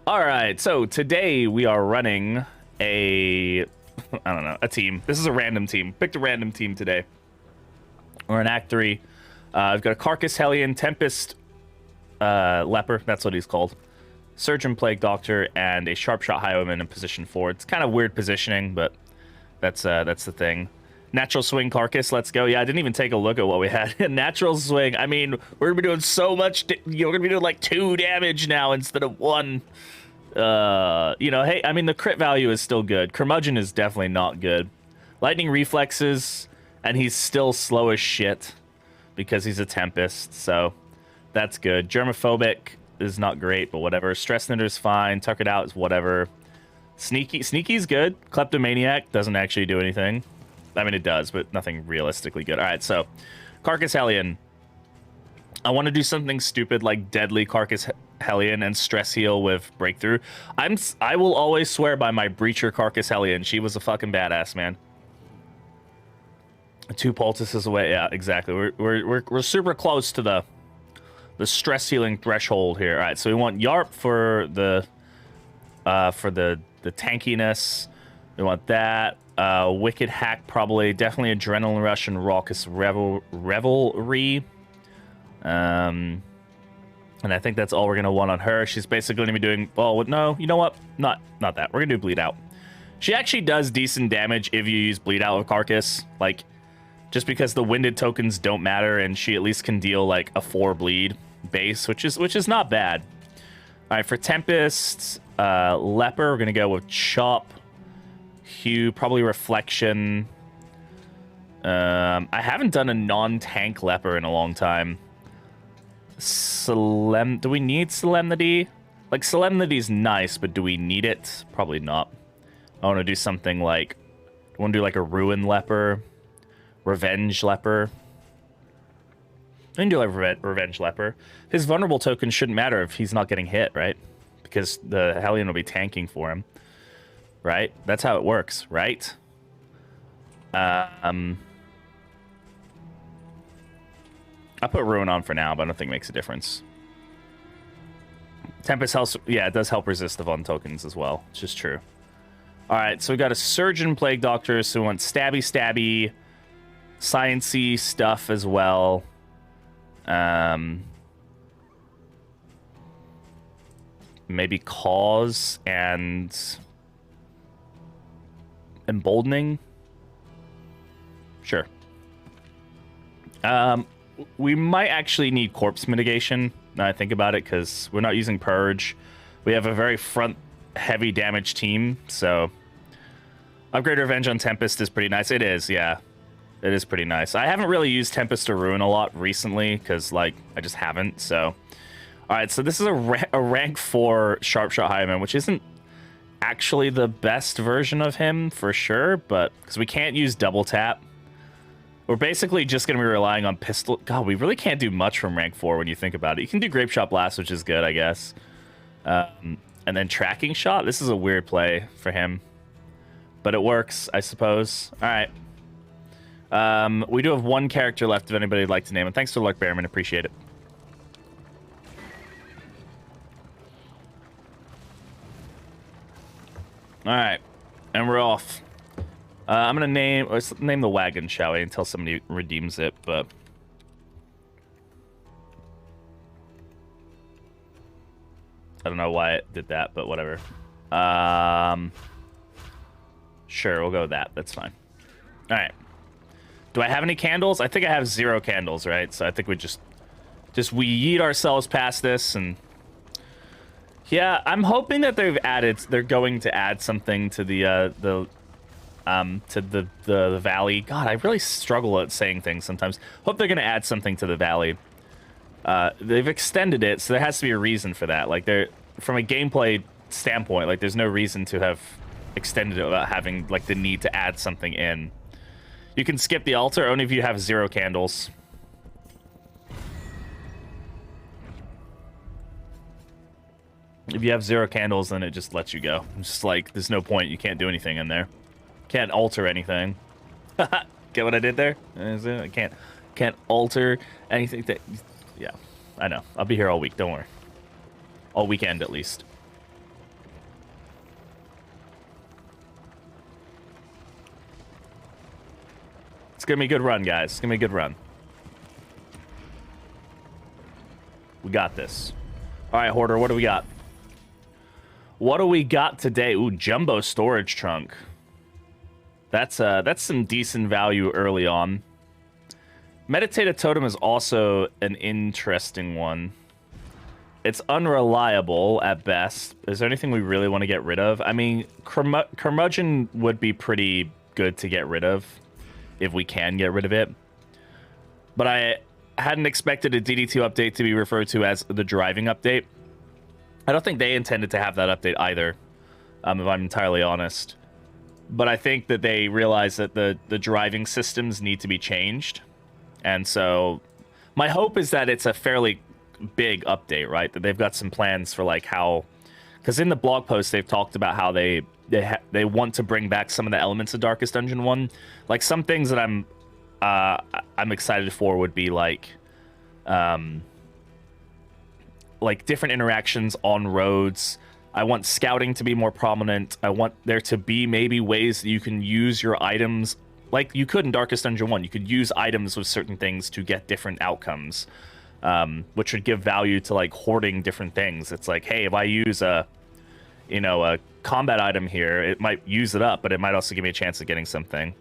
All right, so today we are running a, I don't know, a team. This is a random team. Picked a random team today. We're in Act 3. I've got a Carcass Hellion, Tempest Leper, that's what he's called, Surgeon Plague Doctor, and a Sharpshot Highwayman in position 4. It's kind of weird positioning, but that's the thing. Natural Swing Carcass, let's go. Yeah, I didn't even take a look at what we had. Natural Swing, I mean, we're going to be doing so much, we're going to be doing like 2 damage now instead of 1. You know, hey, I mean, the crit value is still good. Curmudgeon is definitely not good. Lightning Reflexes, and he's still slow as shit because he's a Tempest, so that's good. Germophobic is not great, but whatever. Stress Knitter's fine. Tuck It Out is whatever. Sneaky's good. Kleptomaniac doesn't actually do anything. I mean, it does, but nothing realistically good. All right, so Carcass Hellion. I want to do something stupid like Deadly Carcass Hellion and Stress Heal with Breakthrough. I will always swear by my Breacher Carcass Hellion. She was a fucking badass, man. 2 poultices away. Yeah, exactly. We're super close to the stress healing threshold here. All right, so we want Yarp for the tankiness. We want that. Wicked Hack, probably. Definitely Adrenaline Rush and Raucous Revelry. And I think that's all we're going to want on her. She's basically going to be doing... Oh, no, you know what? Not that. We're going to do Bleed Out. She actually does decent damage if you use Bleed Out with Carcass. Like, just because the Winded tokens don't matter, and she at least can deal, like, a 4 bleed base, which is not bad. All right, for Tempest, Leper, we're going to go with Chop. Hue, probably Reflection. I haven't done a non-tank Leper in a long time. Do we need Solemnity? Like, Solemnity's nice, but do we need it? Probably not. I want to do something like... I want to do like a Ruin Leper. Revenge Leper. I can do like Revenge Leper. His vulnerable token shouldn't matter if he's not getting hit, right? Because the Hellion will be tanking for him. Right? That's how it works, right? I'll put Ruin on for now, but I don't think it makes a difference. Tempest helps, yeah, it does help resist the Von tokens as well, which is true. Alright, so we got a Surgeon Plague Doctor, so we want stabby, sciencey stuff as well. Maybe Cause and Emboldening. Sure. We might actually need Corpse Mitigation, now I think about it, because we're not using Purge. We have a very front-heavy damage team, so... Upgrade Revenge on Tempest is pretty nice. It is, yeah. It is pretty nice. I haven't really used Tempest to Ruin a lot recently, because, like, I just haven't, so... Alright, so this is a rank 4 Sharpshot Highwayman, which isn't actually the best version of him, for sure, but... Because we can't use Double Tap. We're basically just going to be relying on pistol... God, we really can't do much from rank 4 when you think about it. You can do Grape Shot Blast, which is good, I guess. And then Tracking Shot. This is a weird play for him. But it works, I suppose. All right. We do have 1 character left if anybody would like to name it. Thanks to Lark Bearman. Appreciate it. All right. And we're off. I'm gonna let's name the wagon, shall we, until somebody redeems it, but... I don't know why it did that, but whatever. Sure, we'll go with that. That's fine. Alright. Do I have any candles? I think I have 0 candles, right? So I think we just we yeet ourselves past this, and... Yeah, I'm hoping that they're going to add something to the valley. God, I really struggle at saying things sometimes. Hope they're going to add something to the valley. They've extended it, so there has to be a reason for that. Like, from a gameplay standpoint, like, there's no reason to have extended it without having, like, the need to add something in. You can skip the altar only if you have 0 candles. If you have 0 candles, then it just lets you go. It's just like, there's no point. You can't do anything in there. Can't alter anything. Get what I did there? I can't alter anything. Yeah, I know. I'll be here all week. Don't worry. All weekend, at least. It's gonna be a good run, guys. It's gonna be a good run. We got this. All right, Hoarder, what do we got? What do we got today? Ooh, jumbo storage trunk. That's some decent value early on. Meditative totem is also an interesting one. It's unreliable at best. Is there anything we really want to get rid of? I mean, curmudgeon would be pretty good to get rid of if we can get rid of it. But I hadn't expected a DD2 update to be referred to as the driving update. I don't think they intended to have that update either, if I'm entirely honest. But I think that they realized that the driving systems need to be changed. And so my hope is that it's a fairly big update, right? That they've got some plans for like how, because in the blog post they've talked about how they want to bring back some of the elements of Darkest Dungeon 1. Like some things that I'm excited for would be like different interactions on roads. I want scouting to be more prominent. I want there to be maybe ways that you can use your items like you could in Darkest Dungeon 1. You could use items with certain things to get different outcomes, which would give value to like hoarding different things. It's like, hey, if I use a combat item here, it might use it up, but it might also give me a chance of getting something.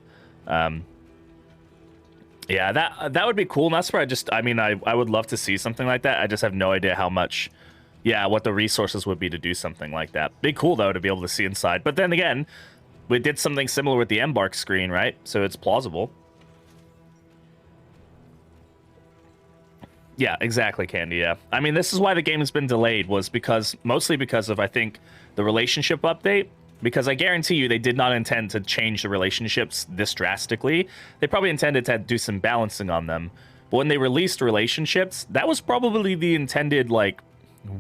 Yeah, that would be cool. And that's where I would love to see something like that. I just have no idea how much, what the resources would be to do something like that. Be cool, though, to be able to see inside. But then again, we did something similar with the Embark screen, right? So it's plausible. Yeah, exactly, Candy, yeah. I mean, this is why the game has been delayed, was mostly because of, I think, the relationship update. Because I guarantee you they did not intend to change the relationships this drastically. They probably intended to do some balancing on them. But when they released relationships, that was probably the intended,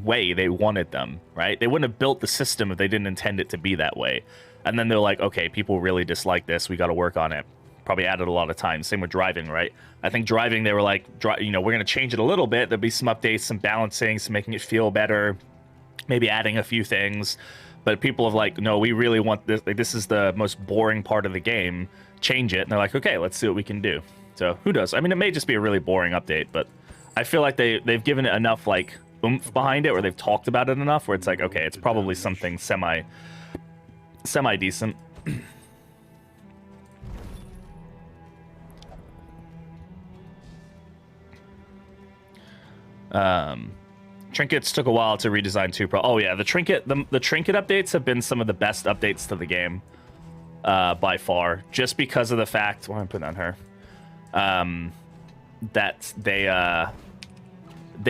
way they wanted them, right? They wouldn't have built the system if they didn't intend it to be that way. And then they're like, okay, people really dislike this. We got to work on it. Probably added a lot of time. Same with driving, right? I think driving, they were like, we're going to change it a little bit. There'll be some updates, some balancing, some making it feel better. Maybe adding a few things. But people have like, no, we really want this. Like, this is the most boring part of the game. Change it. And they're like, okay, let's see what we can do. So who knows? I mean, it may just be a really boring update, but I feel like they've given it enough like oomph behind it, or they've talked about it enough where it's like, okay, it's probably something semi decent. Trinkets took a while to redesign too. Oh yeah, the trinket updates have been some of the best updates to the game by far, just because of the fact, why am I putting on her, that they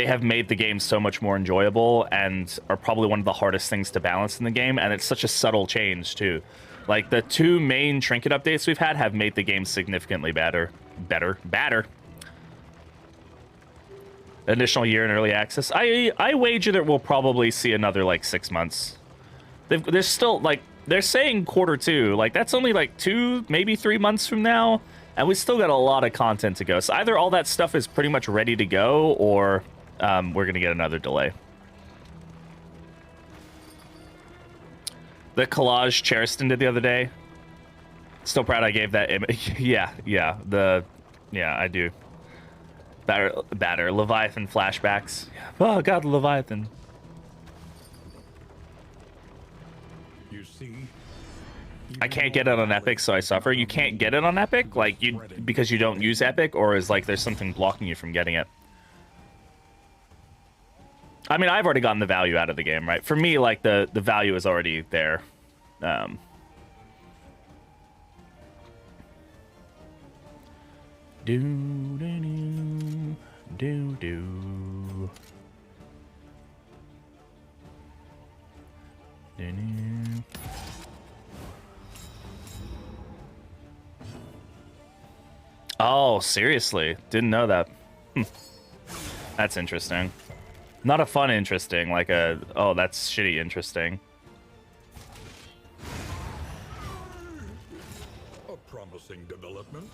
have made the game so much more enjoyable and are probably one of the hardest things to balance in the game, and it's such a subtle change too. Like the two main trinket updates we've had have made the game significantly better. Additional year in early access. I wager that we'll probably see another like 6 months. There's still like they're saying Q2. Like that's only like 2, maybe 3 months from now, and we still got a lot of content to go. So either all that stuff is pretty much ready to go, or we're gonna get another delay. The collage Cheriston did the other day. Still proud I gave that image. yeah, I do. Batter. Leviathan flashbacks. Oh god, Leviathan. You see, I can't get it on Epic, so I suffer. You can't get it on Epic, because you don't use Epic, or is like there's something blocking you from getting it? I mean, I've already gotten the value out of the game, right? For me, like the value is already there. Oh, seriously? Didn't know that. That's interesting. Not a fun interesting, like a, oh, that's shitty interesting. a promising development.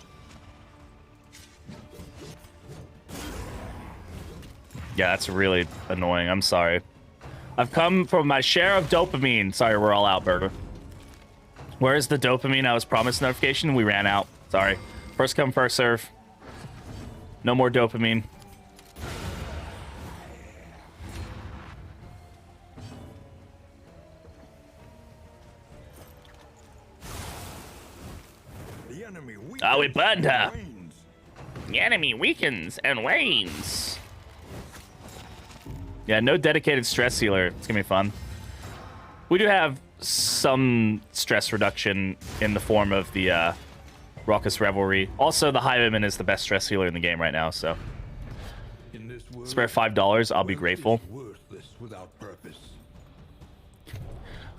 Yeah, that's really annoying. I'm sorry. I've come from my share of dopamine. Sorry, we're all out, Burger. Where is the dopamine I was promised notification? We ran out. Sorry. First come, first serve. No more dopamine. The enemy Oh, we burned her. wanes. The enemy weakens and wanes. Yeah, no dedicated stress healer. It's gonna be fun. We do have some stress reduction in the form of the Raucous Revelry. Also, the Highwayman is the best stress healer in the game right now, so In this world, spare $5, I'll be wealth grateful. is worthless without purpose.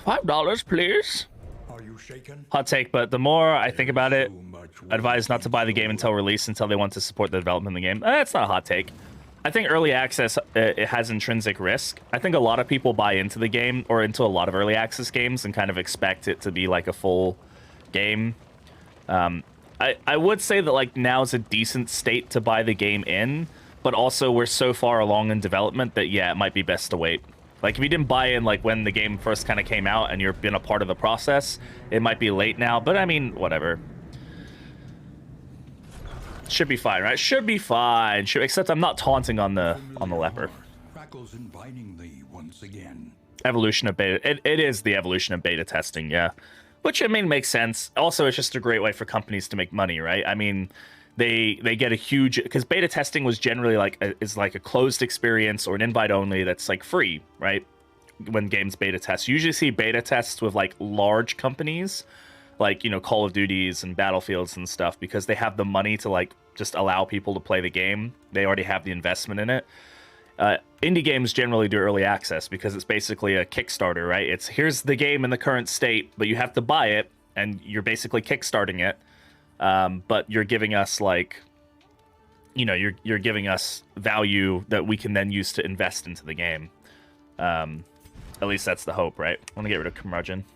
$5, please. Are you shaken? Hot take, but the more I think about it, So much I advise not to buy the game until release, until they want to support the development of the game. That's not a hot take. I think early access, it has intrinsic risk. I think a lot of people buy into the game or into a lot of early access games and kind of expect it to be like a full game. I would say that like now's a decent state to buy the game in, but also we're so far along in development that yeah, it might be best to wait. Like if you didn't buy in like when the game first kind of came out and you've been a part of the process, it might be late now, but I mean, whatever. Should be fine, right? Should be fine. Except I'm not taunting on the leper. Crackles inviting thee once again. Evolution of beta. It is the evolution of beta testing, yeah. Which I mean makes sense. Also, it's just a great way for companies to make money, right? I mean, they get a huge, because beta testing was generally like is like a closed experience or an invite only that's like free, right? When games beta test, you usually see beta tests with like large companies, like, you know, Call of Duties and Battlefields and stuff, because they have the money to like just allow people to play the game. They already have the investment in it. Indie games generally do early access because it's basically a Kickstarter, right? It's here's the game in the current state, but you have to buy it, and you're basically kickstarting it. But you're giving us like, you know, you're giving us value that we can then use to invest into the game. At least that's the hope, right? I want to get rid of curmudgeon.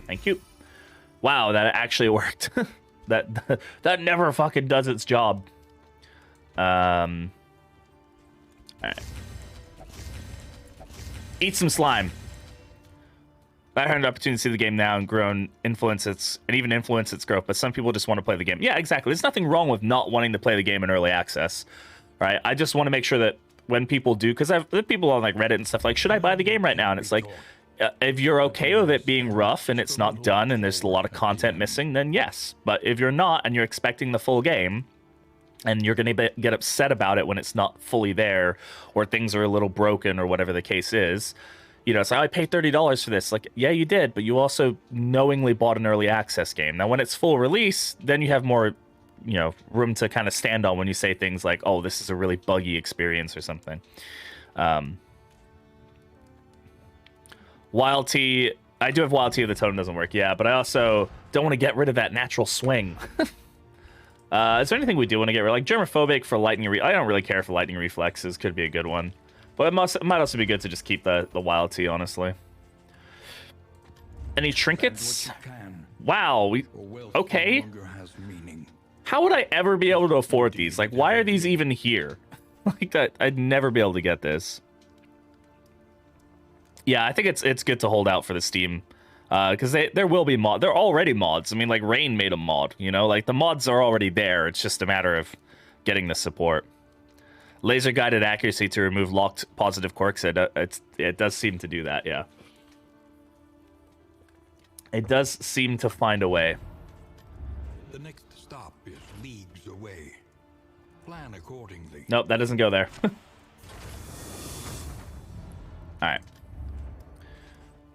Thank you. Wow, that actually worked. that never fucking does its job. All right. Eat some slime. I had an opportunity to see the game now and grow and influence its growth, but some people just want to play the game. Yeah, exactly. There's nothing wrong with not wanting to play the game in early access, right? I just want to make sure that when people do, because I've people on like Reddit and stuff like, should I buy the game right now? And it's like, if you're okay with it being rough and it's not done and there's a lot of content missing, then yes. But if you're not and you're expecting the full game and you're going to get upset about it when it's not fully there or things are a little broken or whatever the case is, you know, it's like, I paid $30 for this. Like, yeah, you did, but you also knowingly bought an early access game. Now, when it's full release, then you have more, you know, room to kind of stand on when you say things like, oh, this is a really buggy experience or something. Wild Tea, I do have Wild Tea if the totem doesn't work, yeah, but I also don't want to get rid of that natural swing. Is there anything we do want to get rid of? Like Germophobic for lightning I don't really care for lightning reflexes, could be a good one. But it might also be good to just keep the Wild Tea, honestly. Any trinkets? Wow, okay. How would I ever be able to afford these? Like, why are these even here? Like, that I'd never be able to get this. Yeah, I think it's good to hold out for the Steam, because there will be mod. They're already mods. I mean, like Rain made a mod. You know, like the mods are already there. It's just a matter of getting the support. Laser guided accuracy to remove locked positive quirks. It does seem to do that. Yeah, it does seem to find a way. The next stop is leagues away. Plan accordingly. Nope, that doesn't go there. All right.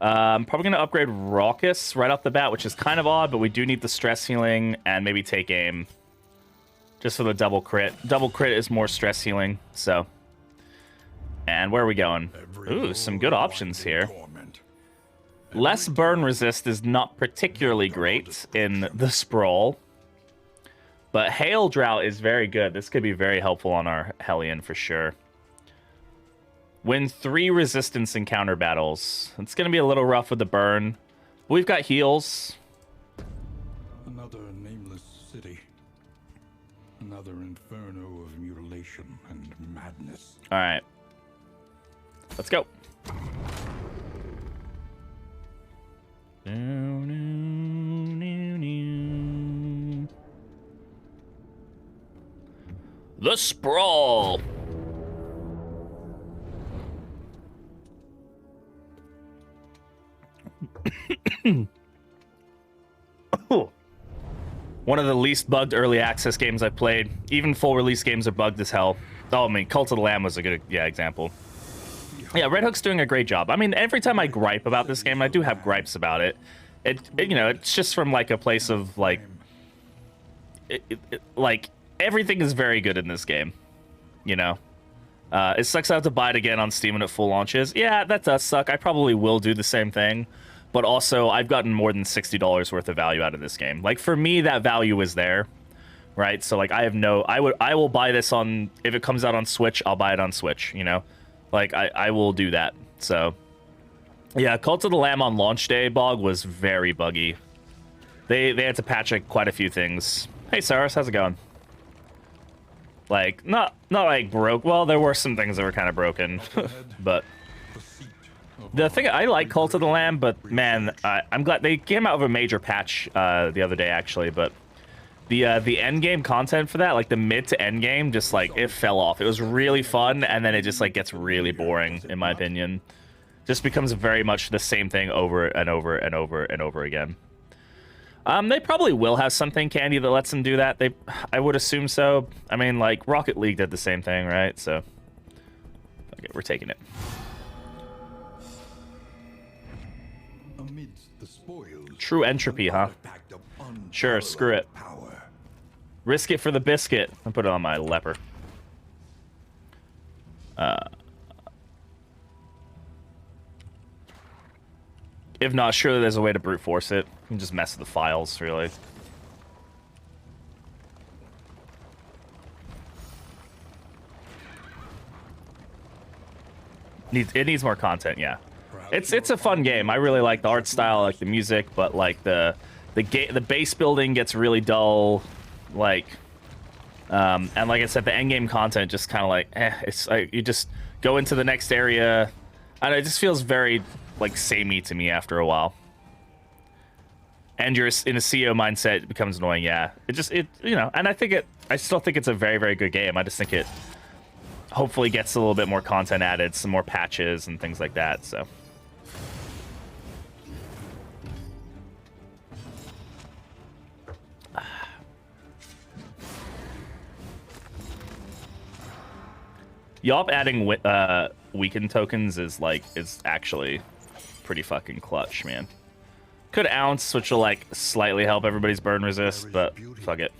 I'm probably going to upgrade Raucous right off the bat, which is kind of odd, but we do need the stress healing and maybe take aim. Just for the double crit. Double crit is more stress healing, so. And where are we going? Ooh, some good options here. Less burn resist is not particularly great in the Sprawl. But Hail Drought is very good. This could be very helpful on our Hellion for sure. Win 3 resistance encounter battles. It's going to be a little rough with the burn. But we've got heals. Another nameless city. Another inferno of mutilation and madness. All right. Let's go. The Sprawl. One of the least bugged early access games I've played. Even full release games are bugged as hell. Oh, I mean, Cult of the Lamb was a good, example. Yeah, Red Hook's doing a great job. I mean, every time I gripe about this game, I do have gripes about it. You know, it's just from, like, a place of, like... like, everything is very good in this game. You know? It sucks out to buy it again on Steam when it full launches. Yeah, that does suck. I probably will do the same thing. But also, I've gotten more than $60 worth of value out of this game. Like, for me, that value is there, right? So, like, I will buy this on... If it comes out on Switch, I'll buy it on Switch, you know? Like, I will do that. So, yeah, Cult of the Lamb on launch day, Bog, was very buggy. They had to patch, like, quite a few things. Hey, Cyrus, how's it going? Like, not like, broke. Well, there were some things that were kind of broken, but... The thing, I like Cult of the Lamb, but man, I'm glad they came out with a major patch the other day, actually. But the end game content for that, like the mid to end game, just like it fell off. It was really fun, and then it just like gets really boring, in my opinion. Just becomes very much the same thing over and over and over and over again. They probably will have something candy that lets them do that. I would assume so. I mean, like Rocket League did the same thing, right? So, okay, we're taking it. True entropy, huh? Sure, screw it. Risk it for the biscuit. I'll put it on my leper. If not, surely there's a way to brute force it. You can just mess with the files, really. It needs more content, yeah. It's a fun game. I really like the art style, I like the music, but like the base building gets really dull, like, and like I said, the end game content just kind of like, it's like you just go into the next area, and it just feels very like samey to me after a while. And you're in a CEO mindset, it becomes annoying. Yeah, you know, and I still think it's a very, very good game. I just think it hopefully gets a little bit more content added, some more patches and things like that. So. Yup, adding weaken tokens is actually pretty fucking clutch, man. Could ounce, which will like slightly help everybody's burn resist, but fuck it.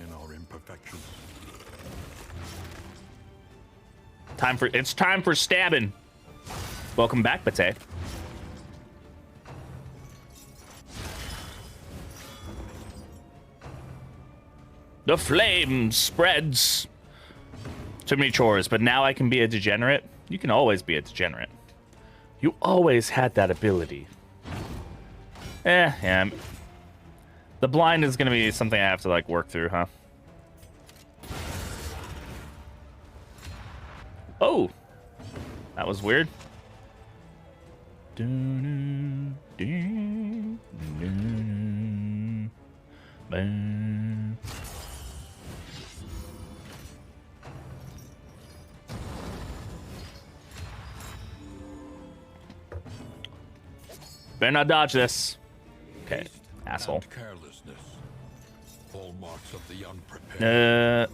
It's time for stabbing. Welcome back, Pate. The flame spreads. Too many chores, but now I can be a degenerate. You can always be a degenerate. You always had that ability. Yeah. The blind is gonna be something I have to like work through, huh? Oh, that was weird. Better not dodge this. Okay, asshole.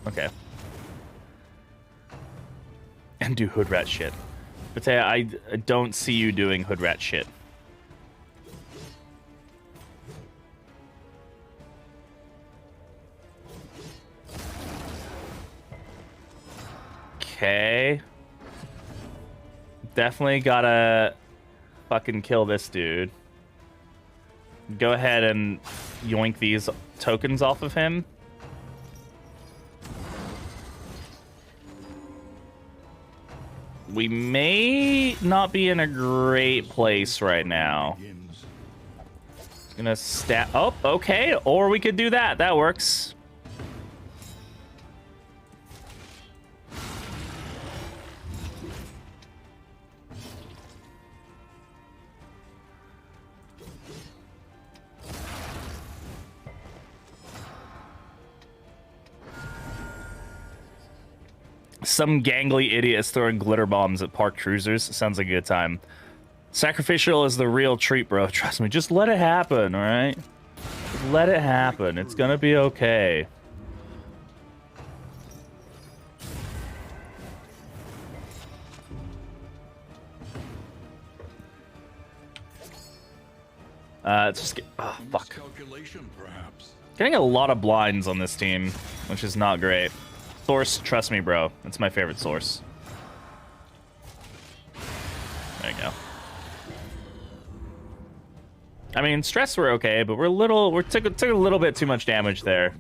Okay. And do hood rat shit. But I don't see you doing hood rat shit. Okay. Definitely gotta fucking kill this dude. Go ahead and yoink these tokens off of him. We may not be in a great place right now. Gonna stab. Oh, okay. Or we could do that. That works. Some gangly idiot is throwing glitter bombs at parked cruisers. Sounds like a good time. Sacrificial is the real treat, bro. Trust me. Just let it happen, all right? Just let it happen. It's gonna be okay. Just get... Oh, fuck. Getting a lot of blinds on this team, which is not great. Source, trust me, bro. That's my favorite source. There you go. I mean, stress we're okay, but we took a little bit too much damage there,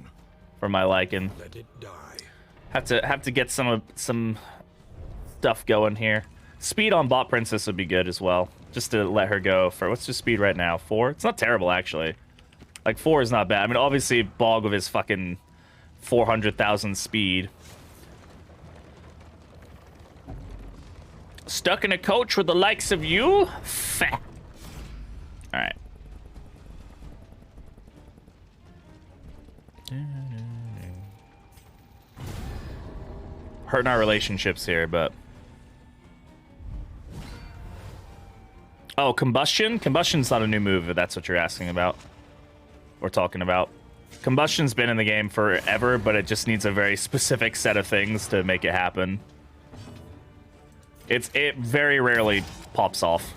for my liking. Let it die. Have to get some stuff going here. Speed on Bot Princess would be good as well, just to let her go for what's the speed right now? 4? It's not terrible actually. Like 4 is not bad. I mean, obviously Bog with his fucking 400,000 speed. Stuck in a coach with the likes of you? Fat. All right. Hurting our relationships here, but... Oh, combustion? Combustion's not a new move, if that's what you're asking about. Or talking about. Combustion's been in the game forever, but it just needs a very specific set of things to make it happen. It very rarely pops off.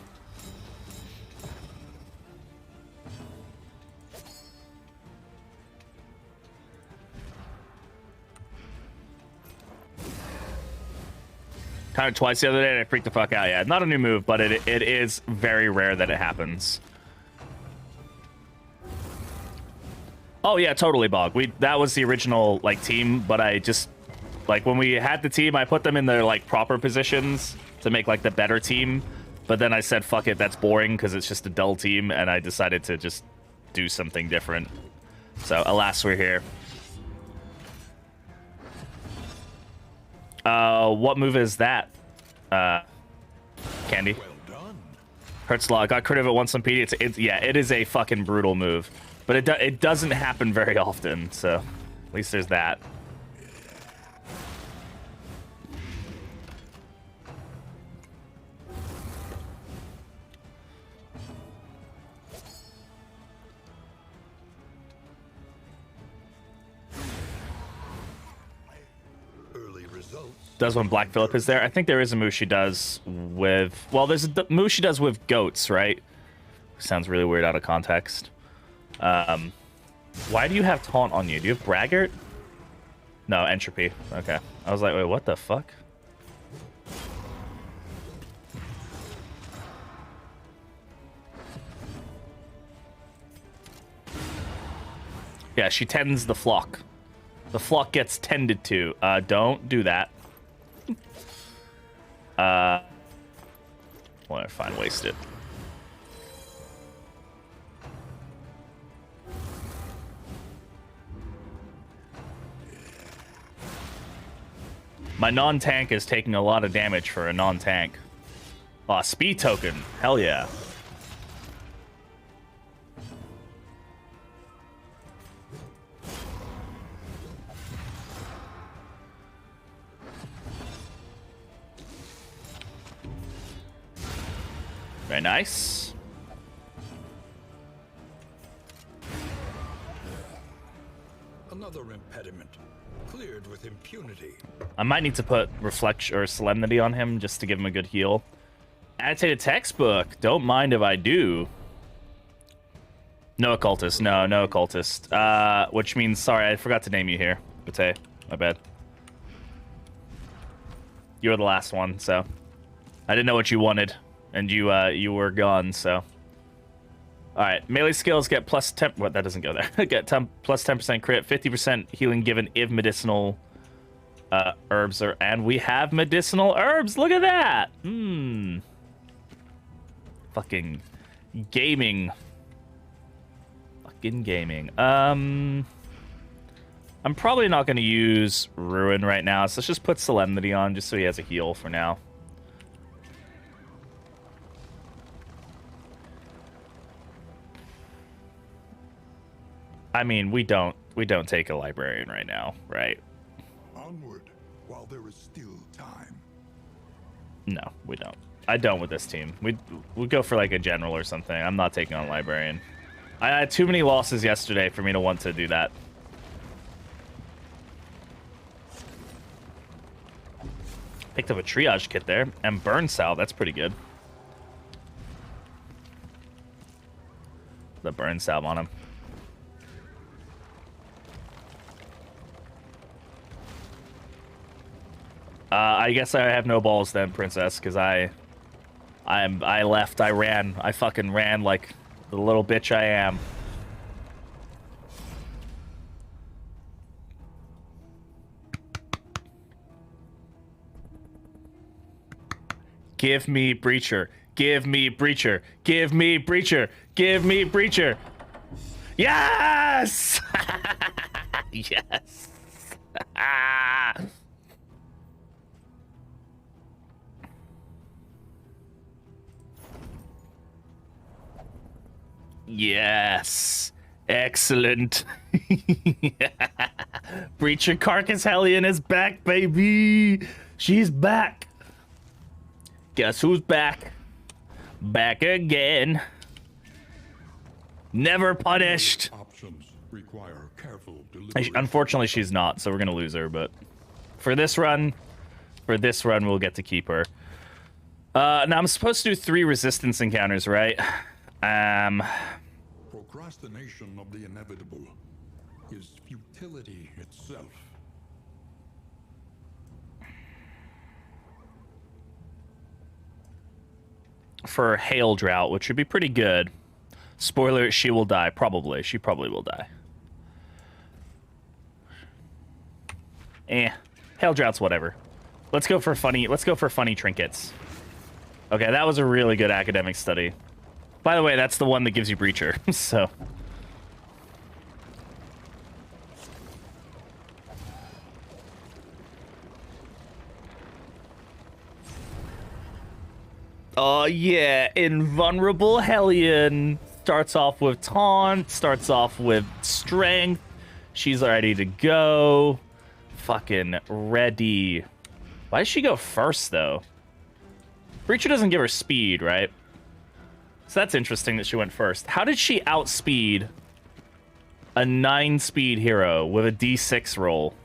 Kind of twice the other day and I freaked the fuck out. Yeah, not a new move, but it is very rare that it happens. Oh yeah, totally, Bog. That was the original like team, but I just like when we had the team, I put them in their like proper positions to make like the better team. But then I said, fuck it, that's boring because it's just a dull team, and I decided to just do something different. So alas, we're here. What move is that? Candy. Well done. Hurts a lot. Got crit of it once on PD. Yeah, it is a fucking brutal move. But it doesn't happen very often, so at least there's that. Early results. Does when Black Phillip is there. I think there is a move she does with... Well, there's a move she does with goats, right? Sounds really weird out of context. Why do you have taunt on you? Do you have braggart? No, entropy. Okay. I was like, wait, what the fuck? Yeah, she tends the flock. The flock gets tended to. Don't do that. Well, fine, waste it. My non-tank is taking a lot of damage for a non-tank. Oh, speed token. Hell yeah. Very nice. Another impediment. Cleared with impunity. I might need to put Reflection or Solemnity on him just to give him a good heal. Annotated textbook. Don't mind if I do. No occultist. No, no occultist. Which means, sorry, I forgot to name you here. Bate, my bad. You were the last one, so I didn't know what you wanted, and you were gone. So, all right. Melee skills get plus 10. What? That doesn't go there. Get plus 10% crit, 50% healing given if medicinal herbs are, and we have medicinal herbs. Look at that. Fucking gaming. Fucking gaming. I'm probably not going to use Ruin right now, so let's just put Solemnity on just so he has a heal for now. I mean, we don't take a librarian right now, right? Onward. while there is still time. No, we don't. I don't with this team. We'd go for like a general or something. I'm not taking on librarian. I had too many losses yesterday for me to want to do that. Picked up a triage kit there and burn salve. That's pretty good. The burn salve on him. I guess I have no balls then, princess, because I left. I ran. I fucking ran like the little bitch I am. Give me Breacher. Give me Breacher. Give me Breacher. Give me Breacher. Yes! Yes! Yes. Excellent. Yeah. Breacher Carcass Hellion is back, baby. She's back. Guess who's back? Back again. Never punished. Options require careful delivery. Unfortunately, she's not, so we're gonna lose her. But for this run, we'll get to keep her. Now I'm supposed to do 3 resistance encounters, right? Procrastination of the inevitable is futility itself. For Hail Drought, which would be pretty good. Spoiler, she will die. Probably. She probably will die. Hail Drought's whatever. Let's go for funny trinkets. Okay, that was a really good academic study. By the way, that's the one that gives you Breacher, so... Oh yeah, Invulnerable Hellion. Starts off with Taunt, starts off with Strength. She's ready to go. Fucking ready. Why does she go first, though? Breacher doesn't give her speed, right? So that's interesting that she went first. How did she outspeed a 9-speed hero with a D6 roll?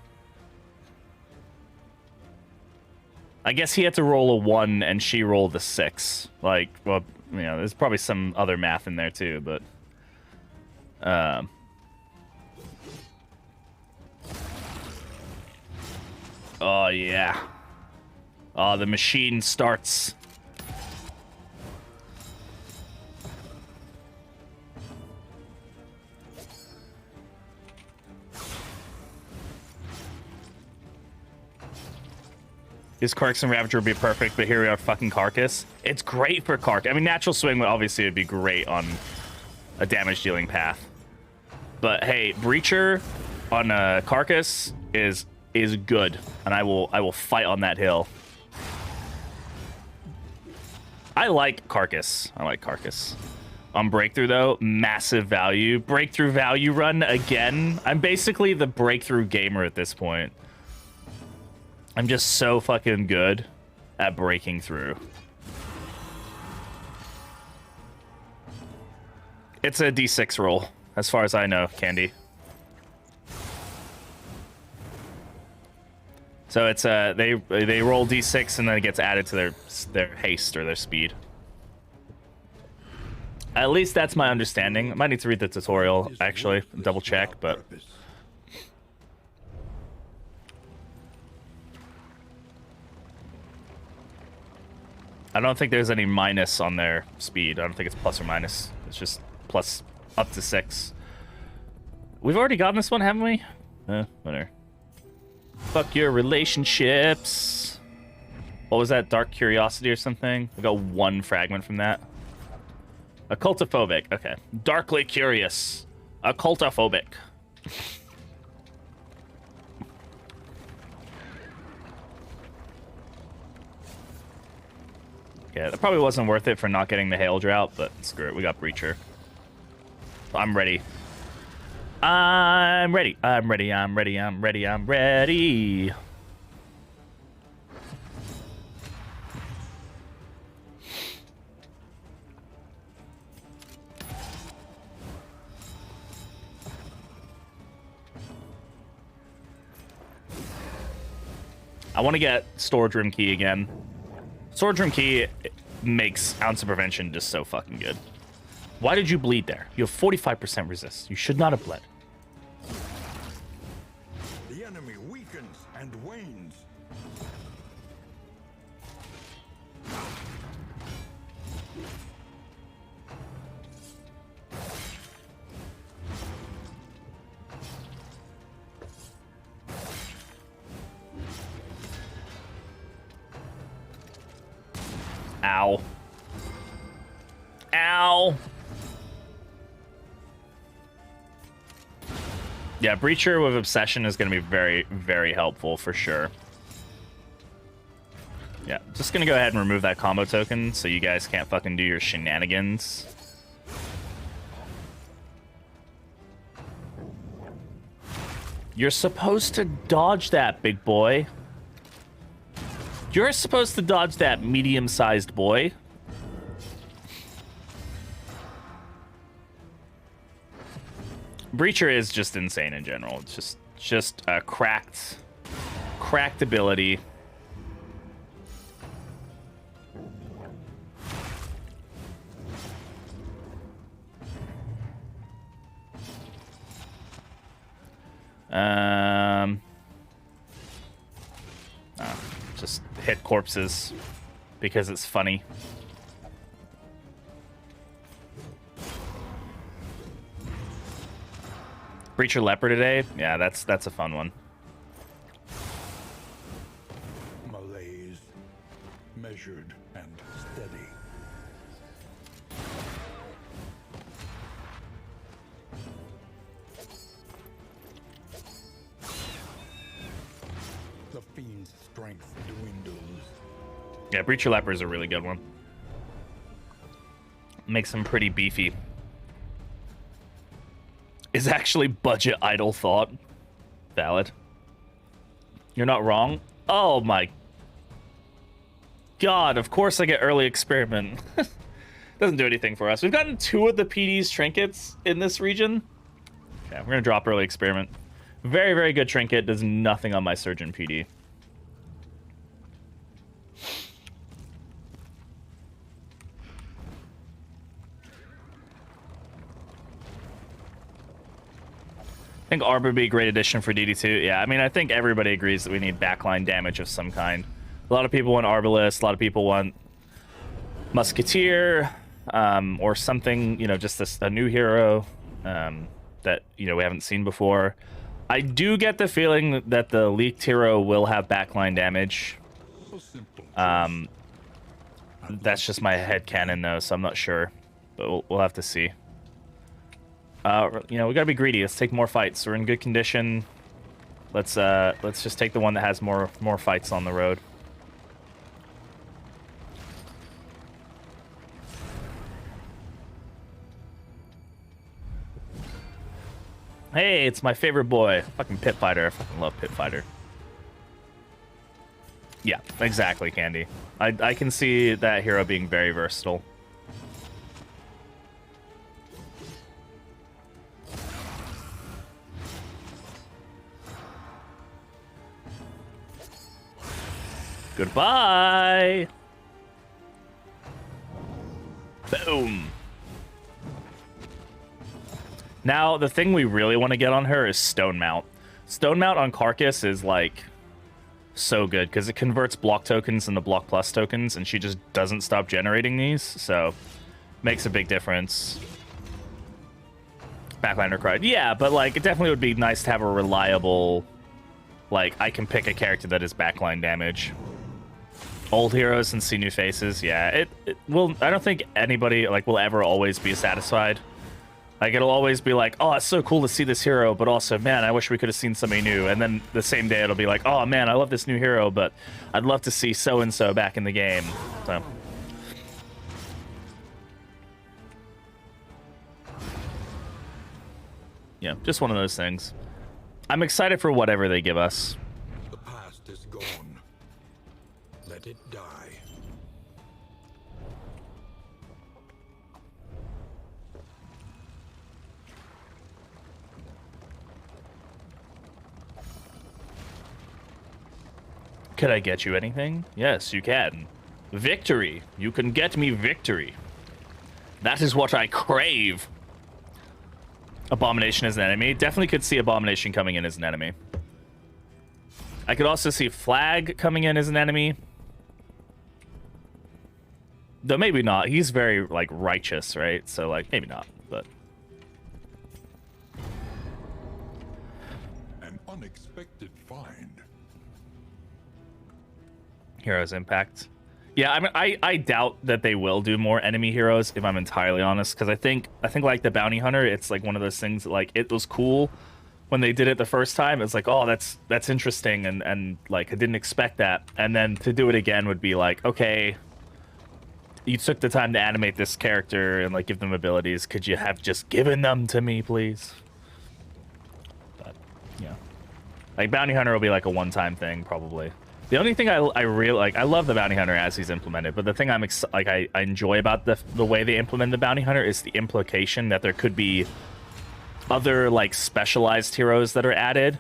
I guess he had to roll a 1 and she rolled a 6. Like, well, you know, there's probably some other math in there too, but... Oh, yeah. Oh, the machine starts. His Carcass and Ravager would be perfect, but here we are, fucking Carcass. It's great for Carcass. I mean, Natural Swing would obviously be great on a damage-dealing path. But hey, Breacher on Carcass is good, and I will fight on that hill. I like Carcass. On Breakthrough, though, massive value. Breakthrough value run again. I'm basically the Breakthrough gamer at this point. I'm just so fucking good at breaking through. It's a D6 roll, as far as I know, Candy. So it's they roll D6 and then it gets added to their haste or their speed. At least that's my understanding. I might need to read the tutorial actually, double check, but. I don't think there's any minus on their speed. I don't think it's plus or minus. It's just plus up to 6. We've already gotten this one, haven't we? Whatever. Fuck your relationships. What was that? Dark Curiosity or something? We got 1 fragment from that. Occultophobic. Okay. Darkly curious. Occultophobic. Yeah, that probably wasn't worth it for not getting the Hail Drought, but screw it, we got Breacher. I'm ready. I'm ready. I'm ready. I'm ready. I'm ready. I'm ready. want to get storage room key again. Storage room key makes ounce of prevention just so fucking good. Why did you bleed there? You have 45% resist. You should not have bled. The enemy weakens and wanes. Ow. Ow. Yeah, Breacher with Obsession is going to be very, very helpful for sure. Yeah, just going to go ahead and remove that combo token so you guys can't fucking do your shenanigans. You're supposed to dodge that, big boy. You're supposed to dodge that medium-sized boy. Breacher is just insane in general. It's just a cracked ability. Just hit corpses because it's funny. Breacher Leopard today? Yeah, that's a fun one. Malaise, measured and steady. The fiend's strength dwindles. Yeah, Breacher Leopard is a really good one. Makes him pretty beefy. Is actually budget idle thought. Valid. You're not wrong. Oh my god, of course I get early experiment. Doesn't do anything for us. We've gotten 2 of the PD's trinkets in this region. Okay, we're gonna drop early experiment. Very, very good trinket. Does nothing on my Surgeon PD. I think Arbor would be a great addition for DD2. Yeah, I mean, I think everybody agrees that we need backline damage of some kind. A lot of people want Arbalest. A lot of people want Musketeer, or something, you know, just a new hero that, you know, we haven't seen before. I do get the feeling that the leaked hero will have backline damage. That's just my headcanon, though, so I'm not sure. But we'll have to see. You know, we gotta be greedy. Let's take more fights. We're in good condition. Let's just take the one that has more fights on the road. Hey, it's my favorite boy. Fucking Pit Fighter. I fucking love Pit Fighter. Yeah, exactly, Candy. I can see that hero being very versatile. Goodbye. Boom. Now, the thing we really want to get on her is Stone Mount. Stone Mount on Carcass is, like, so good, because it converts block tokens into block plus tokens, and she just doesn't stop generating these, so makes a big difference. Backline required. Yeah, but, like, it definitely would be nice to have a reliable, like, I can pick a character that is backline damage. Old heroes and see new faces. Yeah, it will. I don't think anybody like will ever always be satisfied. Like, it'll always be like, oh, it's so cool to see this hero, but also, man, I wish we could have seen somebody new. And then the same day it'll be like, oh man, I love this new hero, but I'd love to see so and so back in the game. So yeah, just one of those things. I'm excited for whatever they give us. The past is gone. Let it die. Could I get you anything? Yes, you can. Victory. You can get me victory. That is what I crave. Abomination as an enemy. Definitely could see Abomination coming in as an enemy. I could also see Flag coming in as an enemy. Though maybe not. He's very, like, righteous, right? So, like, maybe not, but... An unexpected find. Heroes Impact. Yeah, I mean, I doubt that they will do more enemy heroes, if I'm entirely honest, because I think like the Bounty Hunter, it's like one of those things that, like, it was cool when they did it the first time. It's like, oh, that's interesting, and like, I didn't expect that. And then to do it again would be like, okay, you took the time to animate this character and, like, give them abilities. Could you have just given them to me, please? But, yeah. Like, Bounty Hunter will be, like, a one-time thing, probably. The only thing I really like, I love the Bounty Hunter as he's implemented, but the thing I enjoy about the way they implement the Bounty Hunter is the implication that there could be other, like, specialized heroes that are added.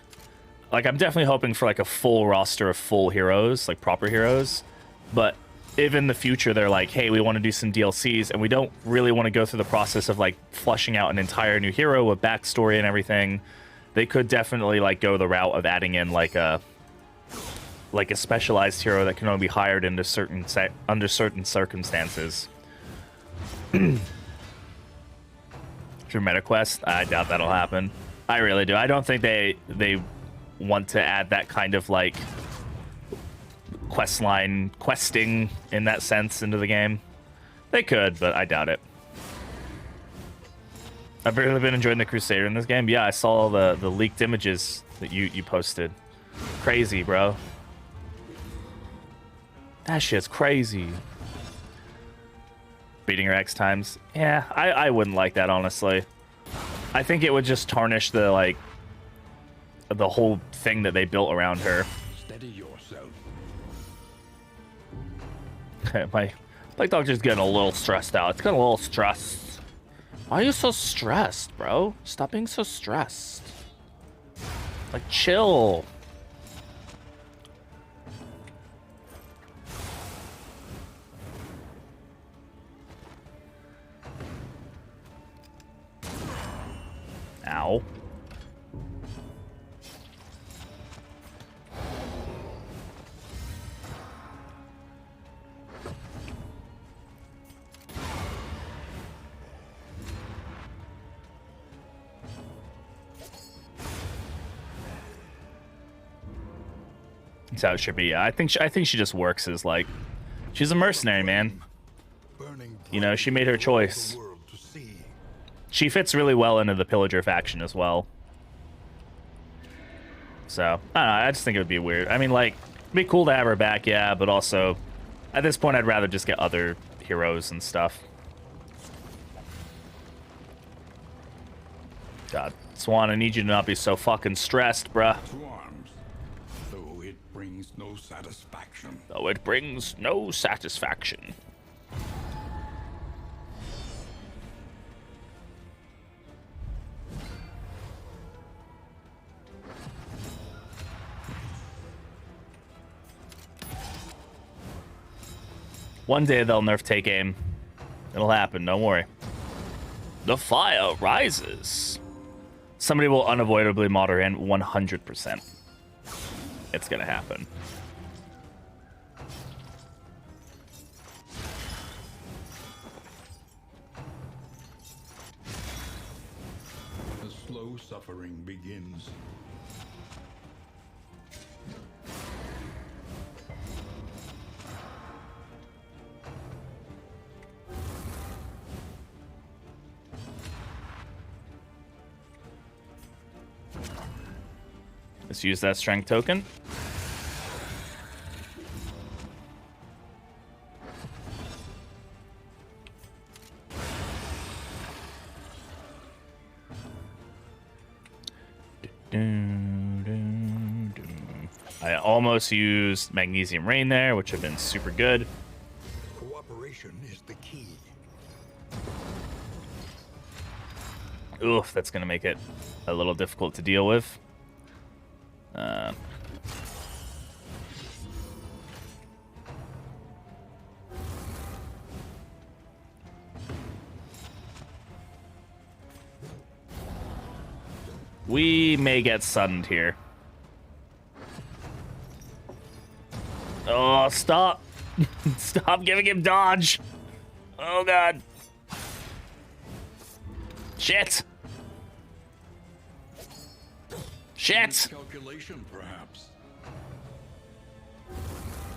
Like, I'm definitely hoping for, like, a full roster of full heroes, like proper heroes. But if in the future they're like, hey, we want to do some DLCs and we don't really want to go through the process of, like, flushing out an entire new hero with backstory and everything, they could definitely, like, go the route of adding in like a specialized hero that can only be hired under certain circumstances. Through MetaQuest, I doubt that'll happen. I really do. I don't think they want to add that kind of, like, questing in that sense into the game. They could, but I doubt it. I've really been enjoying the Crusader in this game. Yeah, I saw the leaked images that you posted. Crazy, bro. That shit's crazy. Beating her X times. Yeah, I wouldn't like that, honestly. I think it would just tarnish the, like, the whole thing that they built around her. Steady yourself. My dog's just getting a little stressed out. It's getting a little stressed. Why are you so stressed, bro? Stop being so stressed. Like, chill. Ow. That's how it should be. Yeah, I think she just works as, like, she's a mercenary, man. You know, she made her choice. She fits really well into the Pillager faction as well. So, I don't know, I just think it would be weird. I mean, like, it'd be cool to have her back, yeah, but also, at this point, I'd rather just get other heroes and stuff. God, Swan, I need you to not be so fucking stressed, bruh. To arms, though it brings no satisfaction. Though it brings no satisfaction. One day they'll nerf take aim. It'll happen, don't worry. The fire rises. Somebody will unavoidably mod her in 100%. It's gonna happen. The slow suffering begins. Let's use that strength token. I almost used Magnesium Rain there, which would have been super good. Cooperation is the key. Oof, that's going to make it a little difficult to deal with. We may get sunned here. Oh, stop. Stop giving him dodge. Oh, God. Shit. Shit. Calculation, perhaps.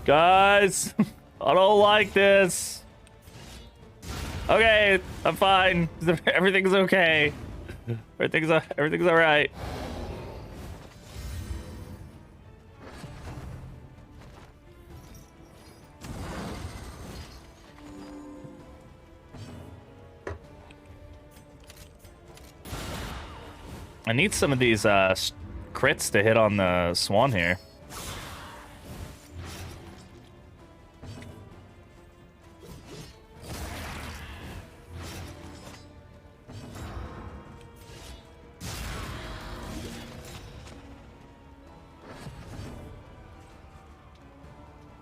Guys, I don't like this. Okay, I'm fine. Everything's okay. Everything's all right. I need some of these crits to hit on the swan here.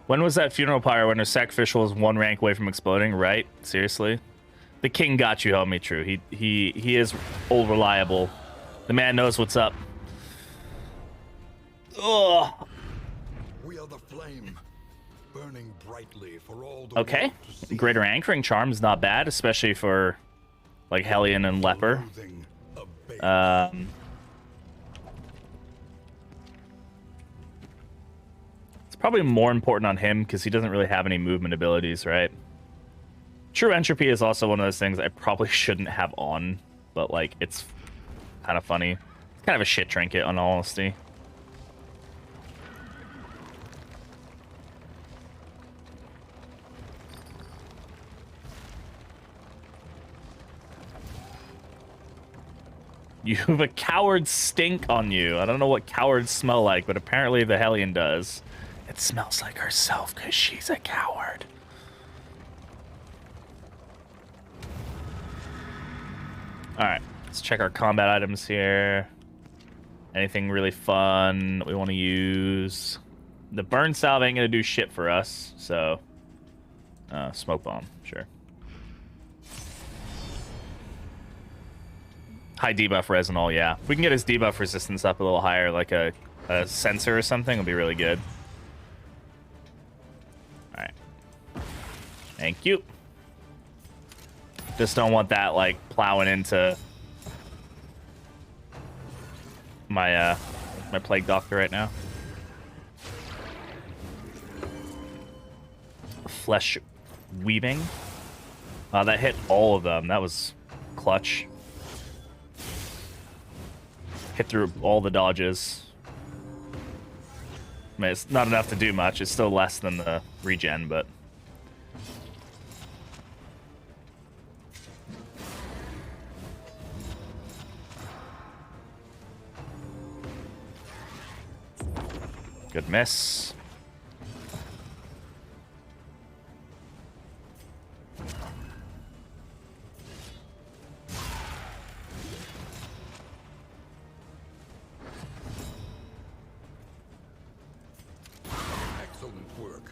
When was that funeral pyre when her sacrificial was 1 rank away from exploding? Right? Seriously? The king got you, help me true. He is old reliable. The man knows what's up. Ugh. We are the flame, burning brightly for all the Okay. world to see. Greater anchoring charm is not bad, especially for like Hellion and Leper. Loathing abates. It's probably more important on him because he doesn't really have any movement abilities, right? True Entropy is also one of those things I probably shouldn't have on, but like it's kind of funny. It's kind of a shit trinket, in all honesty. You have a coward stink on you. I don't know what cowards smell like, but apparently the Hellion does. It smells like herself because she's a coward. Alright, let's check our combat items here. Anything really fun we want to use? The burn salve ain't gonna do shit for us, so... smoke bomb, sure. High debuff res and all, yeah. If we can get his debuff resistance up a little higher, like a sensor or something, would be really good. Alright. Thank you. Just don't want that, like, plowing into my, my Plague Doctor right now. Flesh Weaving. That hit all of them. That was clutch. Hit through all the dodges. I mean, it's not enough to do much. It's still less than the regen, but... Good miss. Excellent work.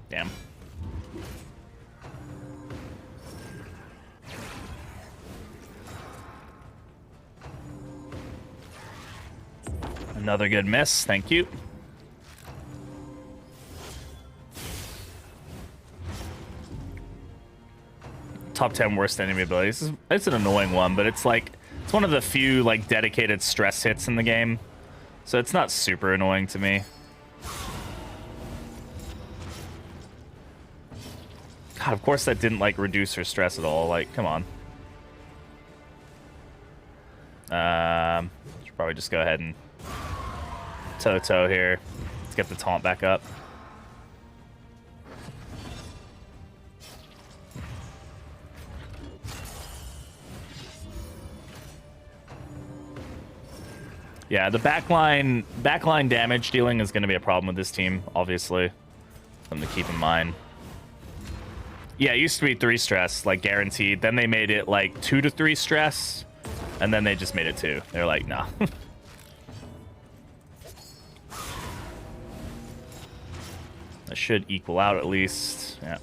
Damn. Another good miss, thank you. Top 10 worst enemy abilities. It's an annoying one, but it's like, it's one of the few like dedicated stress hits in the game. So it's not super annoying to me. God, of course that didn't like reduce her stress at all. Like, come on. Should probably just go ahead and toe here. Let's get the taunt back up. Yeah, the backline damage dealing is going to be a problem with this team, obviously. Something to keep in mind. Yeah, it used to be 3 stress, like guaranteed. Then they made it like 2 to 3 stress, and then they just made it 2. They're like, nah. That should equal out at least. Yeah.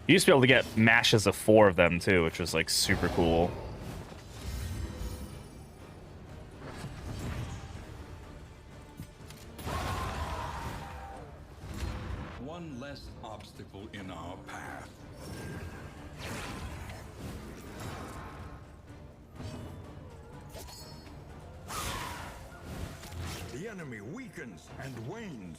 You used to be able to get mashes of 4 of them too, which was like super cool. One less obstacle in our path. The enemy weakens and wanes.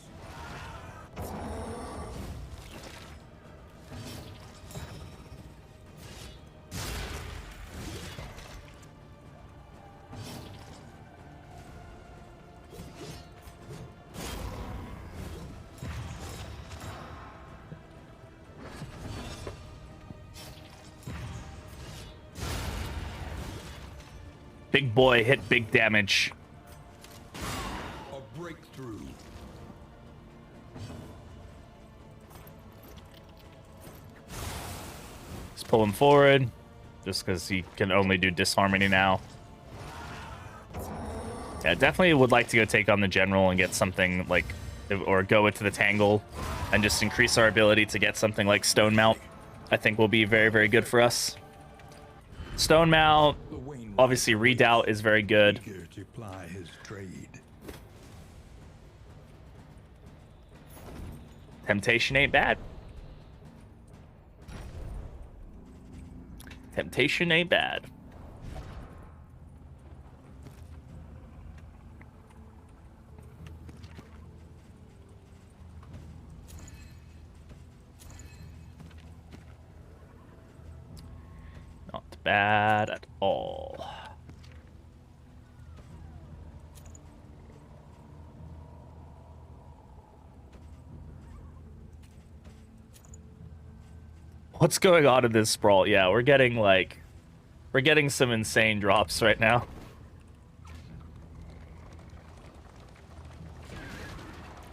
Big boy hit big damage. A breakthrough. Let's pull him forward, just because he can only do disharmony now. Yeah, definitely would like to go take on the general and get something like, or go into the tangle and just increase our ability to get something like stone mount. I think will be very, very good for us. Stone mount, obviously redoubt is very good. Eager to ply his trade. Temptation ain't bad. Temptation ain't bad. Not bad at all. What's going on in this sprawl? Yeah, we're getting some insane drops right now.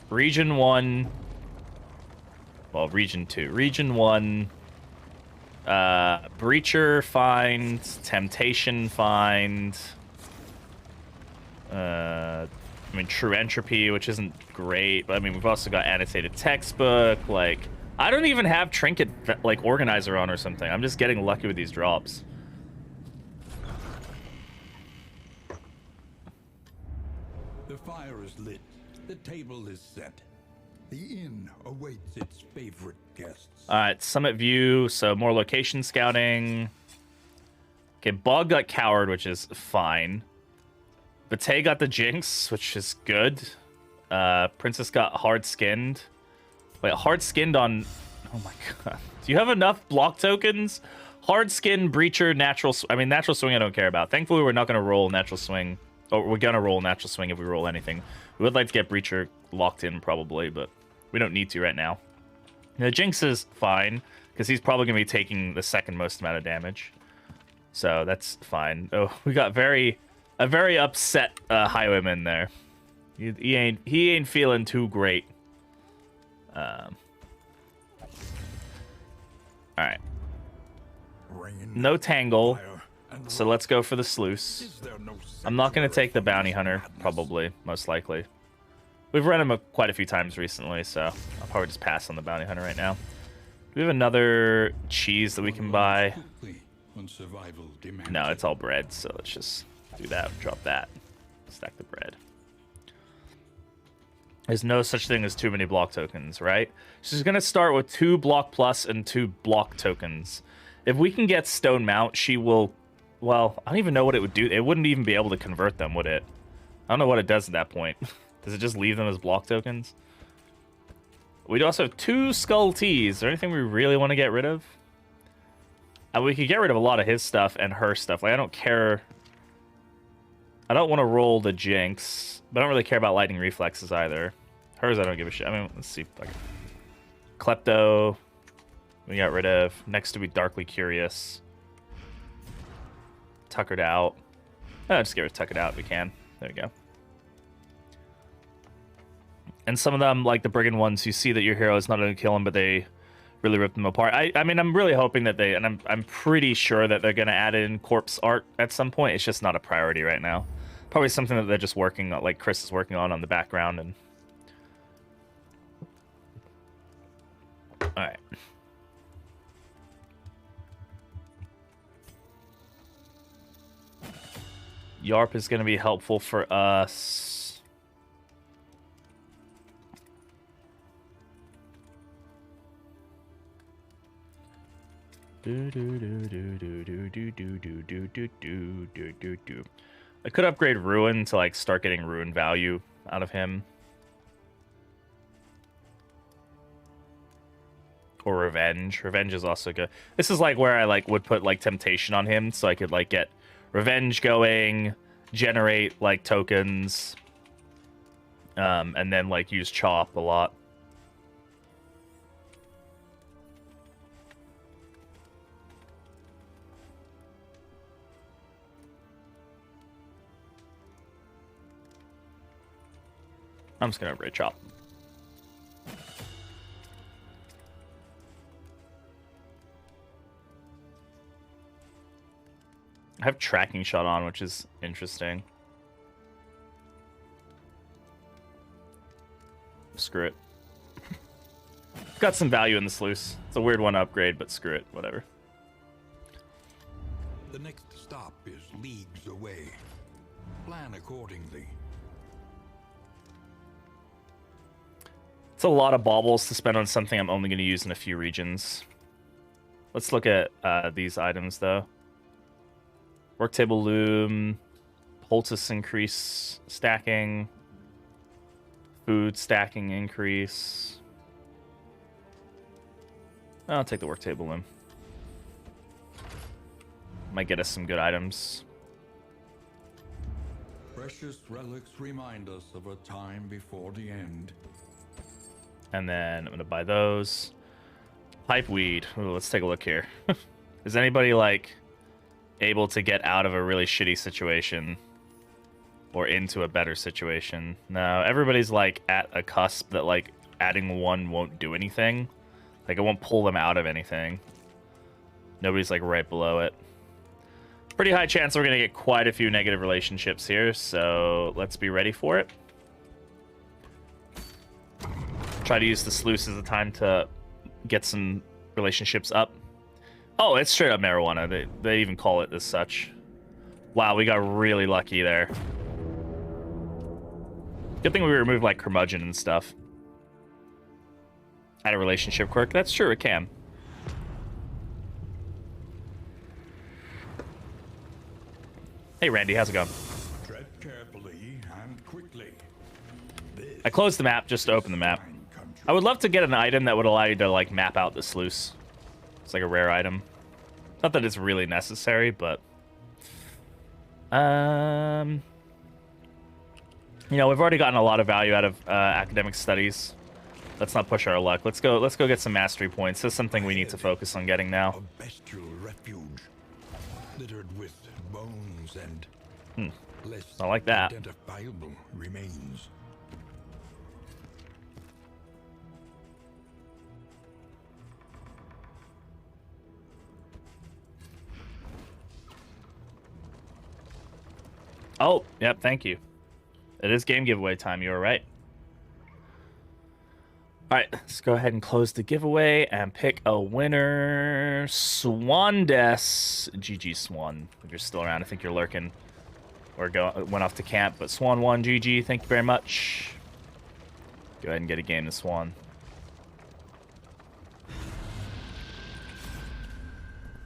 Region 1. Well, Region 2. Region 1. Breacher find. Temptation find. I mean, True Entropy, which isn't great. But, I mean, we've also got Annotated Textbook. Like, I don't even have Trinket, like, Organizer on or something. I'm just getting lucky with these drops. The fire is lit. The table is set. The inn awaits its favorite guests. Alright, Summit View, so more location scouting. Okay, Bog got Coward, which is fine. Bate got the Jinx, which is good. Princess got Hard Skinned. Wait, Hard Skinned on... Oh my god. Do you have enough block tokens? Hard Skin, Breacher, Natural... I mean, Natural Swing I don't care about. Thankfully, we're not going to roll Natural Swing. Or we're going to roll Natural Swing if we roll anything. We would like to get Breacher locked in, probably, but we don't need to right now. The Jinx is fine, because he's probably going to be taking the second most amount of damage. So that's fine. Oh, we got a very upset Highwayman there. He ain't feeling too great. Alright. No Tangle, so let's go for the Sluice. I'm not going to take the Bounty Hunter, probably, most likely. We've run him quite a few times recently, so I'll probably just pass on the Bounty Hunter right now. Do we have another cheese that we can buy? No, it's all bread, so let's just do that. Drop that. Stack the bread. There's no such thing as too many block tokens, right? She's going to start with 2 block plus and 2 block tokens. If we can get Stone Mount, she will... Well, I don't even know what it would do. It wouldn't even be able to convert them, would it? I don't know what it does at that point. Does it just leave them as block tokens? We also have 2 Skull Teas. Is there anything we really want to get rid of? We could get rid of a lot of his stuff and her stuff. Like, I don't care... I don't want to roll the Jinx, but I don't really care about Lightning Reflexes either. Hers, I don't give a shit. I mean, let's see. If I can... Klepto, we got rid of. Next to be Darkly Curious. Tuckered Out. Oh, just get rid of Tuckered Out if we can. There we go. And some of them, like the Brigand ones, you see that your hero is not going to kill them, but they really rip them apart. I mean, I'm really hoping that they, and I'm pretty sure that they're going to add in corpse art at some point. It's just not a priority right now. Probably something that they're just working on, like Chris is working on the background. And all right. Yarp is going to be helpful for us. I could upgrade Ruin to like start getting Ruin value out of him. Or Revenge. Revenge is also good. This is like where I like would put like Temptation on him so I could like get Revenge going, generate like tokens, and then like use Chop a lot. I'm just gonna upgrade Chop. I have Tracking Shot on, which is interesting. Screw it. Got some value in the sluice. It's a weird one to upgrade, but screw it. Whatever. The next stop is leagues away. Plan accordingly. It's a lot of baubles to spend on something I'm only going to use in a few regions. Let's look at these items, though. Worktable Loom, poultice increase stacking, food stacking increase. I'll take the Worktable Loom. Might get us some good items. Precious relics remind us of a time before the end. And then I'm going to buy those. Pipeweed. Ooh, let's take a look here. Is anybody, like, able to get out of a really shitty situation or into a better situation? No, everybody's, like, at a cusp that, like, adding one won't do anything. Like, it won't pull them out of anything. Nobody's, like, right below it. Pretty high chance we're going to get quite a few negative relationships here, so let's be ready for it. Try to use the sluice as a time to get some relationships up. Oh, it's straight up marijuana. They even call it as such. Wow, we got really lucky there. Good thing we removed, like, curmudgeon and stuff. Add a relationship quirk. That's true, it can. Hey, Randy, how's it going? Tread carefully and quickly. I closed the map just to open the map. I would love to get an item that would allow you to, like, map out the sluice. It's like a rare item. Not that it's really necessary, but... You know, we've already gotten a lot of value out of academic studies. Let's not push our luck. Let's go get some mastery points. This is something we need to focus on getting now. A bestial refuge, littered with bones and less I like that. identifiable remains. Oh, yep, thank you. It is game giveaway time, you were right. Alright, let's go ahead and close the giveaway and pick a winner. Swandes. GG, Swan. If you're still around, I think you're lurking. Or went off to camp, but Swan won. GG, thank you very much. Go ahead and get a game to Swan.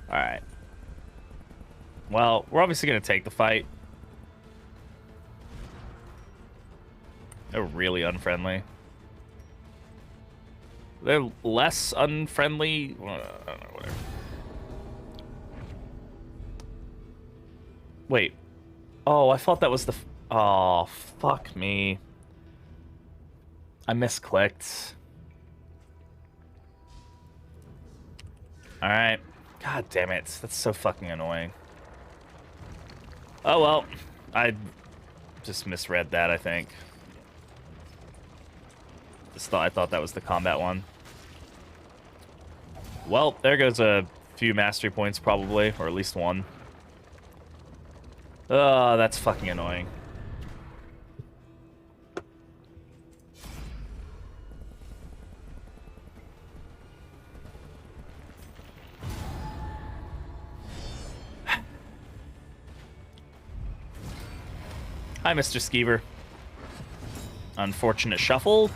Alright. Well, we're obviously going to take the fight. They're really unfriendly. They're less unfriendly. I don't know, whatever. Wait. Oh, I thought that was the... Oh, fuck me. I misclicked. Alright. God damn it. That's so fucking annoying. Oh, well. I just misread that, I think. I thought that was the combat one. Well, there goes a few mastery points, probably, or at least one. Oh, that's fucking annoying. Hi, Mr. Skeever. Unfortunate shuffle.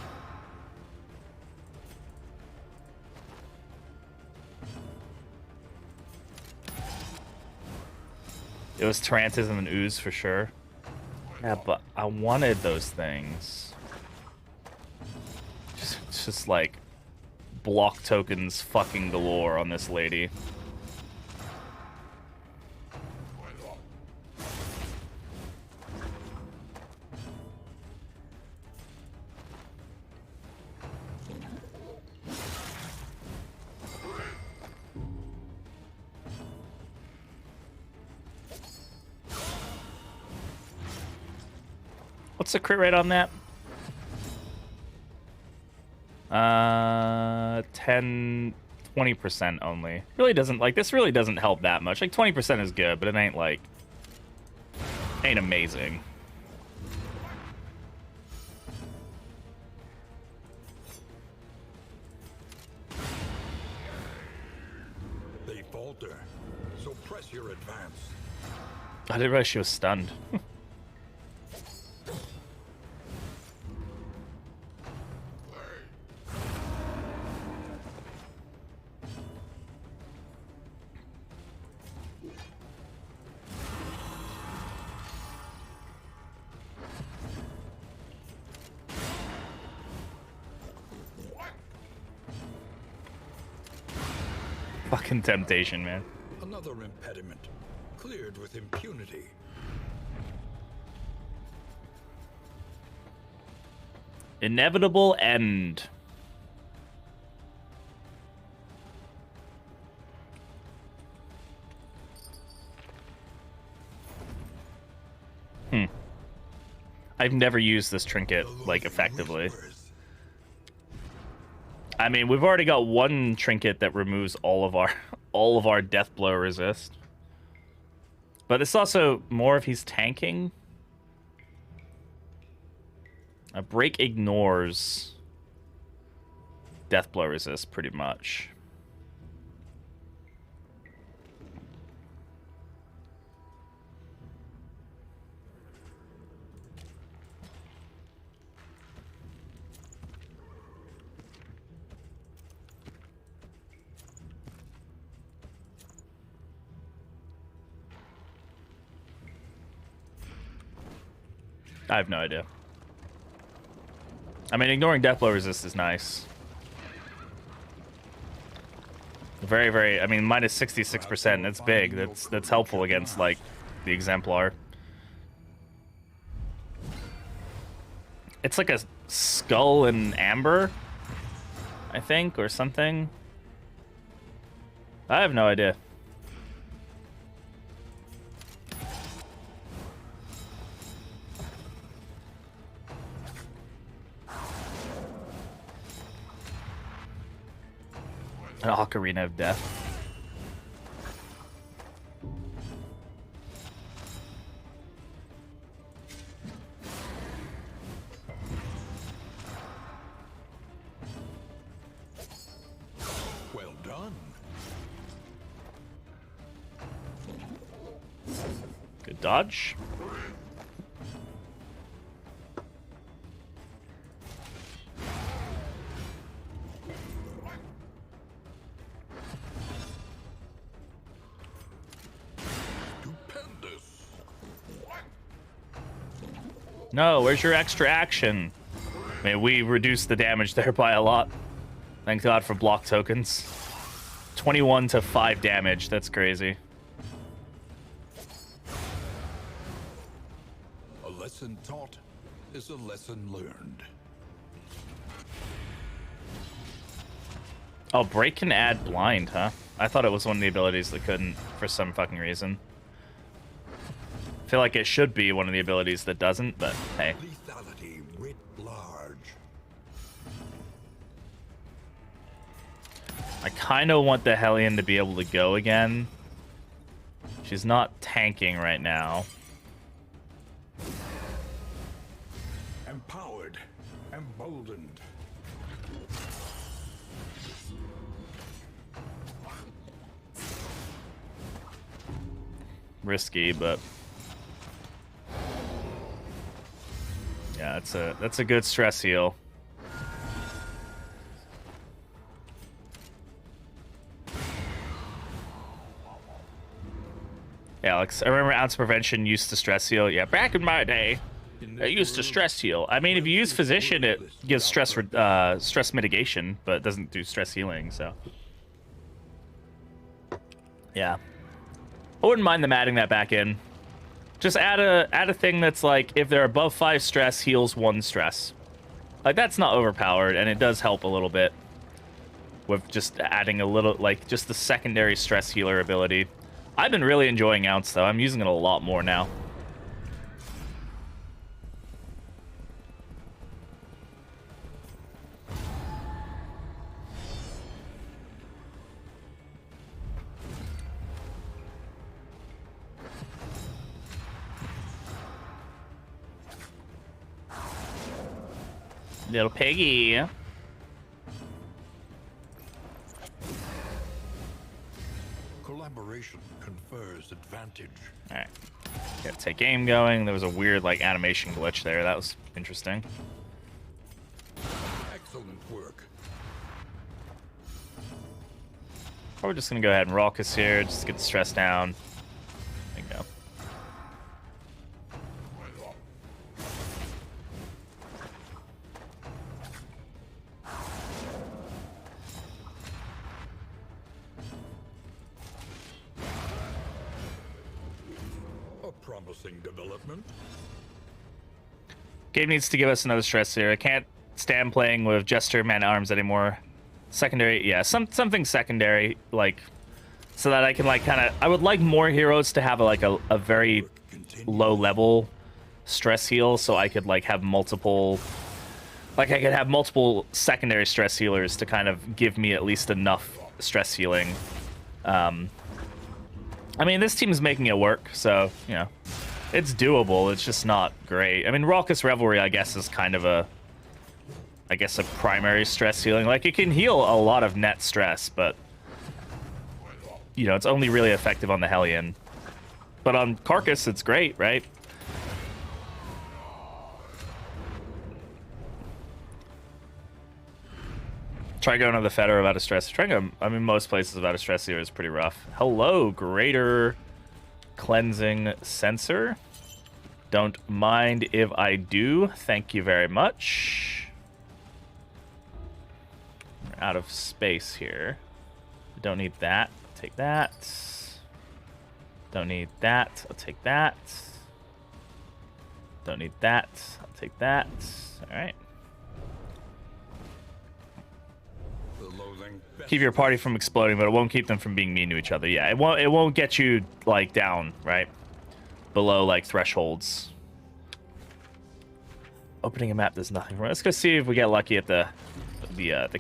It was Tarantas and an Ooze for sure. Yeah, but I wanted those things. Just like block tokens fucking galore on this lady. What's the crit rate on that? 20% only. Really doesn't, like, this really doesn't help that much. Like, 20% is good, but it ain't, like, ain't amazing. They falter, so press your advance. I didn't realize she was stunned. Fucking temptation, man. Another impediment, cleared with impunity. Inevitable end. I've never used this trinket, like, effectively. I mean, we've already got one trinket that removes all of our death blow resist. But it's also more if he's tanking. A break ignores death blow resist pretty much. I have no idea. I mean, ignoring death blow resist is nice. Very, very. I mean, minus 66%. That's big. That's helpful against, like, the exemplar. It's like a skull and amber, I think, or something. I have no idea. An Ocarina of Death. Well done. Good dodge. No, where's your extra action? I mean, we reduced the damage there by a lot. Thank God for block tokens. 21 to 5 damage. That's crazy. A lesson taught is a lesson learned. Oh, break can add blind, huh? I thought it was one of the abilities that couldn't for some fucking reason. I feel like it should be one of the abilities that doesn't, but hey. Lethality writ large. I kind of want the Hellion to be able to go again. She's not tanking right now. Empowered, emboldened. Risky, but... Yeah, that's a good stress heal. Yeah, Alex, I remember ounce prevention used to stress heal. Yeah, back in my day, it used to stress heal. I mean, if you use physician, it gives stress stress mitigation, but it doesn't do stress healing. So, yeah, I wouldn't mind them adding that back in. Just add a thing that's like if they're above 5 stress, heals 1 stress. Like that's not overpowered, and it does help a little bit with just adding a little, like just the secondary stress healer ability. I've been really enjoying ounce though. I'm using it a lot more now. Little piggy. Collaboration confers advantage. All right, got take aim going. There was a weird like animation glitch there. That was interesting. Excellent work. Probably just gonna go ahead and raucous here. Just get the stress down. There you go. A promising development. Game needs to give us another stress here. I can't stand playing with Jester man-at-arms anymore. Secondary, yeah, something secondary, like, so that I can, like, kind of... I would like more heroes to have, a very low-level stress heal, so I could, like, have multiple... Like, I could have multiple secondary stress healers to kind of give me at least enough stress healing. I mean, this team is making it work, so, you know, it's doable. It's just not great. I mean, Raucous Revelry, I guess, is kind of a primary stress healing. Like, it can heal a lot of net stress, but, you know, it's only really effective on the Hellion. But on Carcass, it's great, right? Try going to the Feder without a stress. Trying to, I mean, most places without a stress here is pretty rough. Hello, Greater Cleansing Sensor. Don't mind if I do. Thank you very much. We're out of space here. Don't need that. Take that. Don't need that. I'll take that. Don't need that. I'll take that. All right. Keep your party from exploding, but it won't keep them from being mean to each other. Yeah, it won't get you like down, right? Below like thresholds. Opening a map does nothing for us. Let's go see if we get lucky at the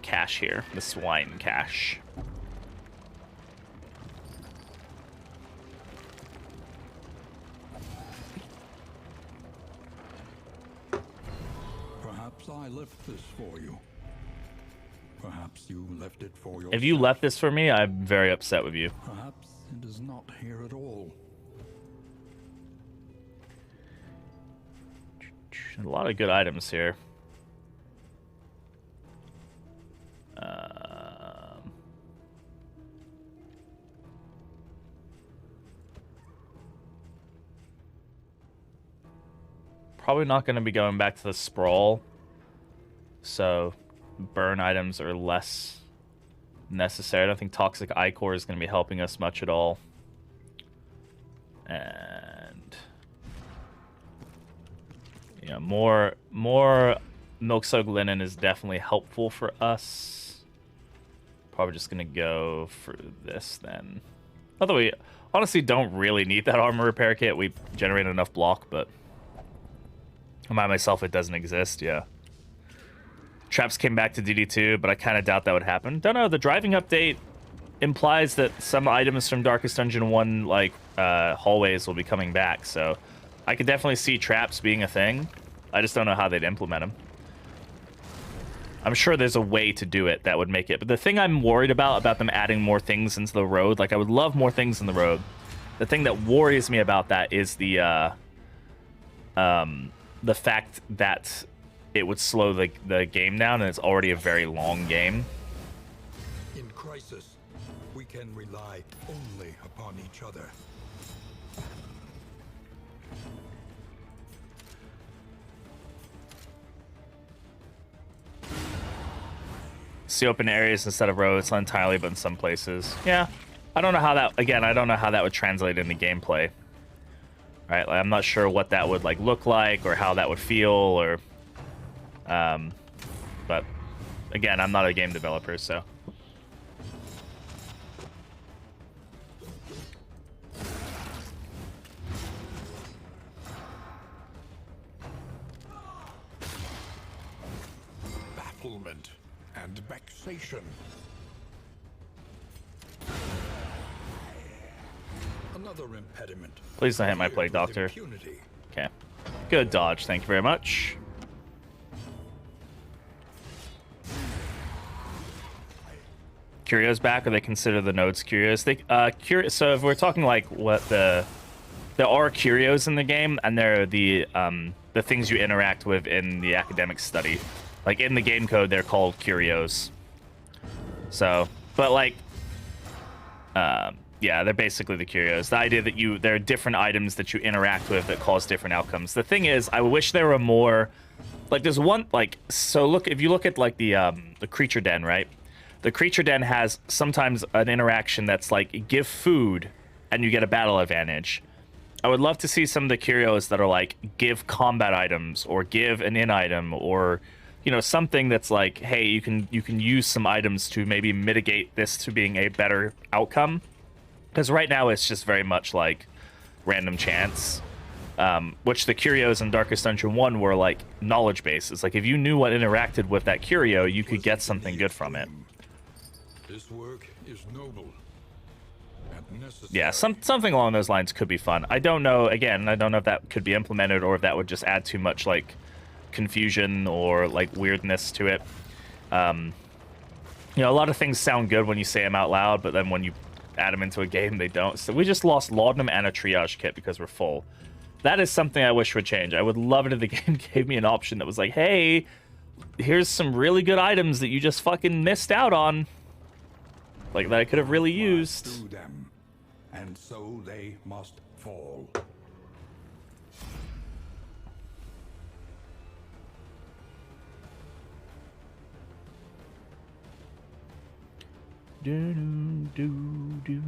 cache here, the swine cache. Perhaps I left this for you. Perhaps you left it for yourself. If you left this for me, I'm very upset with you. Perhaps it is not here at all. A lot of good items here. Probably not going to be going back to the sprawl. So burn items are less necessary. I don't think Toxic Ichor is going to be helping us much at all. And yeah, more Milk-Soaked Linen is definitely helpful for us. Probably just going to go for this then. Although we honestly don't really need that armor repair kit. We generate enough block, but by myself it doesn't exist. Yeah. Traps came back to DD2, but I kind of doubt that would happen. Don't know, the driving update implies that some items from Darkest Dungeon 1, like, hallways will be coming back, so I could definitely see traps being a thing. I just don't know how they'd implement them. I'm sure there's a way to do it that would make it, but the thing I'm worried about them adding more things into the road, like, I would love more things in the road. The thing that worries me about that is the the fact that it would slow the game down, and it's already a very long game. In crisis, we can rely only upon each other. See open areas instead of roads, not entirely, but in some places. Yeah, I don't know how that. Again, I don't know how that would translate into gameplay. Right, like, I'm not sure what that would like look like or how that would feel, or. But again, I'm not a game developer, so. Bafflement and vexation. Another impediment. Please don't hit my plague, Doctor. Okay. Good dodge. Thank you very much. Curios back, or they consider the nodes curios? They so if we're talking like what there are curios in the game, and they're the things you interact with in the academic study. Like in the game code, they're called curios. So, but like, yeah, they're basically the curios. The idea that there are different items that you interact with that cause different outcomes. The thing is, I wish there were more. Like, there's one like so. Look, if you look at like the creature den, right? The creature den has sometimes an interaction that's like give food and you get a battle advantage. I would love to see some of the curios that are like give combat items or give an in item, or you know, something that's like, hey, you can use some items to maybe mitigate this to being a better outcome. Because right now it's just very much like random chance. Which the curios in Darkest Dungeon 1 were like knowledge bases. Like if you knew what interacted with that curio, you could get something good from it. This work is noble and necessary. Yeah, something along those lines could be fun. I don't know, again, I don't know if that could be implemented or if that would just add too much like confusion or like weirdness to it. You know, a lot of things sound good when you say them out loud, but then when you add them into a game, they don't. So we just lost laudanum and a triage kit because we're full. That is something I wish would change. I would love it if the game gave me an option that was like, hey, here's some really good items that you just fucking missed out on. Like, that I could have really used. Through them, and so they must fall. Do, do, do, do.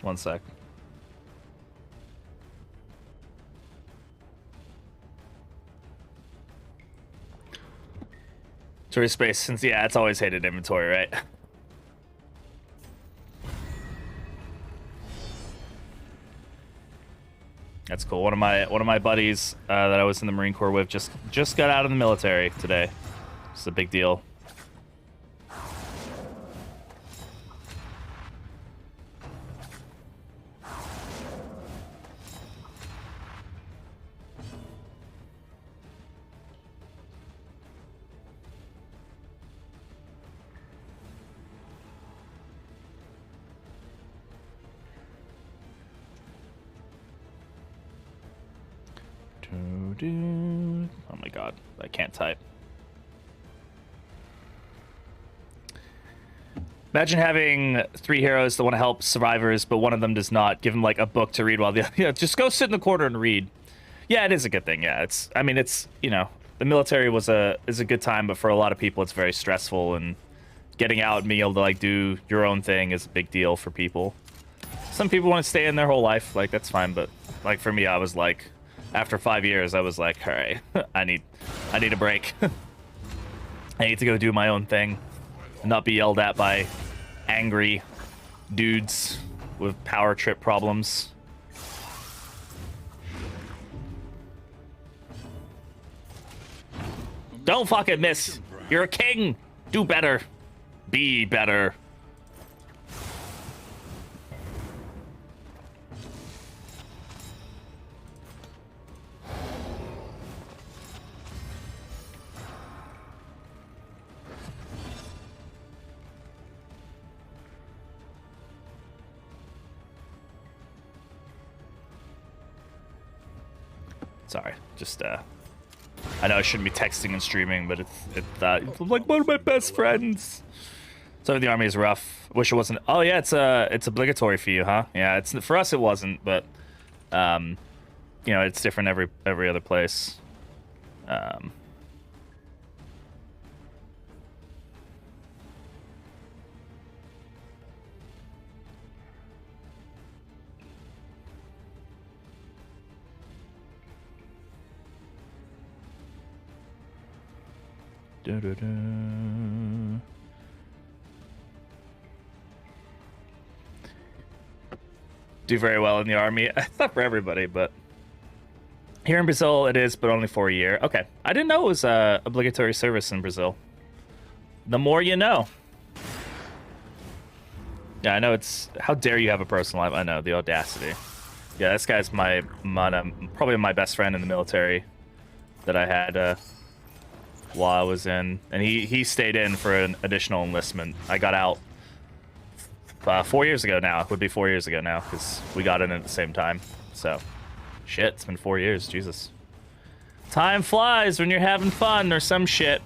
One sec. Inventory space, since yeah, it's always hated inventory, right? That's cool. One of my buddies that I was in the Marine Corps with just got out of the military today. It's a big deal. Oh my god, I can't type. Imagine having 3 heroes that want to help survivors, but one of them does not. Give them like a book to read while the other, just go sit in the corner and read. Yeah, it is a good thing. Yeah, I mean, it's, you know, the military is a good time, but for a lot of people, it's very stressful, and getting out and being able to like do your own thing is a big deal for people. Some people want to stay in their whole life, like that's fine, but like for me, I was like, after 5 years, I was like, all right, I need a break. I need to go do my own thing and not be yelled at by angry dudes with power trip problems. Don't fucking miss. You're a king. Do better. Be better. Sorry, just I know I shouldn't be texting and streaming, but it's like one of my best friends. So the army is rough. Wish it wasn't. Oh yeah, it's obligatory for you, huh? Yeah, it's for us it wasn't, but you know, it's different every other place. Do very well in the army. It's not for everybody, but here in Brazil it is, but only for a year. Okay, I didn't know it was obligatory service in Brazil. The more you know. Yeah, I know it's. How dare you have a personal life? I know, the audacity. Yeah, this guy's probably my best friend in the military that I had while I was in, and he stayed in for an additional enlistment. I got out 4 years ago now. It would be 4 years ago now, because we got in at the same time. So, shit, it's been 4 years. Jesus. Time flies when you're having fun or some shit.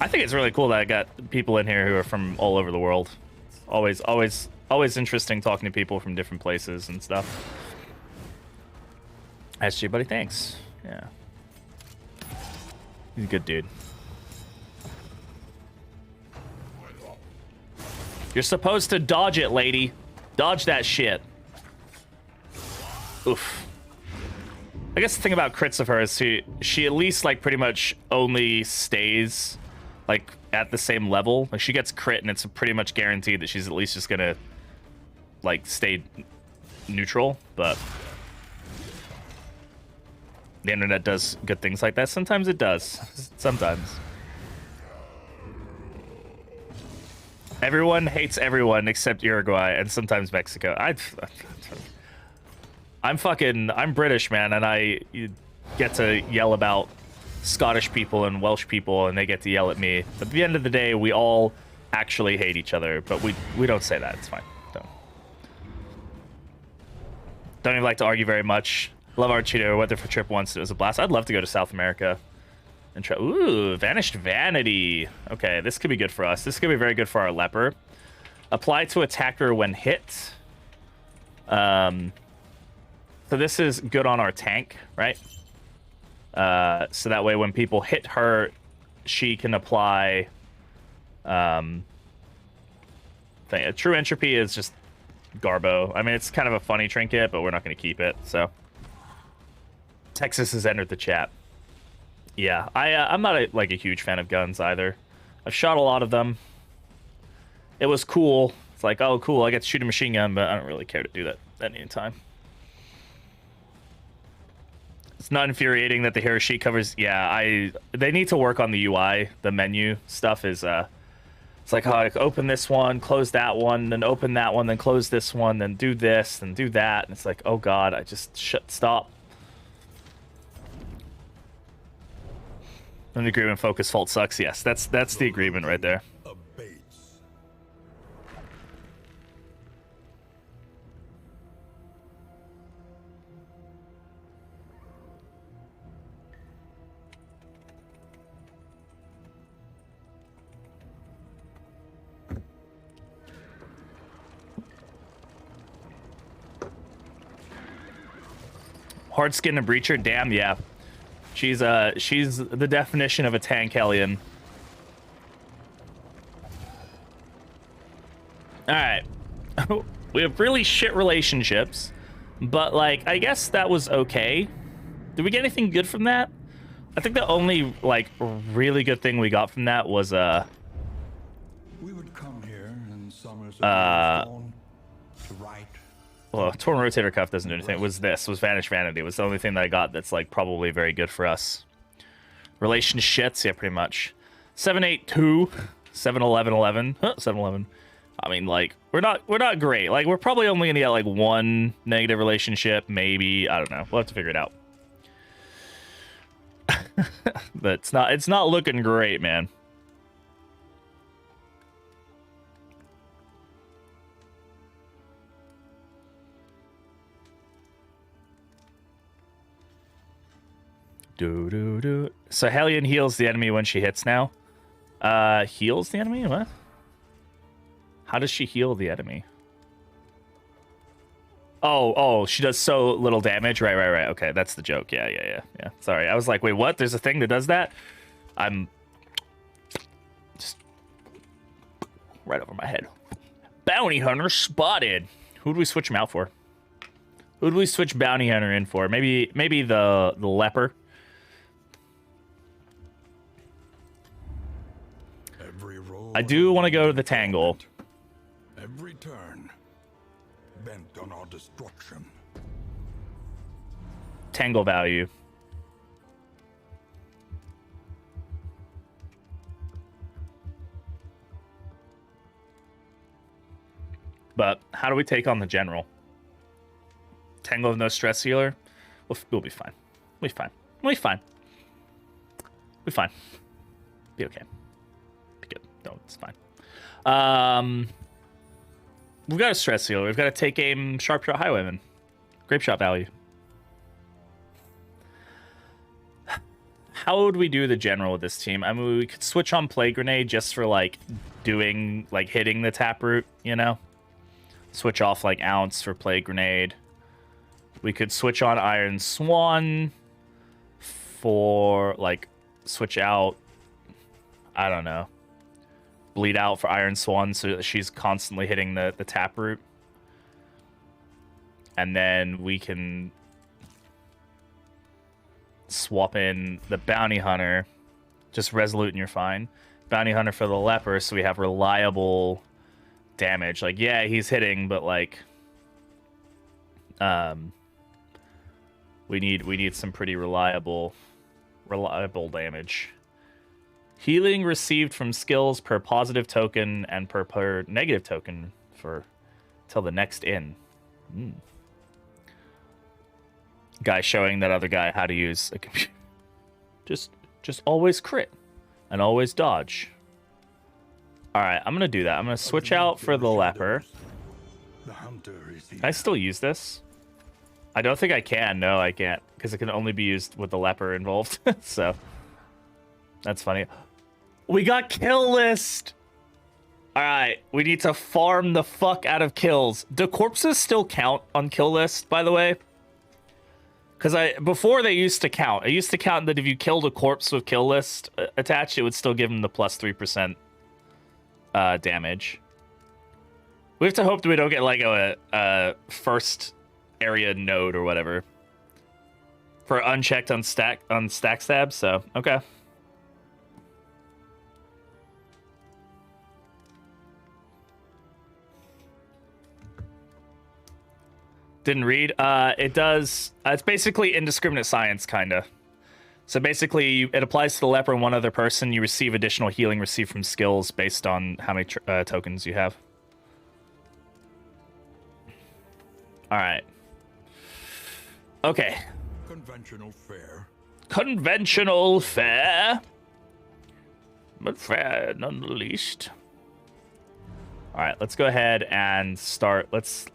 I think it's really cool that I got people in here who are from all over the world. It's always interesting talking to people from different places and stuff. SG, buddy, thanks. Yeah. He's a good dude. You're supposed to dodge it, lady. Dodge that shit. Oof. I guess the thing about crits of her is she at least, like, pretty much only stays, like, at the same level. Like, she gets crit, and it's pretty much guaranteed that she's at least just gonna, like, stay neutral, but the internet does good things like that. Sometimes it does. Sometimes. Everyone hates everyone except Uruguay and sometimes Mexico. I'm British, man, and I get to yell about Scottish people and Welsh people, and they get to yell at me. But at the end of the day, we all actually hate each other, but we don't say that. It's fine. Don't even like to argue very much. Love our Cheeto. Went there for a trip once. It was a blast. I'd love to go to South America and try. Ooh, Vanished Vanity. Okay, this could be good for us. This could be very good for our leper. Apply to attacker when hit. So this is good on our tank, right? So that way when people hit her, she can apply True Entropy is just Garbo. I mean, it's kind of a funny trinket, but we're not going to keep it, so. Texas has entered the chat. Yeah, I'm not a huge fan of guns either. I've shot a lot of them. It was cool. It's like, oh, cool, I get to shoot a machine gun, but I don't really care to do that at any time. It's not infuriating that the hero sheet covers. Yeah, they need to work on the UI. The menu stuff is it's like, oh, I open this one, close that one, then open that one, then close this one, then do this, then do that, and it's like, oh god, I just stop. An agreement focus fault sucks. Yes, that's the agreement right there. Hard skin and breacher, damn yeah. She's the definition of a tank hellion. Alright. We have really shit relationships, but like I guess that was okay. Did we get anything good from that? I think the only like really good thing we got from that was we would come here in summers to write. Well, torn rotator cuff doesn't do anything. It was Vanished Vanity. It was the only thing that I got that's like probably very good for us. Relationships, yeah, pretty much. 782, 71111, 711. I mean, like we're not great. Like we're probably only gonna get like one negative relationship, maybe. I don't know. We'll have to figure it out. But it's not looking great, man. So Hellion heals the enemy when she hits now. Heals the enemy? What? How does she heal the enemy? Oh, she does so little damage. Right. Okay, that's the joke. Yeah. Sorry, I was like, wait, what? There's a thing that does that? I'm just right over my head. Bounty Hunter spotted. Who do we switch him out for? Who do we switch Bounty Hunter in for? Maybe the leper. Every roll I do want to go to the Tangle. every turn bent on our destruction. Tangle value. But how do we take on the general? Tangle with no stress healer? We'll be fine. We'll be fine. We'll be fine. We'll be fine. Be okay. Be good. No, it's fine. We've got a stress healer. We've got to take aim, sharp shot, highwayman. Grape shot value. How would we do the general with this team? I mean, we could switch on play grenade just for like hitting the taproot, you know? Switch off like ounce for play grenade. We could switch on Iron Swan for like switch out, I don't know, bleed out for Iron Swan so that she's constantly hitting the taproot. And then we can swap in the Bounty Hunter, just Resolute and you're fine. Bounty Hunter for the leper, so we have reliable damage. Like, yeah, he's hitting, but like we need some pretty reliable damage. Healing received from skills per positive token and per negative token for till the next in. Guy showing that other guy how to use a computer. Just always crit and always dodge. All right, I'm gonna do that. I'm gonna switch out for the leper. The hunter is here. Can I still use this? I don't think I can. No, I can't, because it can only be used with the leper involved. So that's funny. We got kill list. All right, we need to farm the fuck out of kills. Do corpses still count on kill list, by the way? Because before they used to count. It used to count that if you killed a corpse with kill list attached, it would still give them the plus 3% damage. We have to hope that we don't get like a first area node or whatever for unchecked on stack stab. So okay. Didn't read. It does. It's basically indiscriminate science, kinda. So basically, it applies to the leper and one other person. You receive additional healing received from skills based on how many tokens you have. All right. Okay. Conventional fare. Conventional fare, but fair none the least. All right, let's go ahead and start. Let's.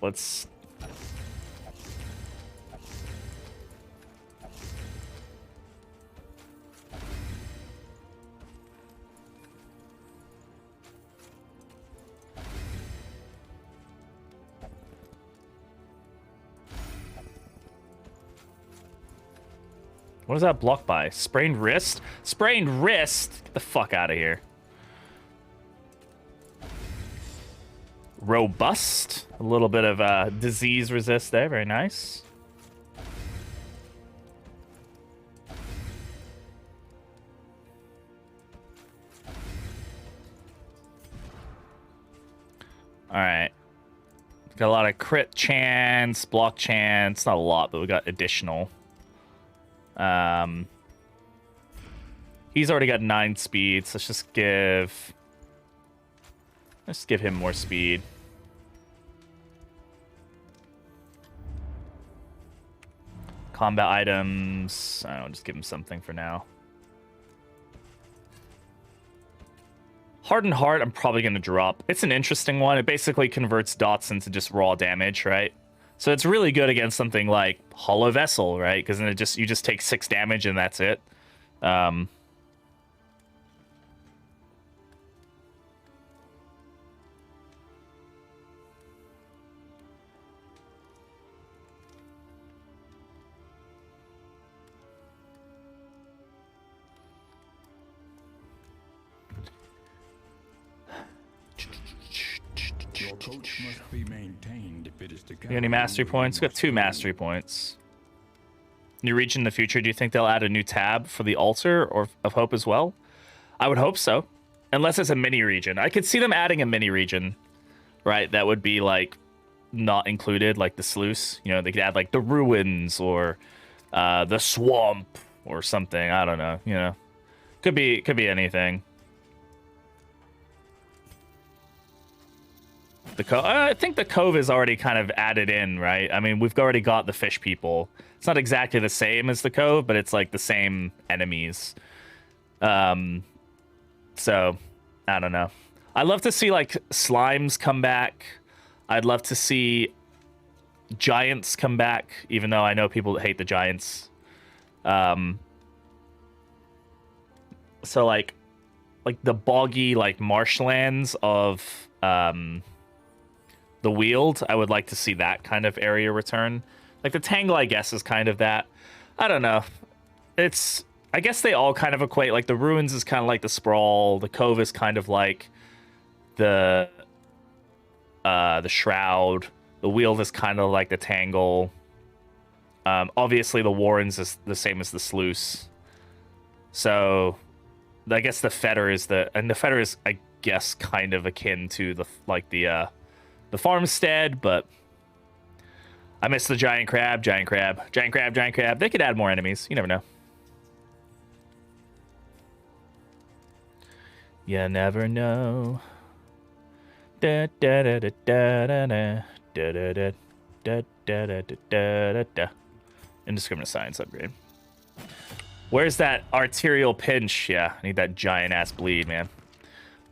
What is that blocked by? Sprained wrist? Sprained wrist? Get the fuck out of here. Robust. A little bit of disease resist there. Very nice. Alright. Got a lot of crit chance, block chance. Not a lot, but we got additional. He's already got 9 speed, so let's give him more speed. Combat items, I don't know, just give him something for now. Hardened Heart, I'm probably going to drop. It's an interesting one. It basically converts dots into just raw damage, right? So it's really good against something like Hollow Vessel, right? Because then you just take 6 damage and that's it. Your coach must be maintained if it is to You got any mastery points? We got 2 mastery points. New region in the future, do you think they'll add a new tab for the altar or of hope as well? I would hope so. Unless it's a mini region. I could see them adding a mini region, right? That would be like not included, like the sluice. You know, they could add like the ruins or the swamp or something. I don't know. You know, could be anything. I think the cove is already kind of added in, right? I mean, we've already got the fish people. It's not exactly the same as the cove, but it's like the same enemies. So I don't know. I'd love to see like slimes come back. I'd love to see giants come back, even though I know people hate the giants. So like the boggy like marshlands of the Weald, I would like to see that kind of area return. Like the Tangle, I guess, is kind of that. I don't know. I guess they all kind of equate. Like the Ruins is kind of like the Sprawl. The Cove is kind of like the Shroud. The Weald is kind of like the Tangle. Obviously, the Warrens is the same as the Sluice. So I guess the Fetter is the Fetter is, I guess, kind of akin to the Farmstead, but I miss the giant crab. They could add more enemies. You never know. You never know. Da da da da da da da da da da da da da. Indiscriminate science upgrade. Where's that arterial pinch? Yeah, I need that giant ass bleed, man.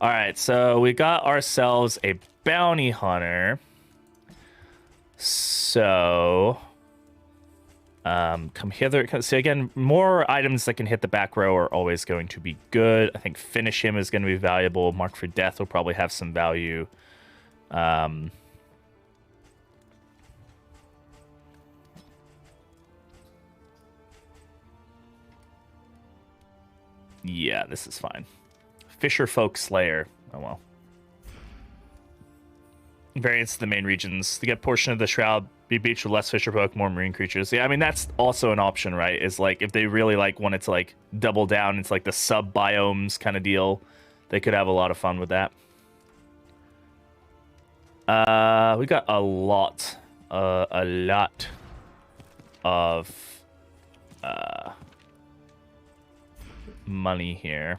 All right, so we got ourselves a bounty hunter. So come hither. So again, more items that can hit the back row are always going to be good. I think finish him is going to be valuable. Mark for death will probably have some value. Yeah, this is fine. Fisher Folk Slayer. Oh well. Variants to the main regions. To get portion of the Shroud, be beached with less fisher folk, more marine creatures. Yeah, I mean, that's also an option, right? Is like, if they really like wanted to like double down, it's like the sub-biomes kind of deal. They could have a lot of fun with that. We got a lot of money here.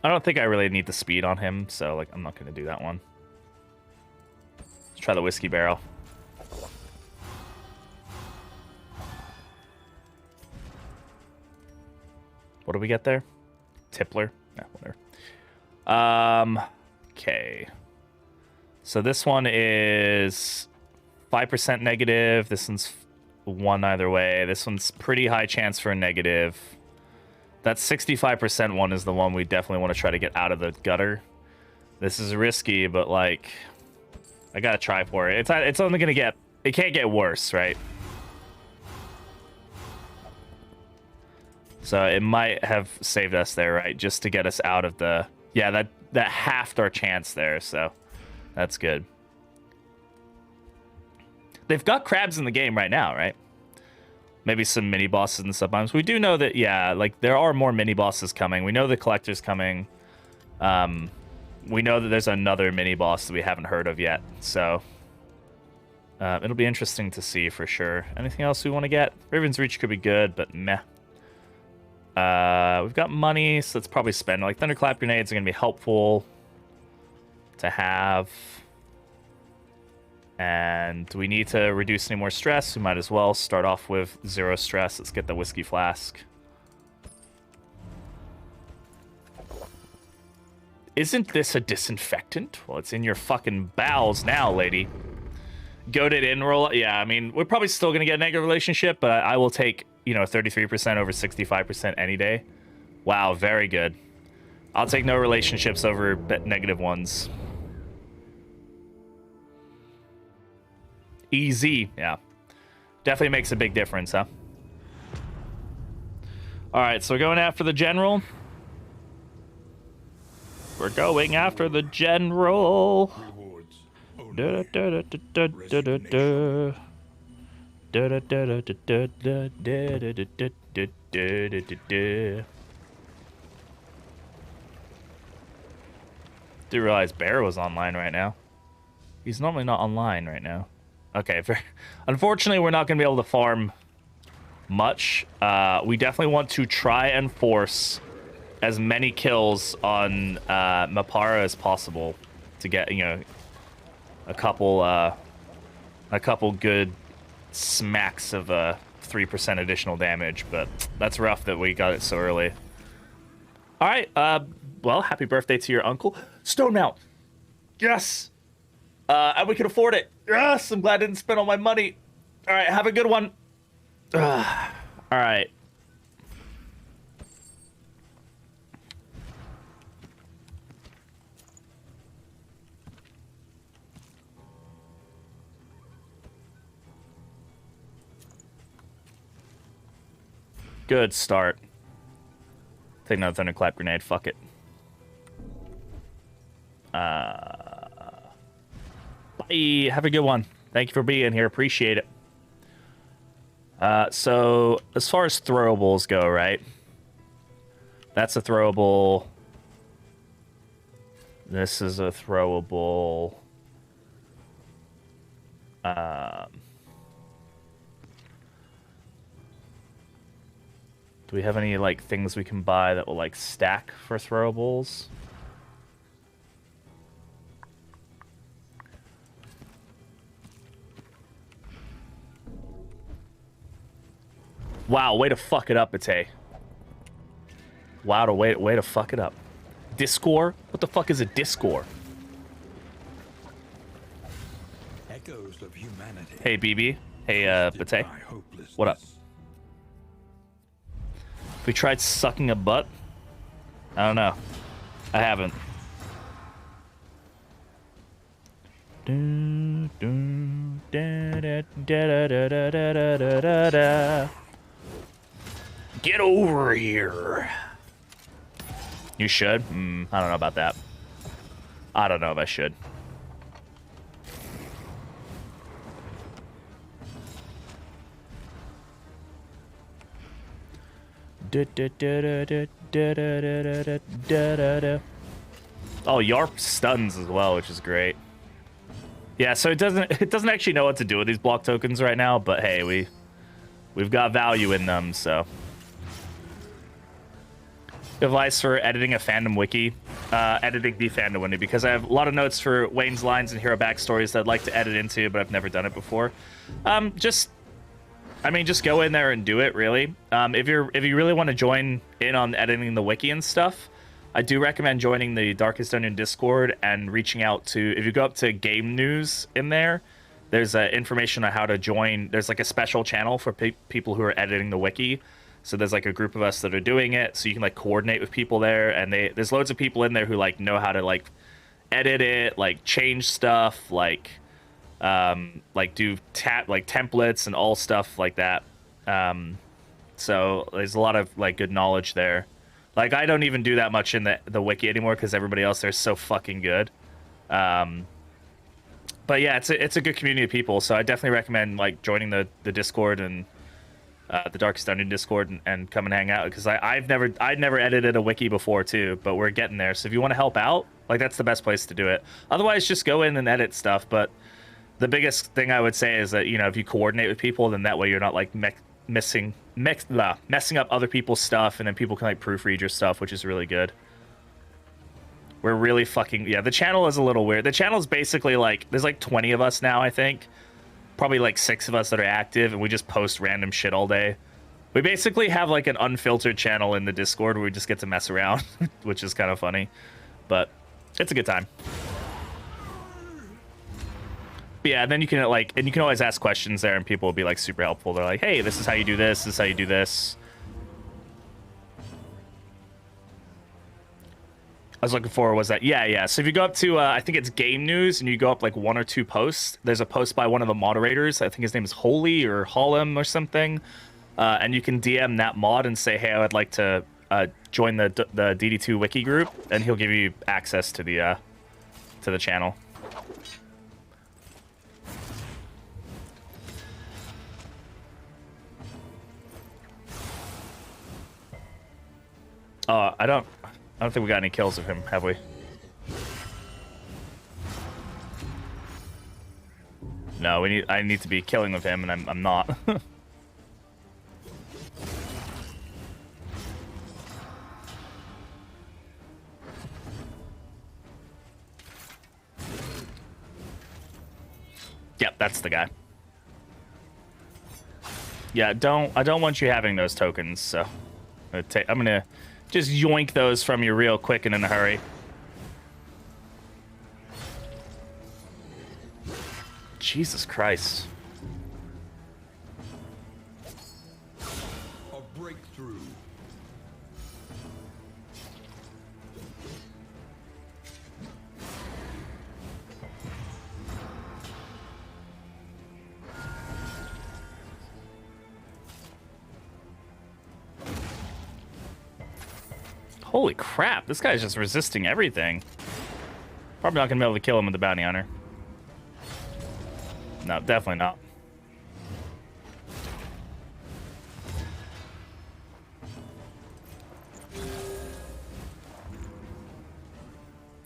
I don't think I really need the speed on him, so like I'm not going to do that one. Let's try the whiskey barrel. What do we get there? Tippler? No, whatever. Okay. So this one is 5% negative. This one's 1 either way. This one's pretty high chance for a negative. That 65% one is the one we definitely want to try to get out of the gutter. This is risky, but like, I gotta try for it. It's only gonna get, it can't get worse, right? So it might have saved us there, right? Just to get us out of the, yeah, that halved our chance there, so that's good. They've got crabs in the game right now, right? Maybe some mini bosses and sub-biomes. We do know that, yeah, like there are more mini bosses coming. We know the collector's coming. We know that there's another mini boss that we haven't heard of yet. So it'll be interesting to see for sure. Anything else we want to get? Raven's Reach could be good, but meh. We've got money, so let's probably spend. Like Thunderclap grenades are going to be helpful to have. And do we need to reduce any more stress? We might as well start off with 0 stress. Let's get the whiskey flask. Isn't this a disinfectant? Well, it's in your fucking bowels now, lady. Goaded in roll. Yeah, I mean, we're probably still going to get a negative relationship, but I will take, you know, 33% over 65% any day. Wow, very good. I'll take no relationships over negative ones. Easy. Yeah. Definitely makes a big difference, huh? All right, so we're going after the general. We're going after the general. Do realize Bear was online right now. He's normally not online right now. Okay, unfortunately, we're not going to be able to farm much. We definitely want to try and force as many kills on Mapara as possible to get, you know, a couple good smacks of 3% additional damage. But that's rough that we got it so early. All right. Well, happy birthday to your uncle, Stone Mount. Yes. And we can afford it. Yes. I'm glad I didn't spend all my money. All right. Have a good one. All right. Good start. Take another thunderclap grenade. Fuck it. Bye. Have a good one. Thank you for being here. Appreciate it. So as far as throwables go, right? That's a throwable. This is a throwable. Do we have any, like, things we can buy that will, like, stack for throwables? Wow, way to fuck it up, Ate. Wow, way to fuck it up. Discord? What the fuck is a Discord? Echoes of humanity. Hey, BB. Hey, Ate. What up? We tried sucking a butt? I don't know. I haven't. Get over here. You should? I don't know about that. I don't know if I should. Oh, Yarp stuns as well, which is great. Yeah, so it doesn't actually know what to do with these block tokens right now, but hey, we've got value in them, so. Advice for editing a fandom wiki, editing the fandom wiki, because I have a lot of notes for Wayne's lines and hero backstories that I'd like to edit into, but I've never done it before. Just go in there and do it, really. If you really want to join in on editing the wiki and stuff, I do recommend joining the Darkest Dungeon Discord and reaching out to, if you go up to game news in there, there's information on how to join. There's like a special channel for people who are editing the wiki. So there's like a group of us that are doing it, so you can like coordinate with people there, and there's loads of people in there who like know how to like edit it, like change stuff, like do templates and all stuff like that. So there's a lot of like good knowledge there. Like I don't even do that much in the wiki anymore because everybody else there is so fucking good. But yeah, it's a good community of people, so I definitely recommend like joining the Discord and the Darkest Dungeon Discord and come and hang out, because I'd never edited a wiki before too, but we're getting there. So if you want to help out, like that's the best place to do it. Otherwise, just go in and edit stuff. But the biggest thing I would say is that, you know, if you coordinate with people, then that way you're not like messing up other people's stuff, and then people can like proofread your stuff, which is really good. We're really fucking, yeah, the channel is a little weird. The channel is basically like, there's like 20 of us now, I think. Probably like 6 of us that are active, and we just post random shit all day. We basically have like an unfiltered channel in the Discord where we just get to mess around, which is kind of funny. But It's a good time. But yeah, then you can like, and you can always ask questions there, and people will be like super helpful. They're like, "Hey, this is how you do this. This is how you do this." I was looking for was that yeah. So if you go up to I think it's game news, and you go up like 1 or 2 posts, there's a post by one of the moderators. I think his name is Holy or Hollem or something, and you can DM that mod and say, "Hey, I would like to join the DD2 wiki group," and he'll give you access to the channel. I don't think we got any kills of him, have we? No, I need to be killing with him, and I'm not. Yep, that's the guy. Yeah, I don't want you having those tokens, so I'm gonna just yoink those from you real quick and in a hurry. Jesus Christ. A breakthrough. Holy crap, this guy's just resisting everything. Probably not gonna be able to kill him with the bounty hunter. No, definitely not.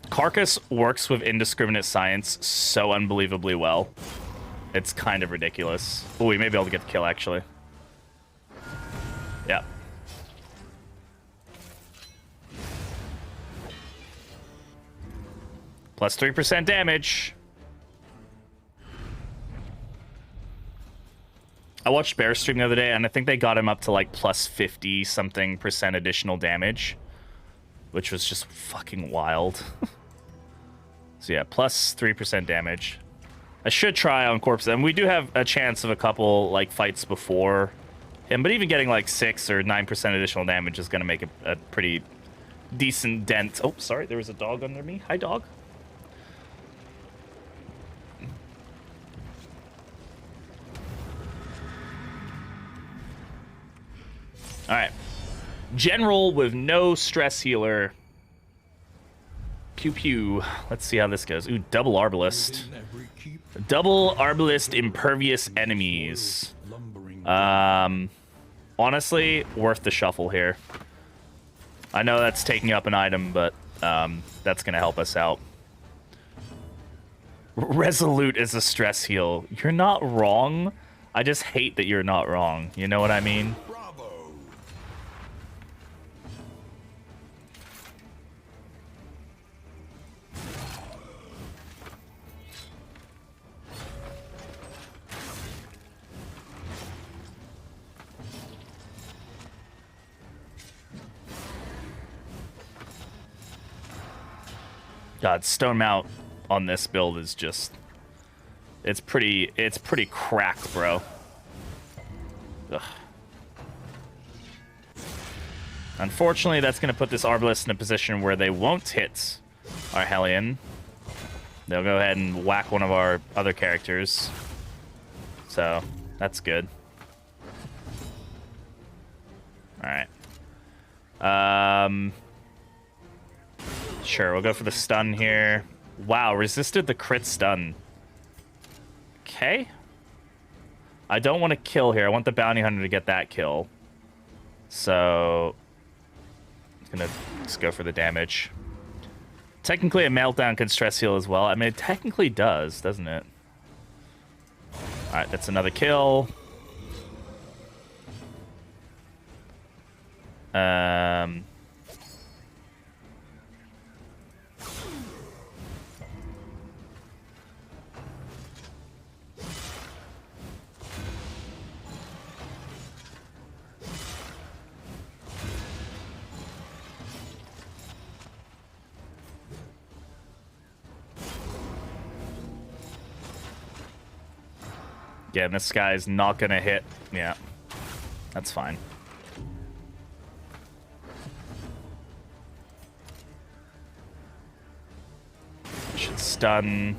Carcass works with indiscriminate science so unbelievably well. It's kind of ridiculous. Oh, we may be able to get the kill, actually. Yeah. Plus 3% damage. I watched Bear stream the other day, and I think they got him up to like plus 50 something percent additional damage, which was just fucking wild. So yeah, plus 3% damage. I should try on corpse, and we do have a chance of a couple like fights before him, but even getting like 6 or 9% additional damage is going to make a pretty decent dent. Oh, sorry, there was a dog under me. Hi, dog. All right. General with no stress healer. Pew pew. Let's see how this goes. Ooh, double arbalist. Double arbalist impervious enemies. Honestly, worth the shuffle here. I know that's taking up an item, but that's going to help us out. Resolute is a stress heal. You're not wrong. I just hate that you're not wrong. You know what I mean? God, Stone Mount on this build is just... It's pretty cracked, bro. Ugh. Unfortunately, that's going to put this Arbalist in a position where they won't hit our Hellion. They'll go ahead and whack one of our other characters. So, that's good. Alright. Sure, we'll go for the stun here. Wow, resisted the crit stun. Okay. I don't want to kill here. I want the bounty hunter to get that kill. So, I'm gonna just go for the damage. Technically, a meltdown can stress heal as well. I mean, it technically does, doesn't it? Alright, that's another kill. Again, this guy's not gonna hit. Yeah, that's fine. Should stun.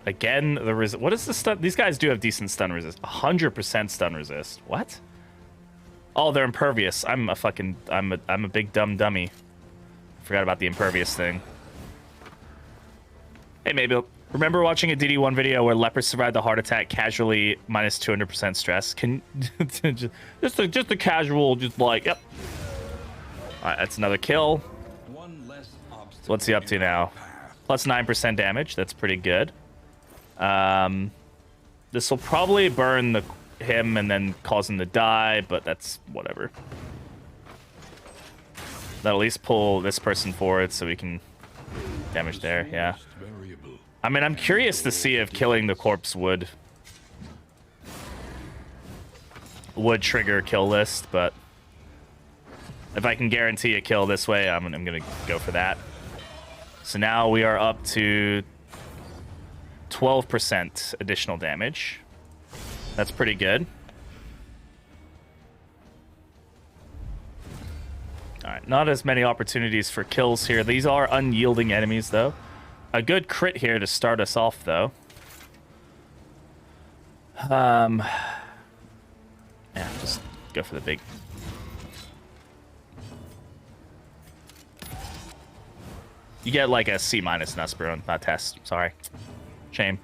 Again, the what is the stun? These guys do have decent stun resist. 100% stun resist. What? Oh, they're impervious. I'm a big dumb dummy. Forgot about the impervious thing. Hey, maybe remember watching a DD1 video where lepers survived the heart attack casually minus 200% stress? Can just a casual, just like, yep. All right, that's another kill. So what's he up to now? Plus 9% damage. That's pretty good. This will probably burn him and then cause him to die, but that's whatever. That'll at least pull this person forward so we can damage there. Yeah. I mean, I'm curious to see if killing the corpse would trigger kill list, but if I can guarantee a kill this way, I'm gonna go for that. So now we are up to 12% additional damage. That's pretty good. All right, not as many opportunities for kills here. These are unyielding enemies, though. A good crit here to start us off, though. Yeah, just go for the big. You get like a C- Nussbaron, not test. Sorry. Shame.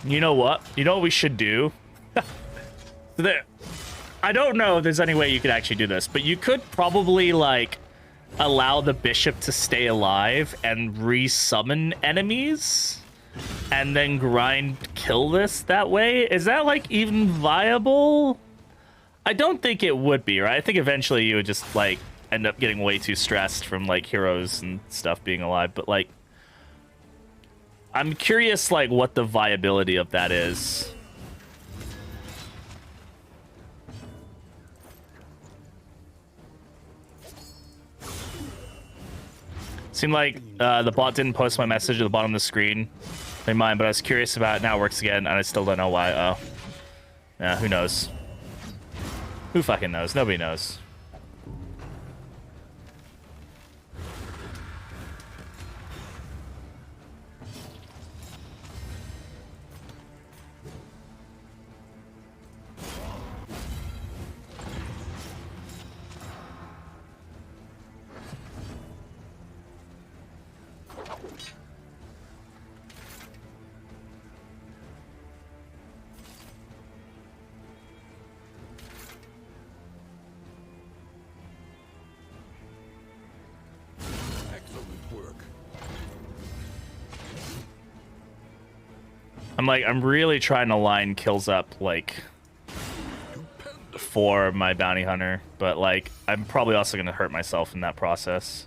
You know what? You know what we should do? I don't know if there's any way you could actually do this, but you could probably, like, allow the bishop to stay alive and resummon enemies and then grind kill this that way. Is that, like, even viable? I don't think it would be, right? I think eventually you would just, like, end up getting way too stressed from, like, heroes and stuff being alive, but, like, I'm curious, like, what the viability of that is. Seemed like the bot didn't post my message at the bottom of the screen. Never mind, but I was curious about it. Now it works again, and I still don't know why. Oh. Yeah, who knows? Who fucking knows? Nobody knows. I'm really trying to line kills up, like, for my bounty hunter, but, like, I'm probably also going to hurt myself in that process.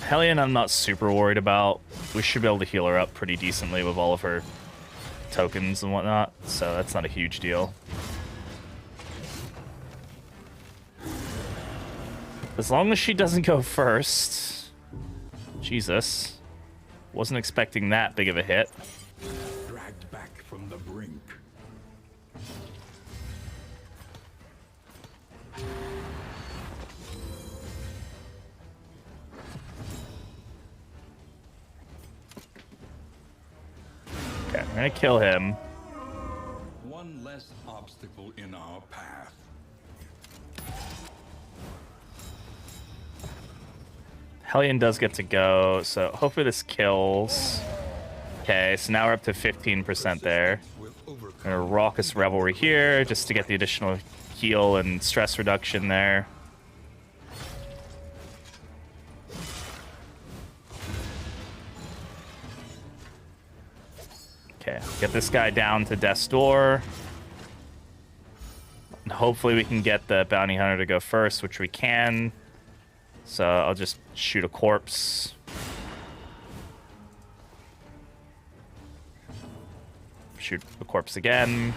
Hellion, I'm not super worried about. We should be able to heal her up pretty decently with all of her tokens and whatnot, so that's not a huge deal. As long as she doesn't go first. Jesus. Wasn't expecting that big of a hit. Dragged back from the brink. Okay, I'm gonna kill him. One less obstacle in our path. Hellion does get to go, so hopefully this kills. Okay, so now we're up to 15% there. Gonna Raucous Revelry here, just to get the additional heal and stress reduction there. Okay, get this guy down to death's door. And hopefully we can get the bounty hunter to go first, which we can. So I'll just shoot a corpse. Shoot the corpse again.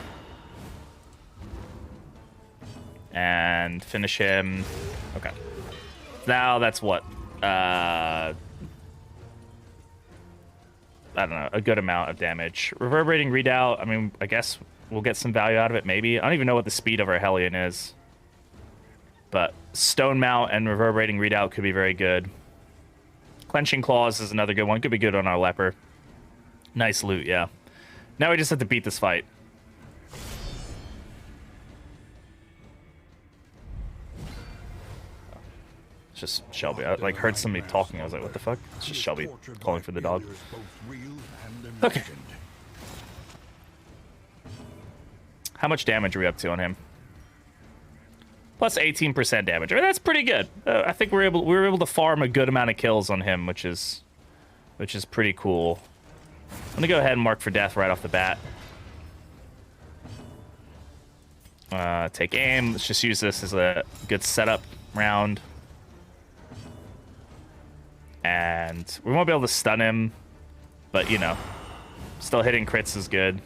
And finish him. Okay. Now that's what? I don't know, a good amount of damage. Reverberating redoubt, I mean, I guess we'll get some value out of it, maybe. I don't even know what the speed of our Hellion is. But Stone Mount and Reverberating Redoubt could be very good. Clenching Claws is another good one. Could be good on our Leper. Nice loot, yeah. Now we just have to beat this fight. It's just Shelby. I like heard somebody talking. I was like, what the fuck? It's just Shelby calling for the dog. Okay. How much damage are we up to on him? Plus 18% damage. I mean, that's pretty good. I think we were able to farm a good amount of kills on him, which is pretty cool. I'm gonna go ahead and mark for death right off the bat. Take aim. Let's just use this as a good setup round. And we won't be able to stun him, but you know, still hitting crits is good.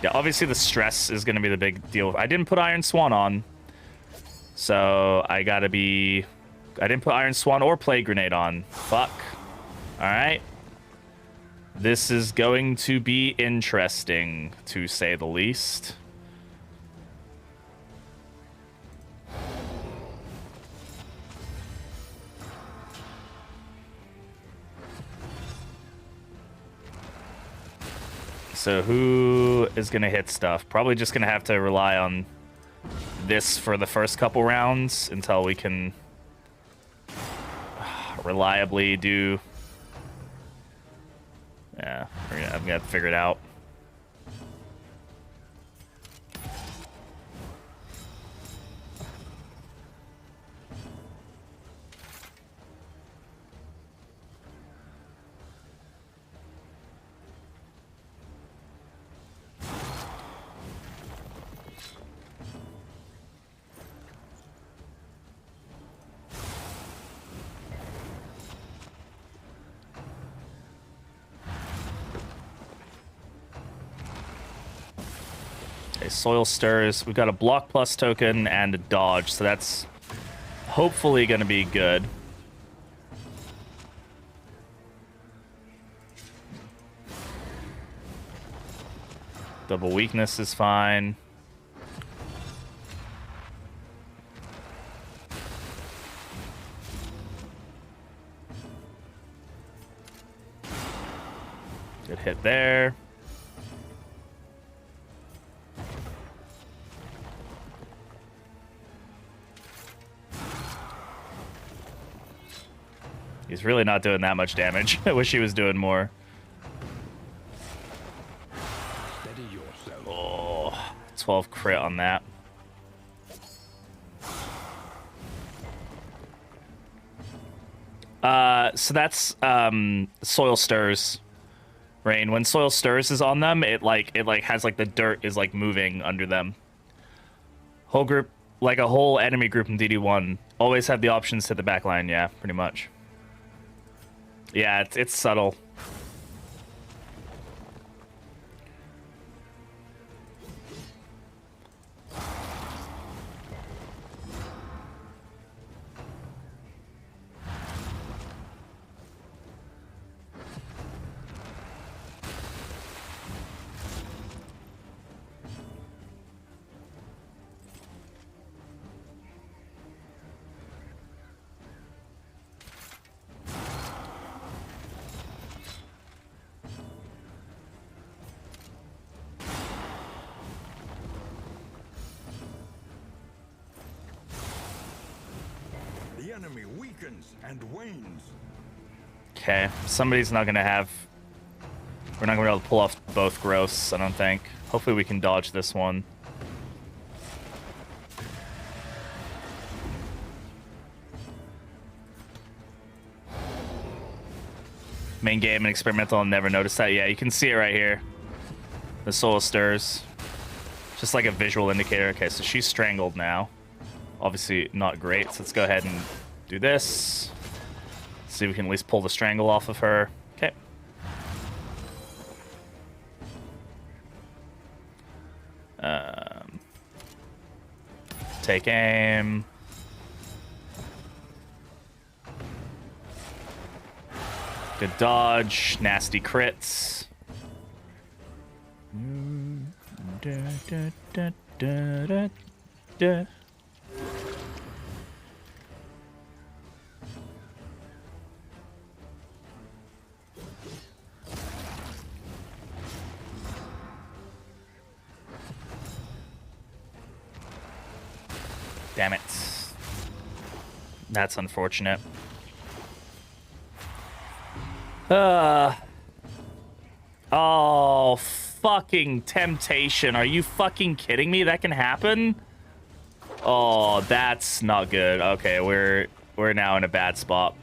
Yeah, obviously the stress is going to be the big deal. I didn't put Iron Swan on, so I gotta be... I didn't put Iron Swan or Plague Grenade on. Fuck. Alright. This is going to be interesting, to say the least. So who is going to hit stuff? Probably just going to have to rely on this for the first couple rounds until we can reliably do... Yeah, I'm going to have to figure it out. Soil Stirs. We've got a block plus token and a dodge, so that's hopefully going to be good. Double weakness is fine. Good hit there. He's really not doing that much damage. I wish he was doing more. Oh, 12 crit on that. So that's Soil Stirs. Rain. When Soil Stirs is on them, it has like the dirt is like moving under them. Whole group, like a whole enemy group in DD1, always have the options to the back line. Yeah, pretty much. Yeah, it's subtle. Enemy weakens and wanes. Okay, somebody's not gonna have... We're not gonna be able to pull off both growths, I don't think. Hopefully we can dodge this one. Main game and experimental and never noticed that. Yeah, you can see it right here. The soul stirs. Just like a visual indicator. Okay, so she's strangled now. Obviously not great, so let's go ahead and do this. See if we can at least pull the strangle off of her. Okay. Take aim. Good dodge. Nasty crits. Damn it. That's unfortunate. Oh, fucking temptation. Are you fucking kidding me? That can happen? Oh, that's not good. Okay, we're now in a bad spot.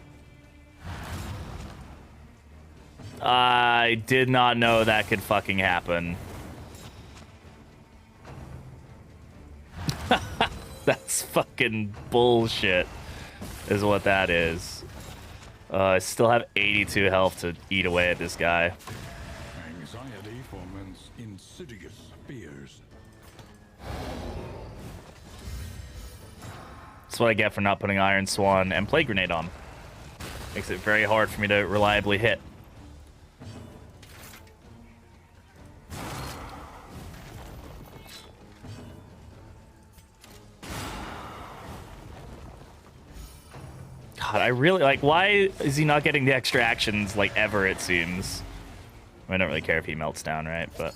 I did not know that could fucking happen. That's fucking bullshit, is what that is. I still have 82 health to eat away at this guy. Anxiety foments insidious fears. That's what I get for not putting Iron Swan and Plague Grenade on. Makes it very hard for me to reliably hit. God, I really, like, why is he not getting the extra actions, like, ever, it seems? I don't really care if he melts down, right? But...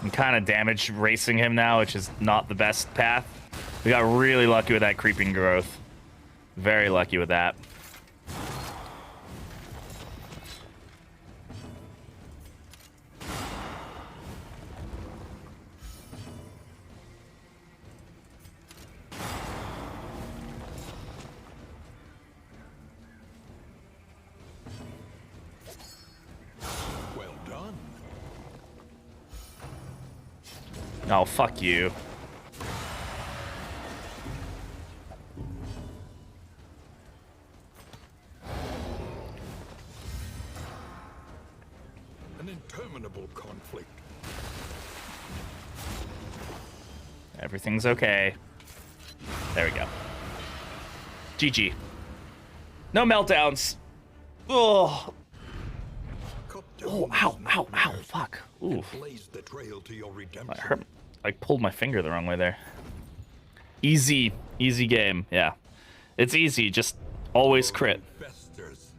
I'm kind of damage racing him now, which is not the best path. We got really lucky with that creeping growth. Very lucky with that. Well done. Oh, fuck you. An interminable conflict. Everything's okay. There we go. GG. No meltdowns. Oh. Oh, ow, ow, ow, fuck. Ooh. Blaze the trail to your redemption. I hurt. I pulled my finger the wrong way there. Easy game. Yeah. It's easy, just always crit. Festers.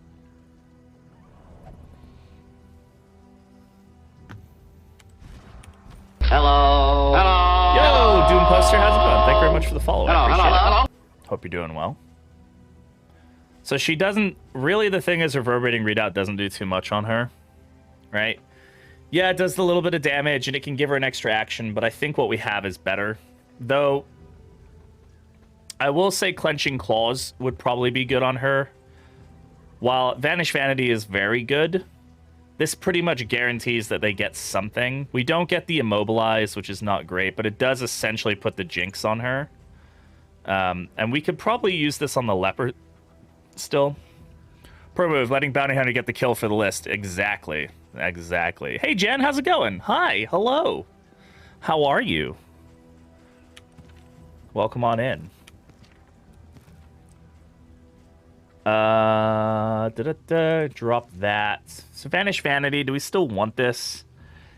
Hello. Hello. Yo, Doom Poster, how's it going? Thank you very much for the follow. I appreciate it. Hope you're doing well. So she doesn't really, the thing is reverberating readout doesn't do too much on her, right? Yeah, it does a little bit of damage and it can give her an extra action, but I think what we have is better. Though I will say Clenching Claws would probably be good on her. While Vanish Vanity is very good, this pretty much guarantees that they get something. We don't get the Immobilize, which is not great, but it does essentially put the Jinx on her. And we could probably use this on the Leper still. Pro move, letting Bounty Hunter get the kill for the list. Exactly. Exactly. Hey, Jen, how's it going? Hi. Hello. How are you? Welcome on in. Drop that. So Vanish Vanity, do we still want this?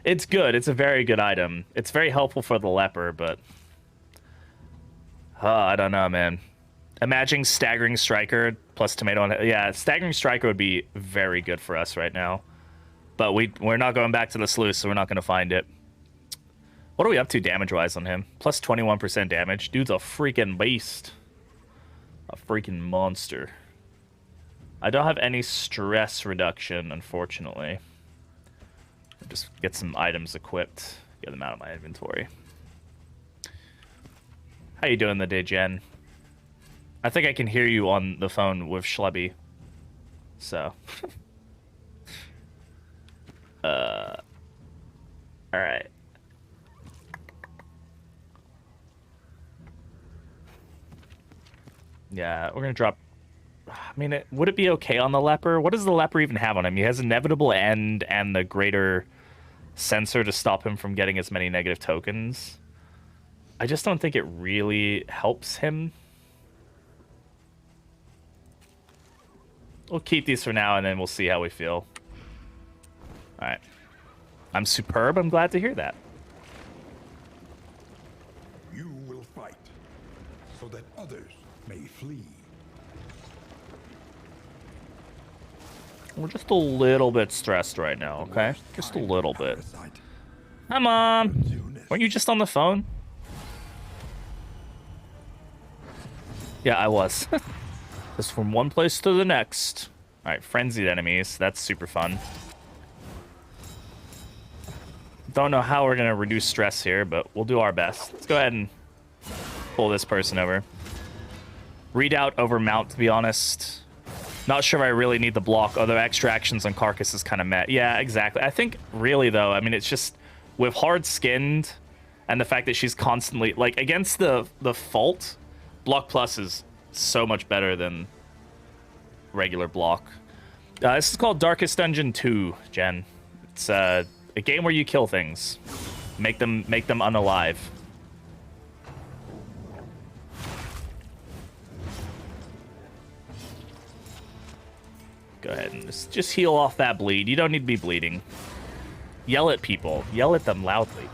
It's good. It's a very good item. It's very helpful for the Leper, but... I don't know, man. Imagine Staggering Striker plus Tomato. Yeah, Staggering Striker would be very good for us right now. But we're not going back to the sluice, so we're not going to find it. What are we up to damage-wise on him? Plus 21% damage. Dude's a freaking beast. A freaking monster. I don't have any stress reduction, unfortunately. I'll just get some items equipped. Get them out of my inventory. How you doing the day, Jen? I think I can hear you on the phone with Schlebby. So. Alright. Yeah, we're gonna drop... I mean, would it be okay on the leper? What does the leper even have on him? He has inevitable end and the greater sensor to stop him from getting as many negative tokens. I just don't think it really helps him. We'll keep these for now, and then we'll see how we feel. Alright. I'm superb. I'm glad to hear that. You will fight, so that others may flee. We're just a little bit stressed right now, okay? Just a little bit. Parasite. Hi, Mom. Weren't you just on the phone? Yeah, I was. Just from one place to the next. Alright, frenzied enemies. That's super fun. Don't know how we're going to reduce stress here, but we'll do our best. Let's go ahead and pull this person over. Readout over mount, to be honest. Not sure if I really need the block, although extra actions on Carcass is kind of met. Yeah, exactly. I think, really, though, I mean, it's just... With hard-skinned, and the fact that she's constantly... Like, against the Fault, Block Plus is so much better than regular block. This is called Darkest Dungeon 2, Jen. It's a game where you kill things. Make them unalive. Go ahead and just heal off that bleed. You don't need to be bleeding. Yell at people. Yell at them loudly.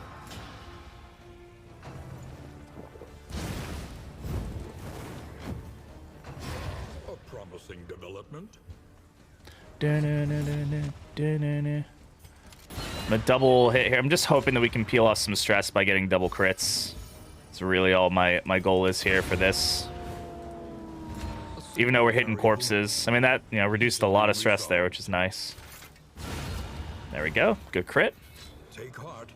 A promising development. I'm a double hit here. I'm just hoping that we can peel off some stress by getting double crits. That's really all my goal is here for this. Even though we're hitting corpses. I mean, that, you know, reduced a lot of stress there, which is nice. There we go. Good crit. Take heart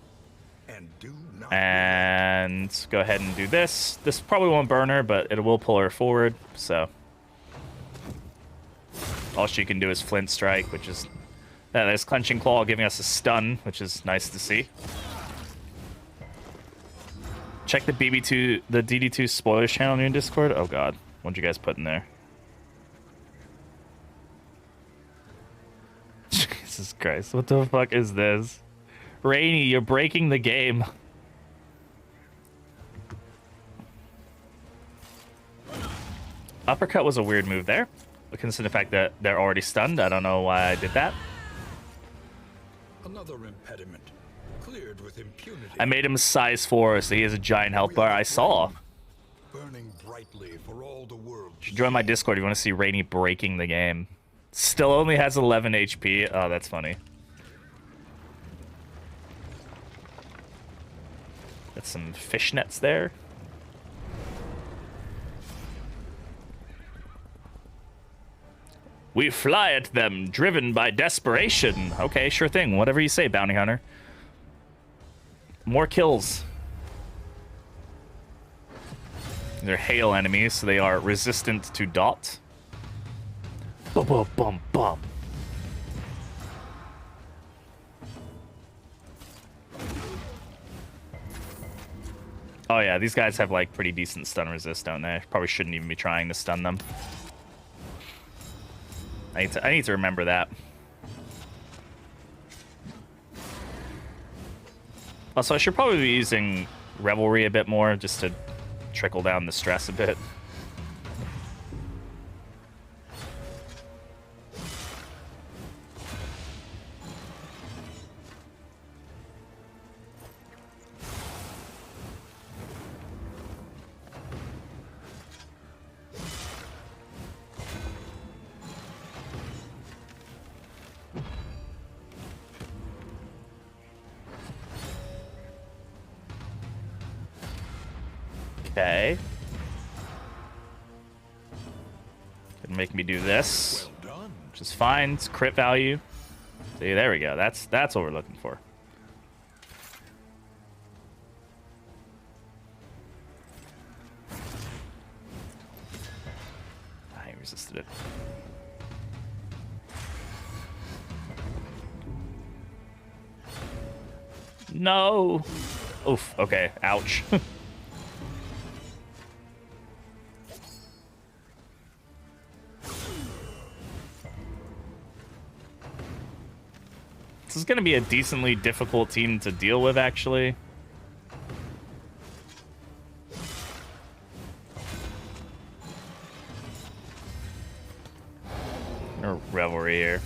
and do not And go ahead and do this. This probably won't burn her, but it will pull her forward, so. All she can do is Flint Strike, which is... Yeah, there's Clenching Claw giving us a stun, which is nice to see. Check the BB2, the DD2 spoilers channel in your Discord. Oh god, what'd you guys put in there? Jesus Christ, what the fuck is this? Rainy, you're breaking the game. Uppercut was a weird move there. But considering the fact that they're already stunned, I don't know why I did that. Another impediment cleared with impunity. I made him size 4, so he has a giant health bar. I saw. Burning brightly for all the world. You should join my Discord if you want to see Rainy breaking the game. Still only has 11 HP. Oh, that's funny. Got some fishnets there. We fly at them, driven by desperation. Okay, sure thing. Whatever you say, Bounty Hunter. More kills. They're hail enemies, so they are resistant to dot. Bum, bum, bum, bum. Oh yeah, these guys have like pretty decent stun resist, don't they? Probably shouldn't even be trying to stun them. I need to remember that. Also, I should probably be using Revelry a bit more just to trickle down the stress a bit. Okay. Could make me do this, Well done. which is fine. It's crit value. See, there we go. That's what we're looking for. resisted it. No. Oof. Okay. Ouch. This is going to be a decently difficult team to deal with, actually. Or revelry here.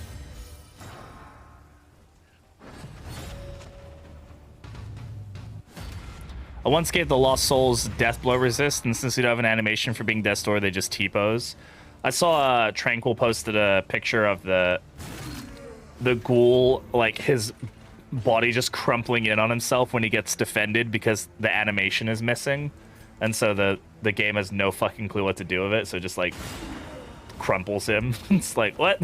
I once gave the Lost Souls death blow resist, and since we don't have an animation for being Death's Door, they just T-pose. I saw Tranquil posted a picture of the ghoul, like his body just crumpling in on himself when he gets defended because the animation is missing, and so the game has no fucking clue what to do with it, so it just like crumples him. It's like, what?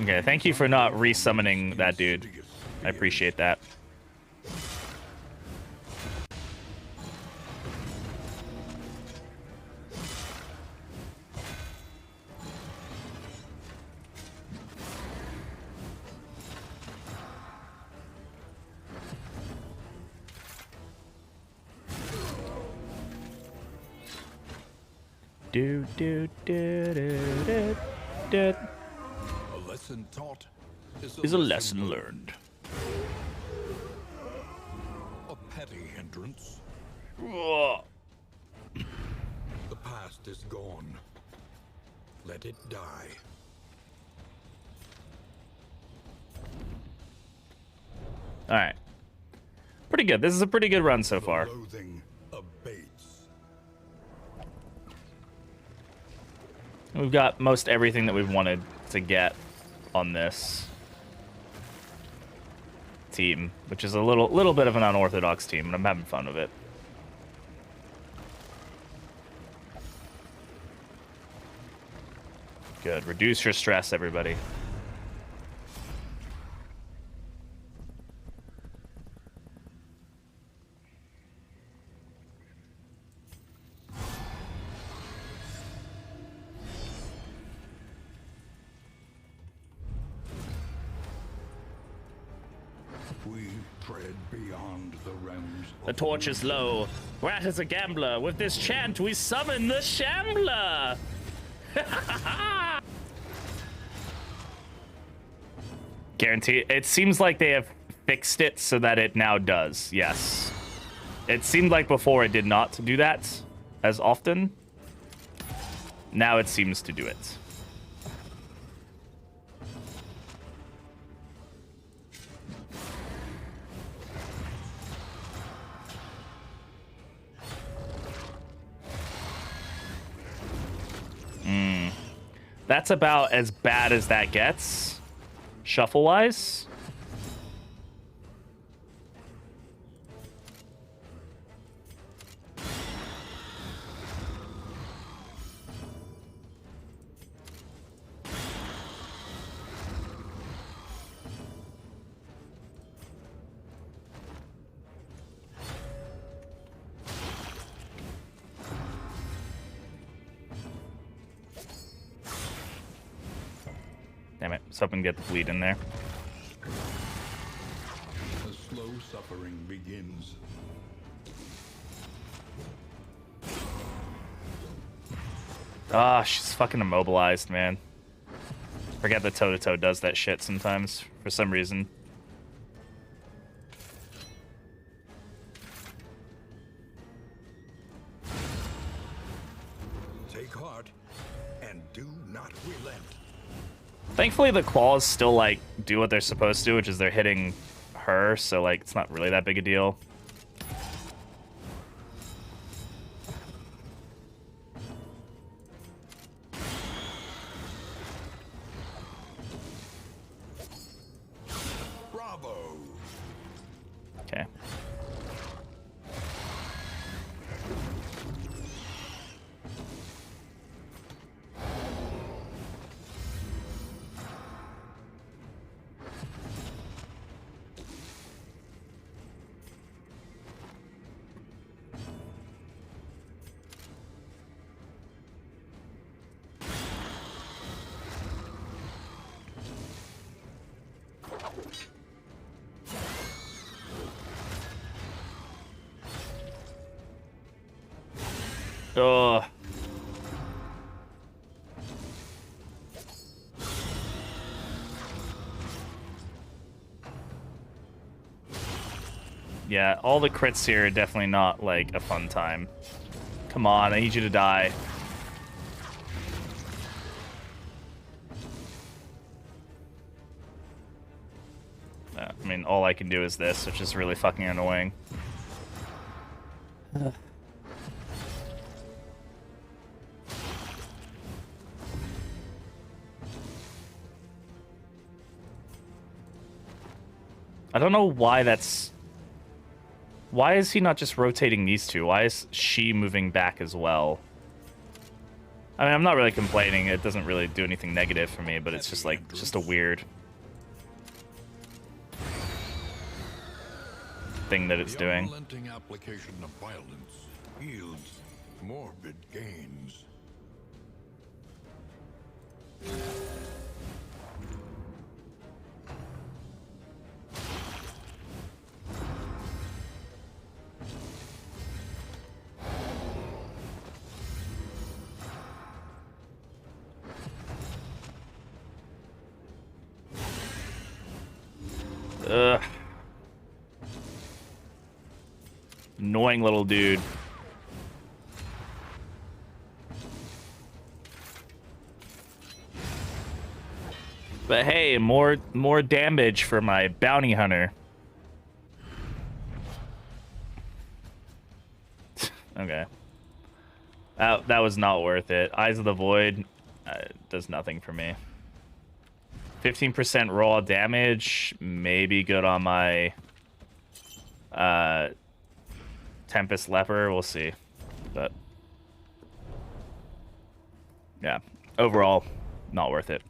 Okay, thank you for not resummoning that dude. I appreciate that. Do do do do do do. A lesson taught Is a lesson learned. A petty hindrance. Ugh. The past is gone. Let it die. All right. Pretty good. This is a pretty good run so far. Loathing abates. We've got most everything that we've wanted to get on this team, which is a little bit of an unorthodox team, and I'm having fun with it. Good. Reduce your stress, everybody. We tread beyond the realms. The torch is low. Rat is a gambler. With this chant, we summon the Shambler. Guarantee. It seems like they have fixed it so that it now does. Yes. It seemed like before it did not do that as often. Now it seems to do it. That's about as bad as that gets, shuffle-wise. Damn it. I was hoping to get the bleed in there. The slow suffering begins. Ah, she's fucking immobilized, man. Forget that toe-to-toe does that shit sometimes, for some reason. Take heart and do not relent. Thankfully, the claws still, like, do what they're supposed to, which is they're hitting her, so, like, it's not really that big a deal. Bravo. Okay. Ugh. Yeah, all the crits here are definitely not, like, a fun time. Come on, I need you to die. I mean, all I can do is this, which is really fucking annoying. I don't know why that's... Why is he not just rotating these two? Why is she moving back as well? I mean, I'm not really complaining. It doesn't really do anything negative for me, but it's just like, just a weird thing that it's doing. The unrelenting application of violence yields morbid gains. Ugh. Annoying little dude. But hey, more damage for my bounty hunter. Okay. That was not worth it. Eyes of the Void does nothing for me. 15% raw damage, maybe good on my Tempest Leper. We'll see. But yeah, overall, not worth it.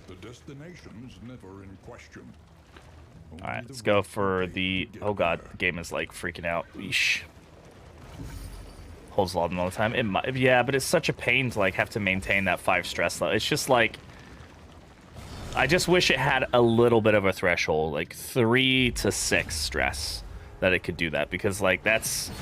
The destination's never in question. All right, let's go for the... Oh god, the game is like freaking out. Yeesh. Holds a lot of them all the time. It might, yeah, but it's such a pain to like have to maintain that 5 stress level. It's just like... I just wish it had a little bit of a threshold, like 3 to 6 stress, that it could do that, because like that's...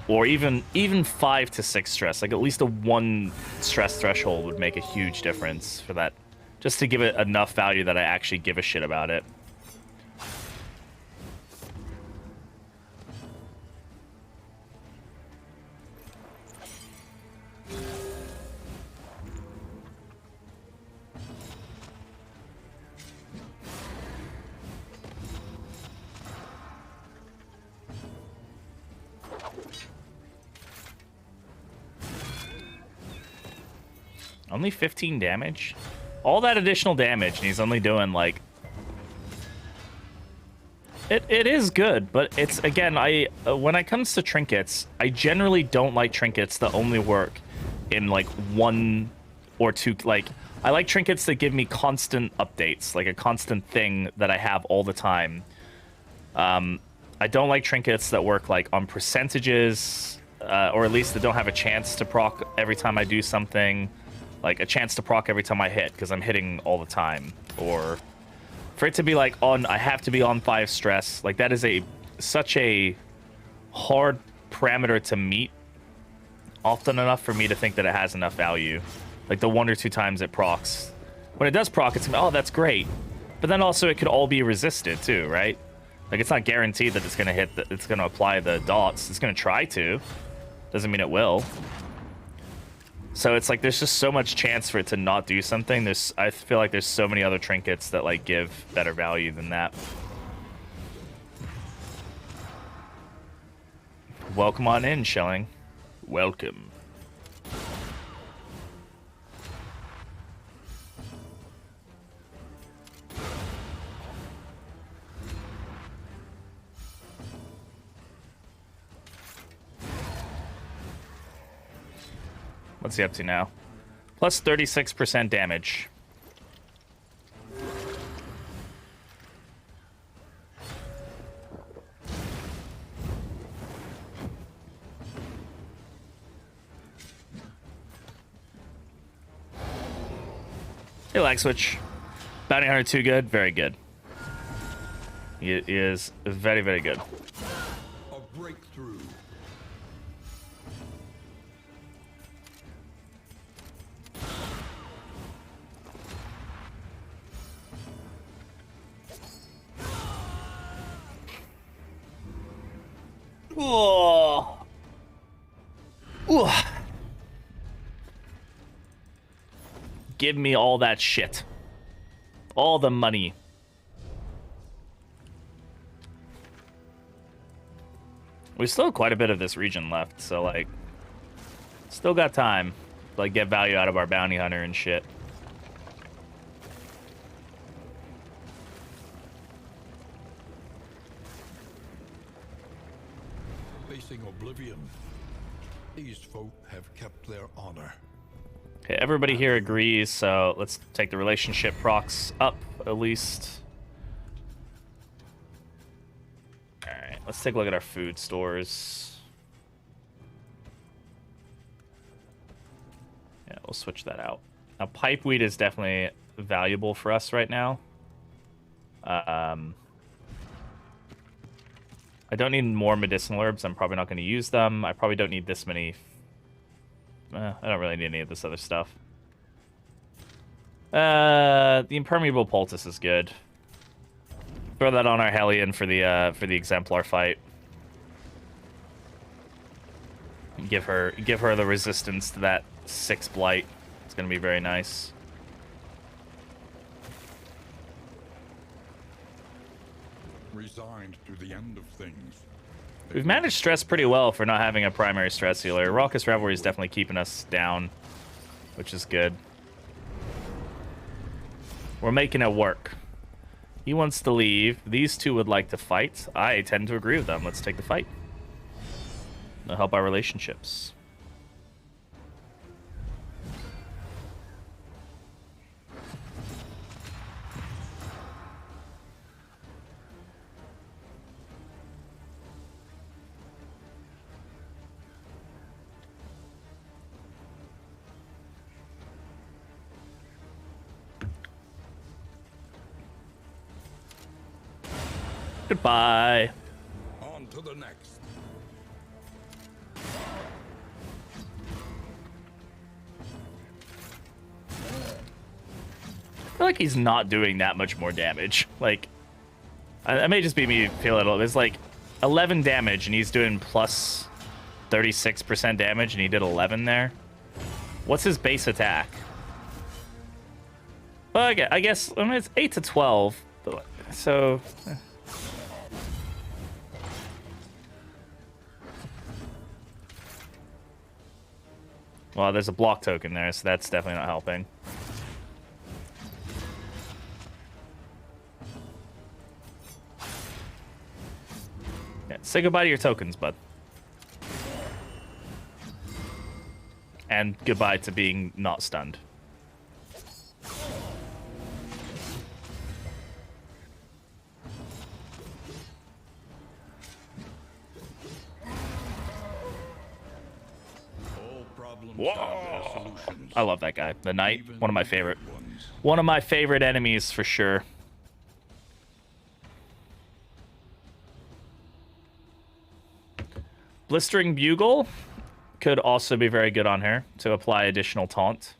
Or even 5 to 6 stress, like at least a 1 stress threshold would make a huge difference for that, just to give it enough value that I actually give a shit about it. Only 15 damage? All that additional damage, and he's only doing, like... It is good, but it's, again, when it comes to trinkets, I generally don't like trinkets that only work in, like, 1 or 2... Like, I like trinkets that give me constant updates, like a constant thing that I have all the time. I don't like trinkets that work, like, on percentages, or at least that don't have a chance to proc every time I do something. Like, a chance to proc every time I hit, because I'm hitting all the time. Or for it to be, like, on... I have to be on 5 stress. Like, that is such a hard parameter to meet often enough for me to think that it has enough value. Like, the 1 or 2 times it procs. When it does proc, it's... Oh, that's great. But then also it could all be resisted, too, right? Like, it's not guaranteed that it's going to hit... It's going to apply the dots. It's going to try to. Doesn't mean it will. So it's like there's just so much chance for it to not do something. I feel like there's so many other trinkets that like give better value than that. Welcome on in, Shelling. Welcome. What's he up to now? Plus 36% damage. Hey, lag switch. Bounty Hunter 2 good? Very good. He is very, very good. breakthrough. Oh. Ooh. Give me all that shit. All the money. We still have quite a bit of this region left, so, like, still got time to, like, get value out of our bounty hunter and shit. Facing oblivion, these folk have kept their honor. Okay, everybody here agrees, so let's take the relationship procs up, at least. Alright, let's take a look at our food stores. Yeah, we'll switch that out. Now, pipeweed is definitely valuable for us right now. I don't need more medicinal herbs. I'm probably not going to use them. I probably don't need this many. I don't really need any of this other stuff. The impermeable poultice is good. Throw that on our Hellion for the exemplar fight. Give her the resistance to that 6 blight. It's gonna be very nice. Resigned to the end of things. We've managed stress pretty well for not having a primary stress healer. Raucous Revelry is definitely keeping us down, which is good. We're making it work. He wants to leave. These two would like to fight. I tend to agree with them. Let's take the fight. It'll help our relationships. Goodbye. On to the next. I feel like he's not doing that much more damage. Like, that may just be me feel a little. There's like 11 damage, and he's doing plus 36% damage, and he did 11 there. What's his base attack? Well, I guess I mean, it's 8 to 12, so. Well, there's a block token there, so that's definitely not helping. Yeah, say goodbye to your tokens, bud. And goodbye to being not stunned. Whoa! I love that guy. The Knight, one of my favorite. One of my favorite enemies for sure. Blistering Bugle could also be very good on her to apply additional taunt.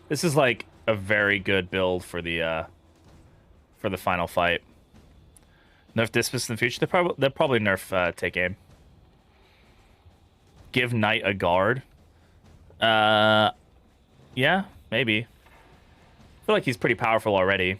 This is like a very good build for the final fight. Nerf Dismiss in the future. They'll probably nerf take aim. Give Knight a guard. Yeah, maybe. I feel like he's pretty powerful already.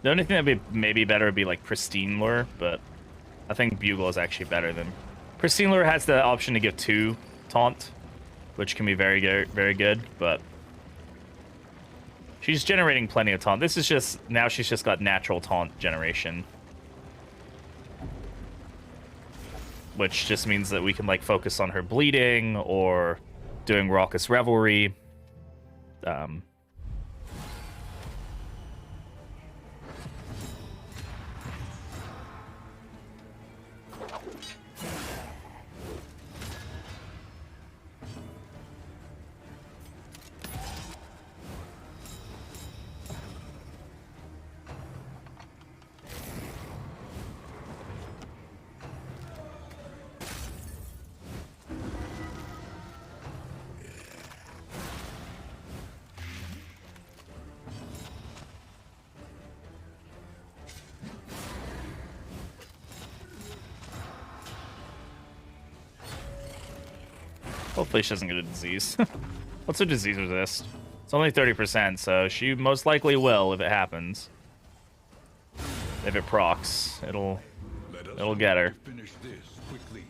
The only thing that'd be maybe better would be like Pristine Lure, but I think Bugle is actually better than... Pristine Lure has the option to give 2 taunt, which can be very good, but she's generating plenty of taunt. This is just... Now she's just got natural taunt generation, which just means that we can like focus on her bleeding or doing Raucous Revelry. Hopefully she doesn't get a disease. What's her disease resist? It's only 30%, so she most likely will if it happens. If it procs, it'll get her. Finish this quickly.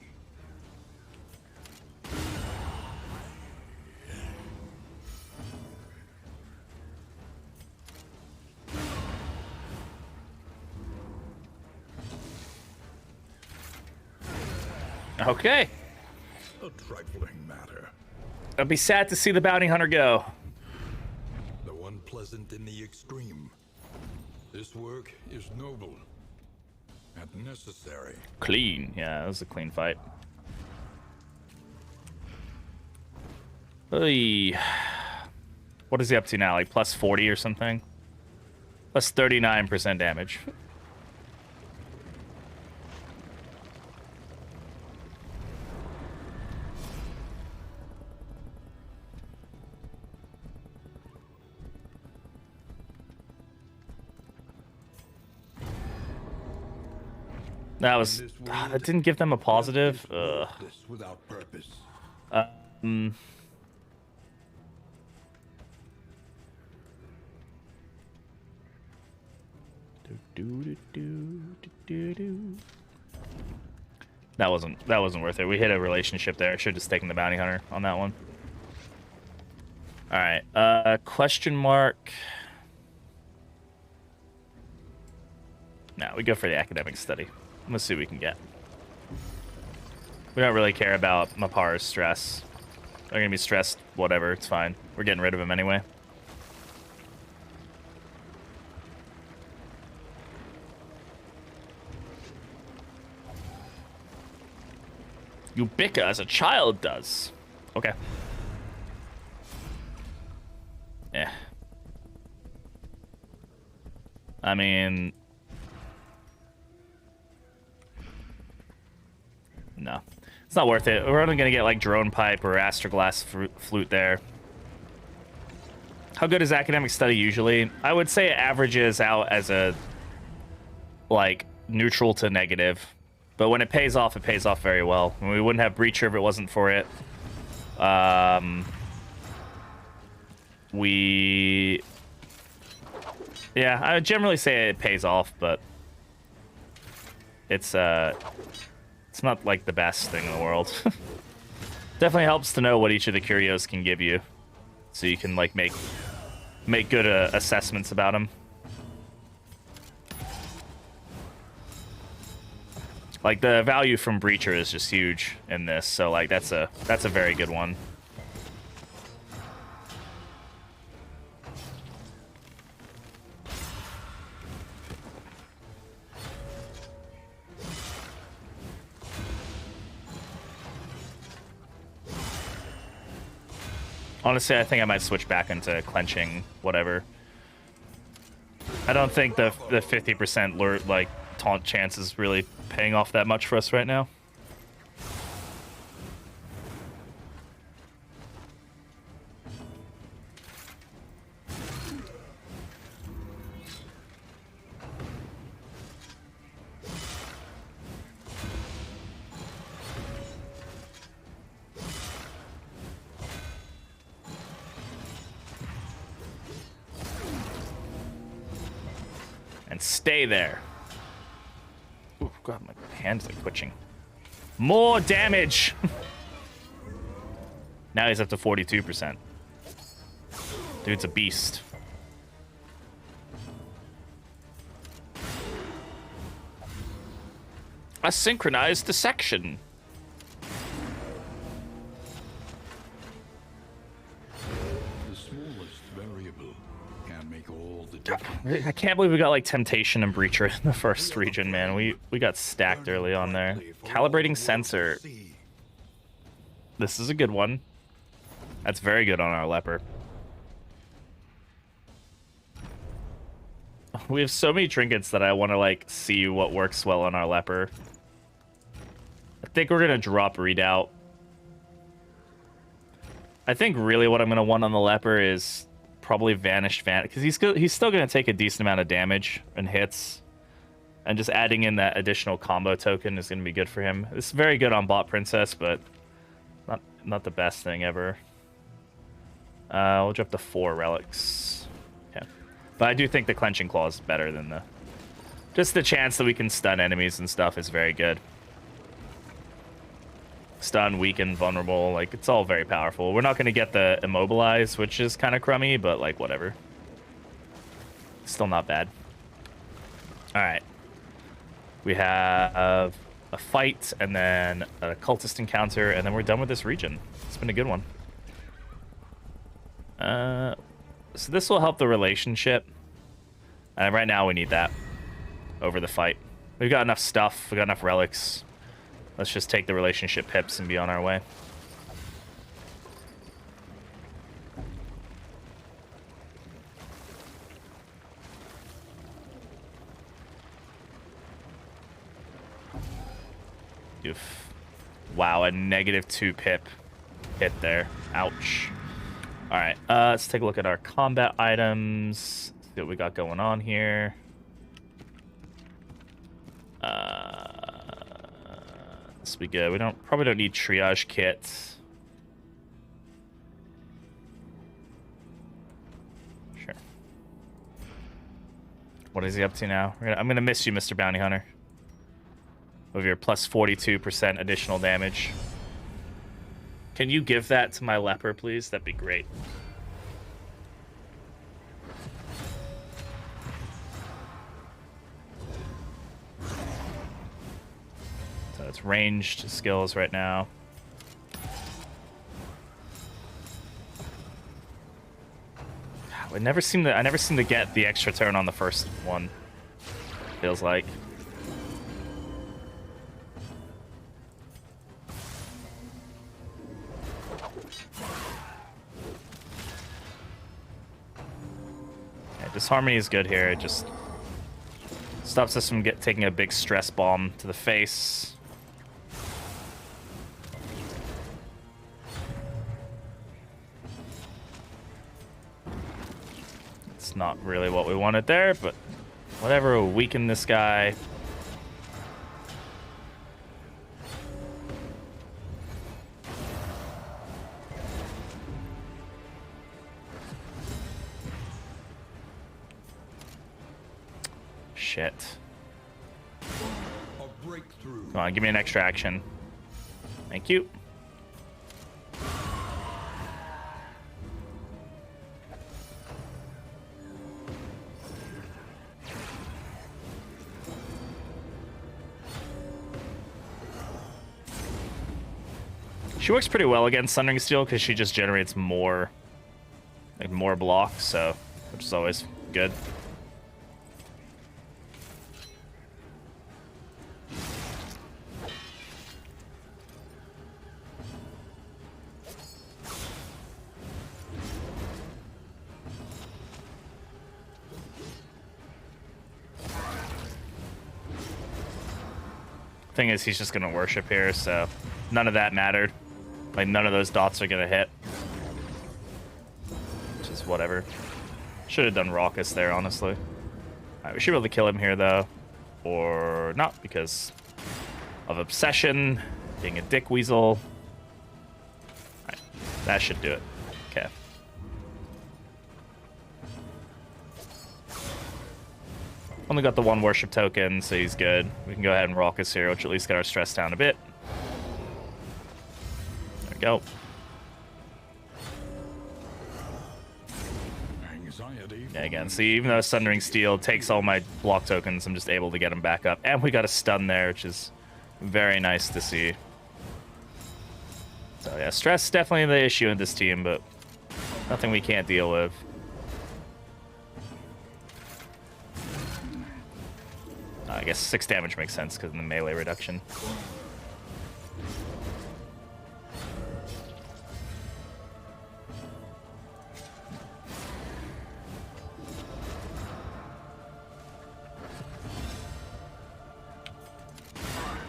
Okay. A trifling matter. I'd be sad to see the bounty hunter go. Though unpleasant in the extreme. This work is noble and necessary. Clean. Yeah, that was a clean fight. Oy. What is he up to now? Like plus 40 or something? Plus 39% damage. That was... that didn't give them a positive. Ugh. This without purpose. That wasn't worth it. We hit a relationship there. I should have just taken the bounty hunter on that one. All right. Question mark. No, we go for the academic study. Let's see what we can get. We don't really care about Mapar's stress. They're gonna be stressed, whatever, it's fine. We're getting rid of him anyway. You bicker as a child does. Okay. Yeah. I mean... no. It's not worth it. We're only going to get like Drone Pipe or Astroglass Flute there. How good is Academic Study usually? I would say it averages out as a like neutral to negative. But when it pays off very well. We wouldn't have Breacher if it wasn't for it. Yeah, I would generally say it pays off, but it's not like the best thing in the world. Definitely helps to know what each of the curios can give you, so you can like make good assessments about them. Like the value from Breacher is just huge in this, so like that's a very good one. Honestly, I think I might switch back into clenching whatever. I don't think the 50% lure, like taunt chance is really paying off that much for us right now. And stay there. Oh, God, my hands are twitching. More damage! Now he's up to 42%. Dude's a beast. A synchronized dissection. The smallest variable can make all the difference. I can't believe we got like Temptation and Breacher in the first region, man. We got stacked early on there. Calibrating sensor. This is a good one. That's very good on our leper. We have so many trinkets that I want to like see what works well on our leper. I think we're gonna drop Redoubt. I think really what I'm gonna want on the leper is probably Vanished Van, because he's still gonna take a decent amount of damage and hits, and just adding in that additional combo token is gonna be good for him. It's very good on Bot Princess, but not the best thing ever. We'll drop the 4 relics. Okay, but I do think the Clenching Claw is better than the. Just the chance that we can stun enemies and stuff is very good. Stun, weaken, vulnerable, like, it's all very powerful. We're not going to get the Immobilize, which is kind of crummy, but, like, whatever. Still not bad. Alright. We have a fight, and then a cultist encounter, and then we're done with this region. It's been a good one. So this will help the relationship. And right now we need that over the fight. We've got enough stuff. We've got enough relics. Let's just take the relationship pips and be on our way. Oof. Wow, a -2 pip hit there. Ouch. Alright, let's take a look at our combat items. See what we got going on here. This will be good. We probably don't need triage kit. Sure. What is he up to now? I'm gonna miss you, Mr. Bounty Hunter. With your plus 42% additional damage. Can you give that to my leper, please? That'd be great. So it's ranged skills right now. I never seem to get the extra turn on the first one. Feels like. Disharmony is good here. It just stops us from taking a big stress bomb to the face. It's not really what we wanted there, but whatever will weaken this guy. Shit. A breakthrough. Come on, give me an extra action. Thank you. She works pretty well against Thundering Steel because she just generates more, like, more blocks, so, which is always good. Thing is, he's just gonna worship here, so none of that mattered. Like, none of those dots are gonna hit. Which is whatever. Should have done Raucous there, honestly. Alright, we should be able to kill him here, though. Or not, because of Obsession, being a dick weasel. Alright, that should do it. Okay. Only got the one worship token, so he's good. We can go ahead and raucous here, which at least got our stress down a bit. There we go. Yeah, again, see, even though Sundering Steel takes all my block tokens, I'm just able to get them back up. And we got a stun there, which is very nice to see. So yeah, stress definitely the issue in this team, but nothing we can't deal with. I guess 6 damage makes sense because of the melee reduction.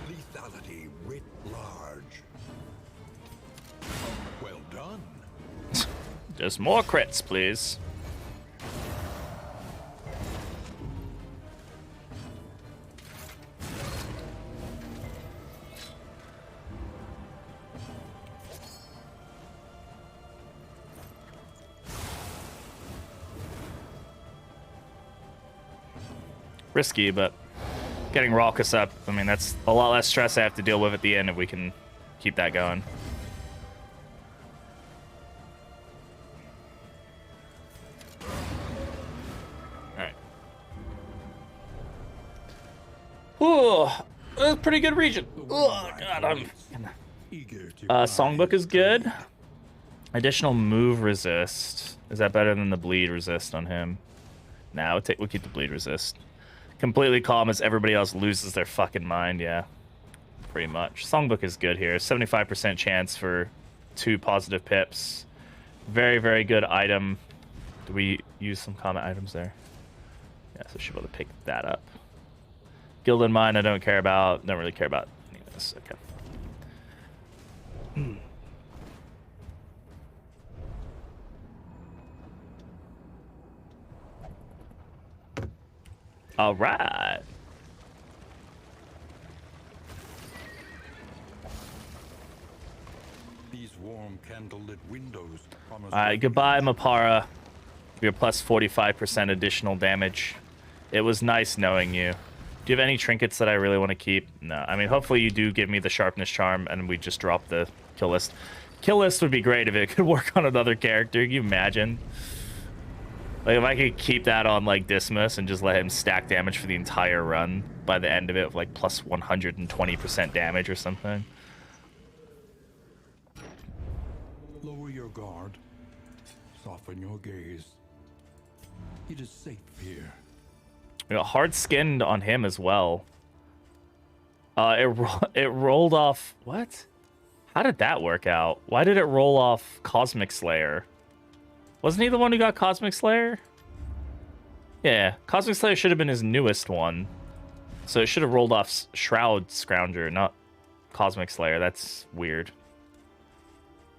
Lethality writ large. Well done. Just more crits, please. Risky, but getting Raucous up, I mean, that's a lot less stress I have to deal with at the end if we can keep that going. Alright. Ooh, that's a pretty good region. Oh, God, I'm... Songbook is good. Additional move resist. Is that better than the bleed resist on him? Nah, we'll keep the bleed resist. Completely calm as everybody else loses their fucking mind, yeah. Pretty much. Songbook is good here. 75% chance for 2 positive pips. Very, very good item. Do we use some common items there? Yeah, so should be able to pick that up. Gilded Mine I don't care about. Don't really care about any of this. Okay. All right. These warm candlelit windows. All right, goodbye, Mapara. You're plus 45% additional damage. It was nice knowing you. Do you have any trinkets that I really want to keep? No. I mean, hopefully you do give me the Sharpness Charm and we just drop the kill list. Kill list would be great if it could work on another character. Can you imagine? Like, if I could keep that on, like, Dismas and just let him stack damage for the entire run by the end of it with, like, plus 120% damage or something. Lower your guard. Soften your gaze. It is safe here. You know, hard-skinned on him as well. It rolled off... What? How did that work out? Why did it roll off Cosmic Slayer? Wasn't he the one who got Cosmic Slayer? Yeah, Cosmic Slayer should have been his newest one. So it should have rolled off Shroud Scrounger, not Cosmic Slayer. That's weird.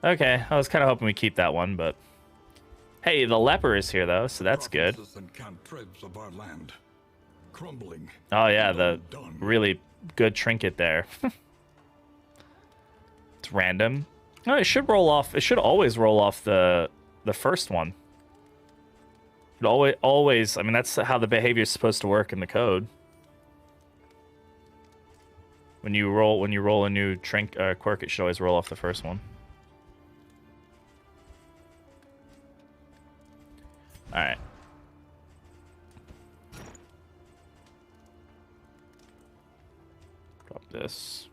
Okay, I was kind of hoping we keep that one, but... Hey, the Leper is here, though, so that's good. Of our land. Crumbling. Oh, yeah, the really good trinket there. It's random. No, it should roll off. It should always roll off the first one. It always. I mean, that's how the behavior is supposed to work in the code. When you roll a new quirk, it should always roll off the first one. All right. Drop this.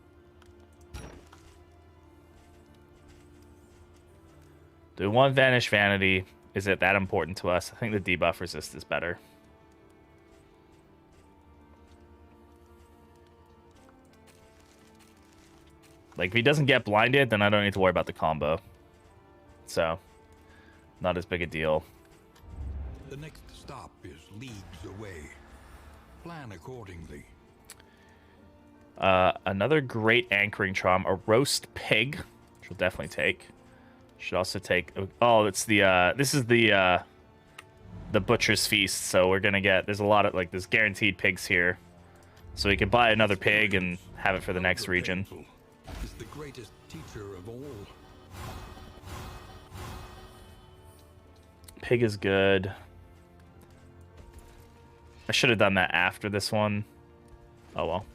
Do 1 Vanish Vanity. Is it that important to us? I think the debuff resist is better. Like, if he doesn't get blinded, then I don't need to worry about the combo. So, not as big a deal. The next stop is leagues away. Plan accordingly. Another great anchoring charm, a roast pig, which we'll definitely take. Should also take. Oh, it's the. This is the butcher's feast. So we're gonna get. There's a lot of there's guaranteed pigs here, so we can buy another pig and have it for the next region. Is the greatest teacher of all. Pig is good. I should have done that after this one. Oh well.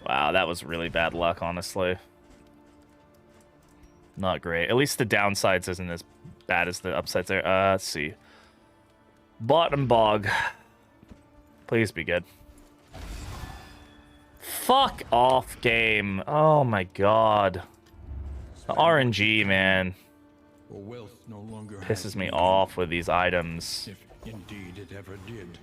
Wow, that was really bad luck, honestly. Not great. At least the downsides isn't as bad as the upsides there. Let's see. Bottom bog. Please be good. Fuck off, game. Oh my god. The RNG, man. Wealth no longer Pisses me off with these items. if indeed it ever did.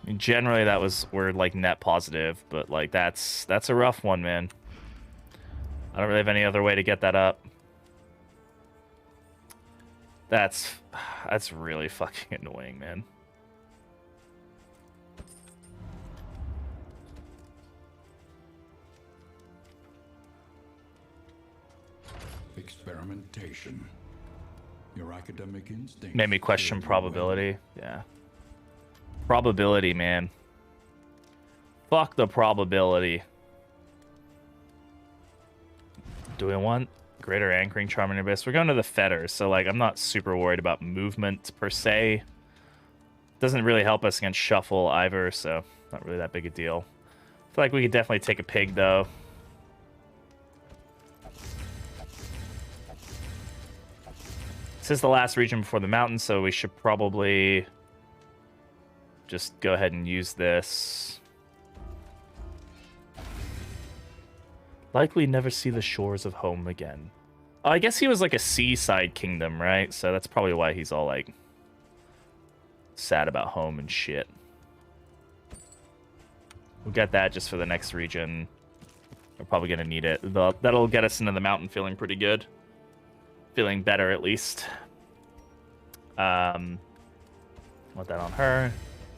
I mean, generally, we're like net positive, but like that's a rough one, man. I don't really have any other way to get that up. That's really fucking annoying, man. Experimentation. Your academic instinct Made me question probability. Yeah. Probability, man. Fuck the probability. Do we want greater anchoring, charming abyss? We're going to the fetter, so like I'm not super worried about movement per se. Doesn't really help us against shuffle either, so not really that big a deal. I feel like we could definitely take a pig though. This is the last region before the mountain, so we should probably just go ahead and use this. Likely never see the shores of home again. Oh, I guess he was like a seaside kingdom, right? So that's probably why he's all like sad about home and shit. We'll get that just for the next region. We're probably gonna need it. That'll get us into the mountain feeling pretty good. Feeling better at least. Want that on her.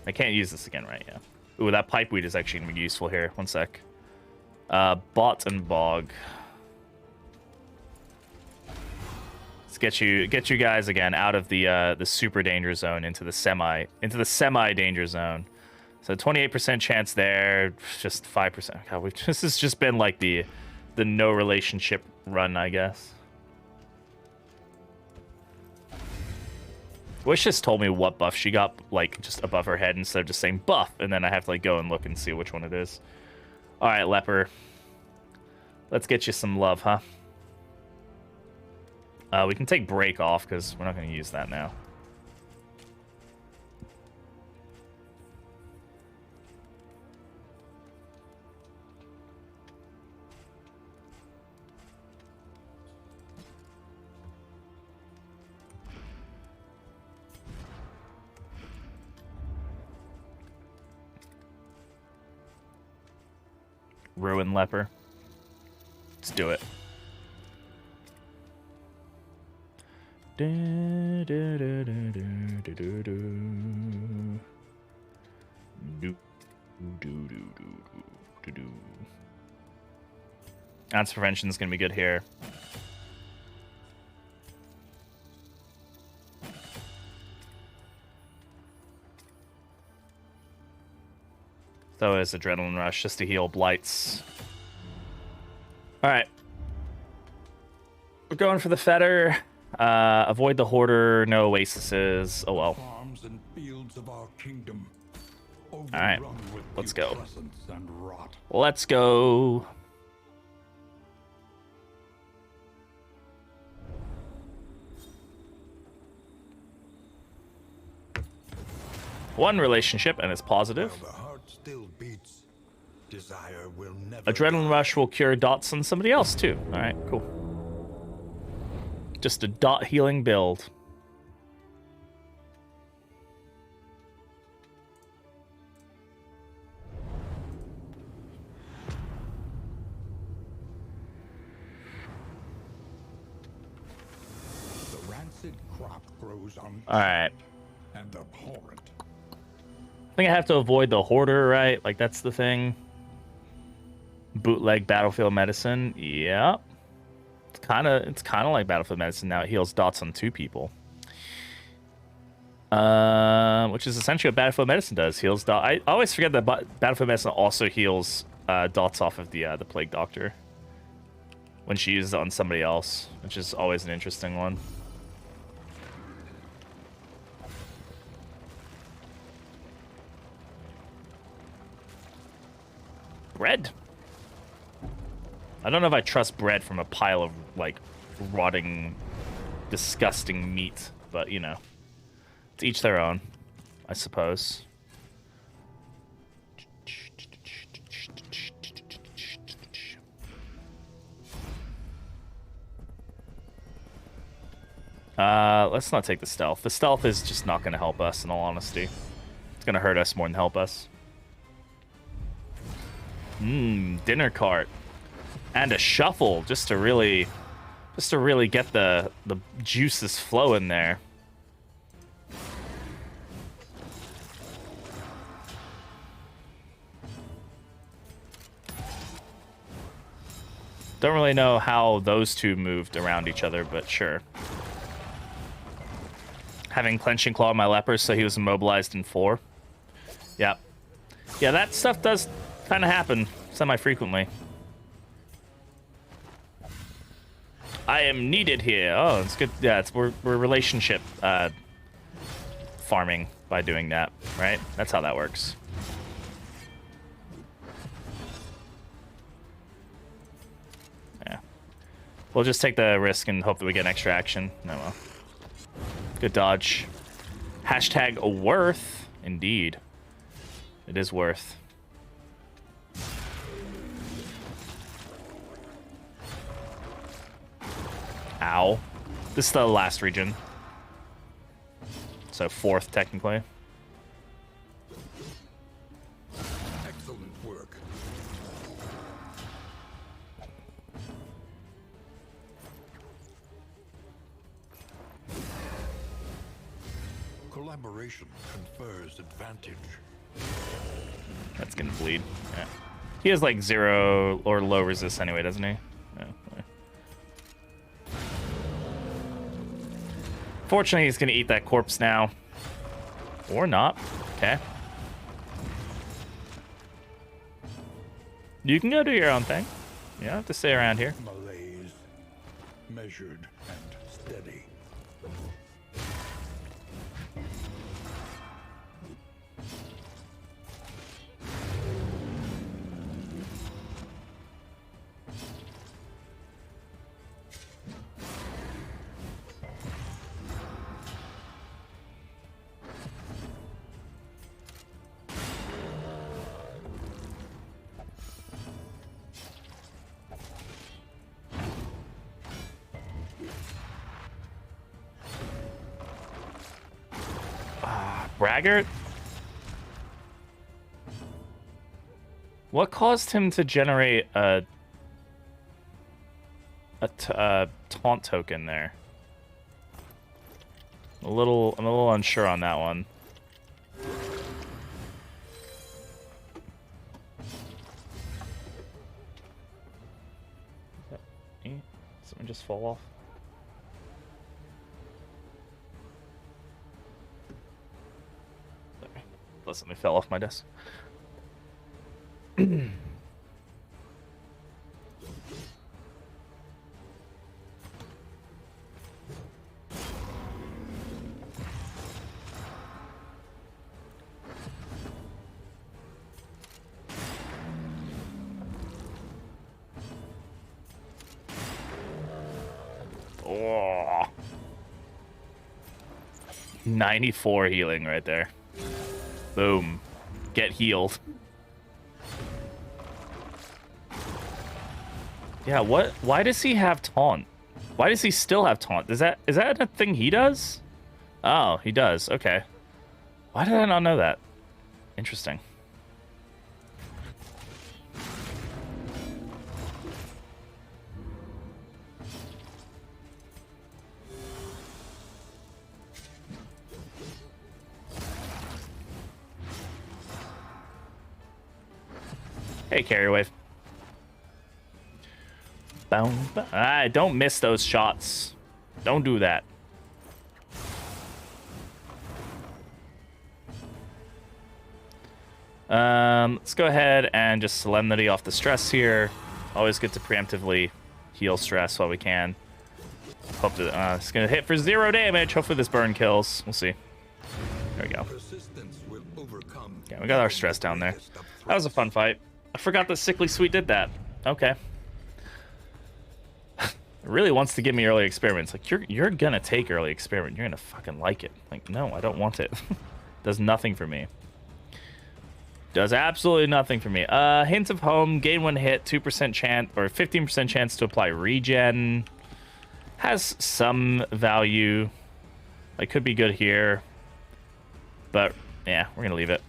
I can't use this again, right? Yeah. Ooh, that pipe weed is actually gonna be useful here. One sec. Bot and bog. Let's get you guys again out of the super danger zone into the semi danger zone. So 28% chance there, just 5%. God, this has just been like the no relationship run, I guess. Wish just told me what buff she got, like just above her head instead of just saying buff, and then I have to like go and look and see which one it is. All right, leper. Let's get you some love, huh? We can take break off because we're not going to use that now. Ruin leper. Let's do it. Ounce prevention is going to be good here. So is adrenaline rush just to heal blights. All right. We're going for the fetter. Avoid the hoarder. No oases. Oh well. Farms and fields of our kingdom. All right. With Let's go. And rot. Let's go. One relationship, and it's positive. While the heart still beats, desire will never. Adrenaline rush will cure dots on somebody else too. All right, cool. Just a dot healing build. The rancid crop grows on. All right. And abhorrent. I think I have to avoid the hoarder, right? Like that's the thing. Bootleg battlefield medicine. Yeah. It's kind of like battlefield medicine now. It heals dots on 2 people. Which is essentially what battlefield medicine does. Heals dot. I always forget that battlefield medicine also heals dots off of the plague doctor. when she uses it on somebody else, which is always an interesting one. Bread. I don't know if I trust bread from a pile of, like, rotting, disgusting meat, but, you know, to each their own, I suppose. Let's not take the stealth. The stealth is just not going to help us, in all honesty. It's going to hurt us more than help us. Dinner cart. And a shuffle, just to really get the juices flowing there. Don't really know how those two moved around each other, but sure. Having clenching claw on my leper, so he was immobilized in 4. Yep. Yeah, that stuff does kind of happen semi-frequently. I am needed here. Oh, it's good. Yeah, we're relationship farming by doing that, right? That's how that works. Yeah. We'll just take the risk and hope that we get an extra action. No, well. Good dodge. Hashtag worth. Indeed. It is worth. Ow. This is the last region. So 4th, technically. Excellent work. Collaboration confers advantage. That's gonna bleed. Yeah. He has like 0 or low resist anyway, doesn't he? Yeah. Fortunately, he's gonna eat that corpse now. Or not. Okay. You can go do your own thing. You don't have to stay around here. Malaise, measured and steady. Braggart? What caused him to generate a taunt token there? I'm a little unsure on that one. Did someone just fall off? Unless something fell off my desk. Oh. 94 healing right there. Boom. Get healed. Yeah, what? Why does he have taunt? Why does he still have taunt? Is that a thing he does? Oh, he does. Okay. Why did I not know that? Interesting. Hey, carry wave. Don't miss those shots. Don't do that. Let's go ahead and just Solemnity off the stress here. Always good to preemptively heal stress while we can. Hope that it's gonna hit for 0 damage. Hopefully this burn kills. We'll see. There we go. Yeah, we got our stress down there. That was a fun fight. I forgot that Sickly Sweet did that. Okay. It really wants to give me early experiments. Like, you're gonna take early experiment. You're gonna fucking like it. Like, no, I don't want it. Does nothing for me. Does absolutely nothing for me. Hint of Home, gain 1 hit, 2% chance, or 15% chance to apply regen. Has some value. Like, could be good here. But, yeah, we're gonna leave it.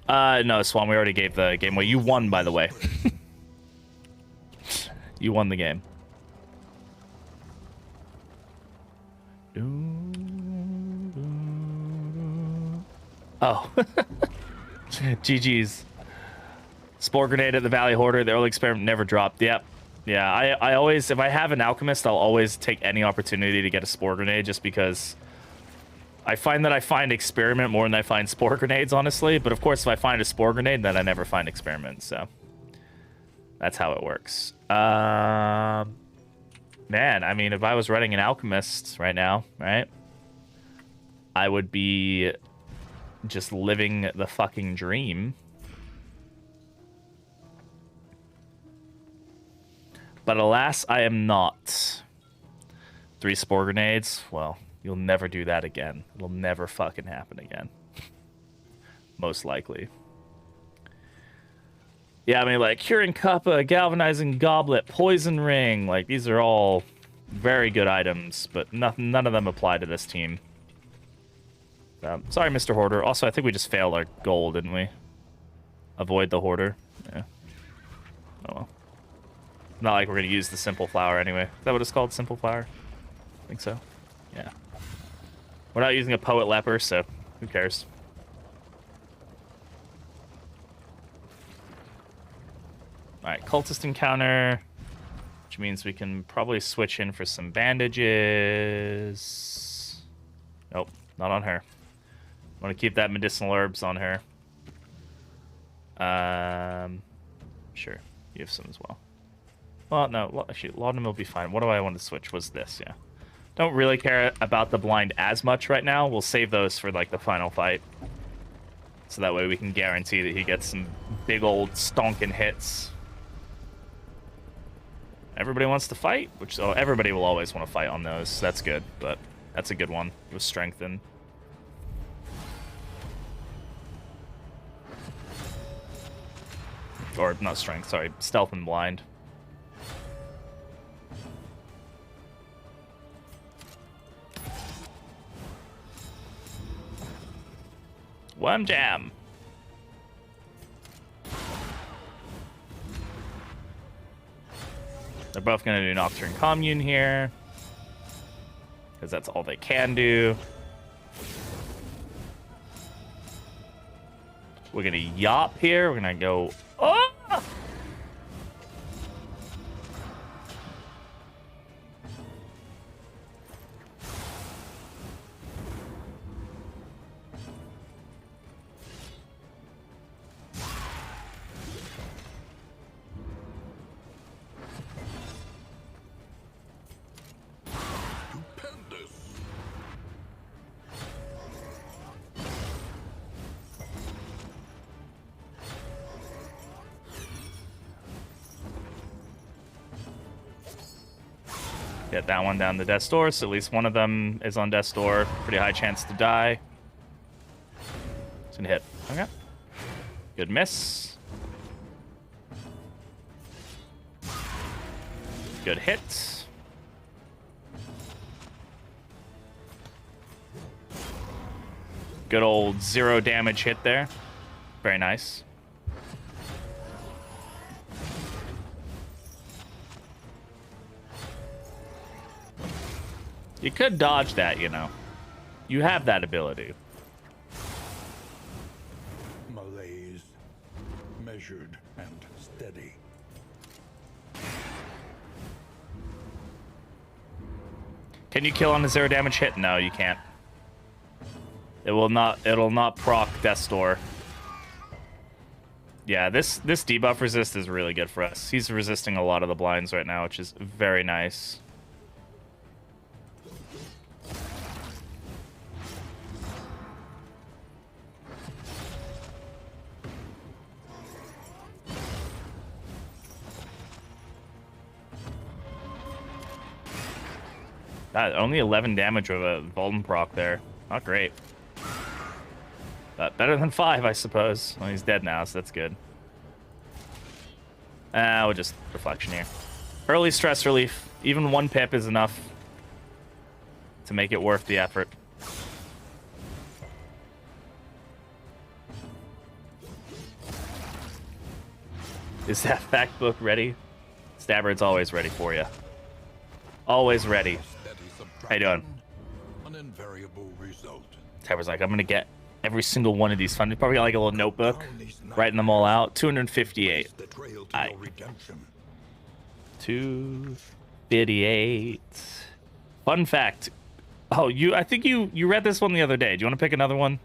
No, Swan, we already gave the game away. You won, by the way. You won the game. Oh. GG's. Spore Grenade at the Valley Hoarder. The early experiment never dropped. Yep. Yeah, I always, if I have an Alchemist, I'll always take any opportunity to get a Spore Grenade just because I find that I find Experiment more than I find Spore Grenades, honestly. But of course, if I find a Spore Grenade, then I never find Experiment, so that's how it works. Man, I mean, if I was running an Alchemist right now, right, I would be just living the fucking dream. But alas, I am not. 3 Spore Grenades? Well, you'll never do that again. It'll never fucking happen again. Most likely. Yeah, I mean, like, Curing Cuppa, Galvanizing Goblet, Poison Ring. Like, these are all very good items, but none of them apply to this team. Sorry, Mr. Hoarder. Also, I think we just failed our goal, didn't we? Avoid the Hoarder. Yeah. Oh, well. Not like we're going to use the Simple Flower anyway. Is that what it's called? Simple Flower? I think so. Yeah. We're not using a Poet Leper, so who cares? Alright, Cultist Encounter. Which means we can probably switch in for some bandages. Nope, not on her. I want to keep that medicinal herbs on her. Sure, you have some as well. Well, no, actually, Laudanum will be fine. What do I want to switch? Was this, yeah. Don't really care about the blind as much right now. We'll save those for, like, the final fight. So that way we can guarantee that he gets some big old stonking hits. Everybody wants to fight, which, oh, everybody will always want to fight on those. That's good, but that's a good one. It was strengthened. Or, not strength, sorry. Stealth and blind. Worm Jam. They're both going to do Nocturne Commune here. Because that's all they can do. We're going to Yop here. We're going to go... Oh! Get that one down to death's door, so at least one of them is on death's door. Pretty high chance to die. It's gonna hit. Okay. Good miss. Good hit. Good old 0 damage hit there. Very nice. You could dodge that, you know. You have that ability. Malaise, measured and steady. Can you kill on a 0 damage hit? No, you can't. It will not. It'll not proc Death's Door. Yeah, this debuff resist is really good for us. He's resisting a lot of the blinds right now, which is very nice. God, only 11 damage with a Vulcan proc there. Not great. But better than 5, I suppose. Well, he's dead now, so that's good. We'll just reflection here. Early stress relief. Even 1 pip is enough to make it worth the effort. Is that fact book ready? Stabber's always ready for you. Always ready. How you doing? An invariable result. Stabber's like, I'm gonna get every single one of these fun. Probably got like a little notebook, writing them all out. 258. 258. Fun fact. Oh, I think you read this one the other day. Do you want to pick another one?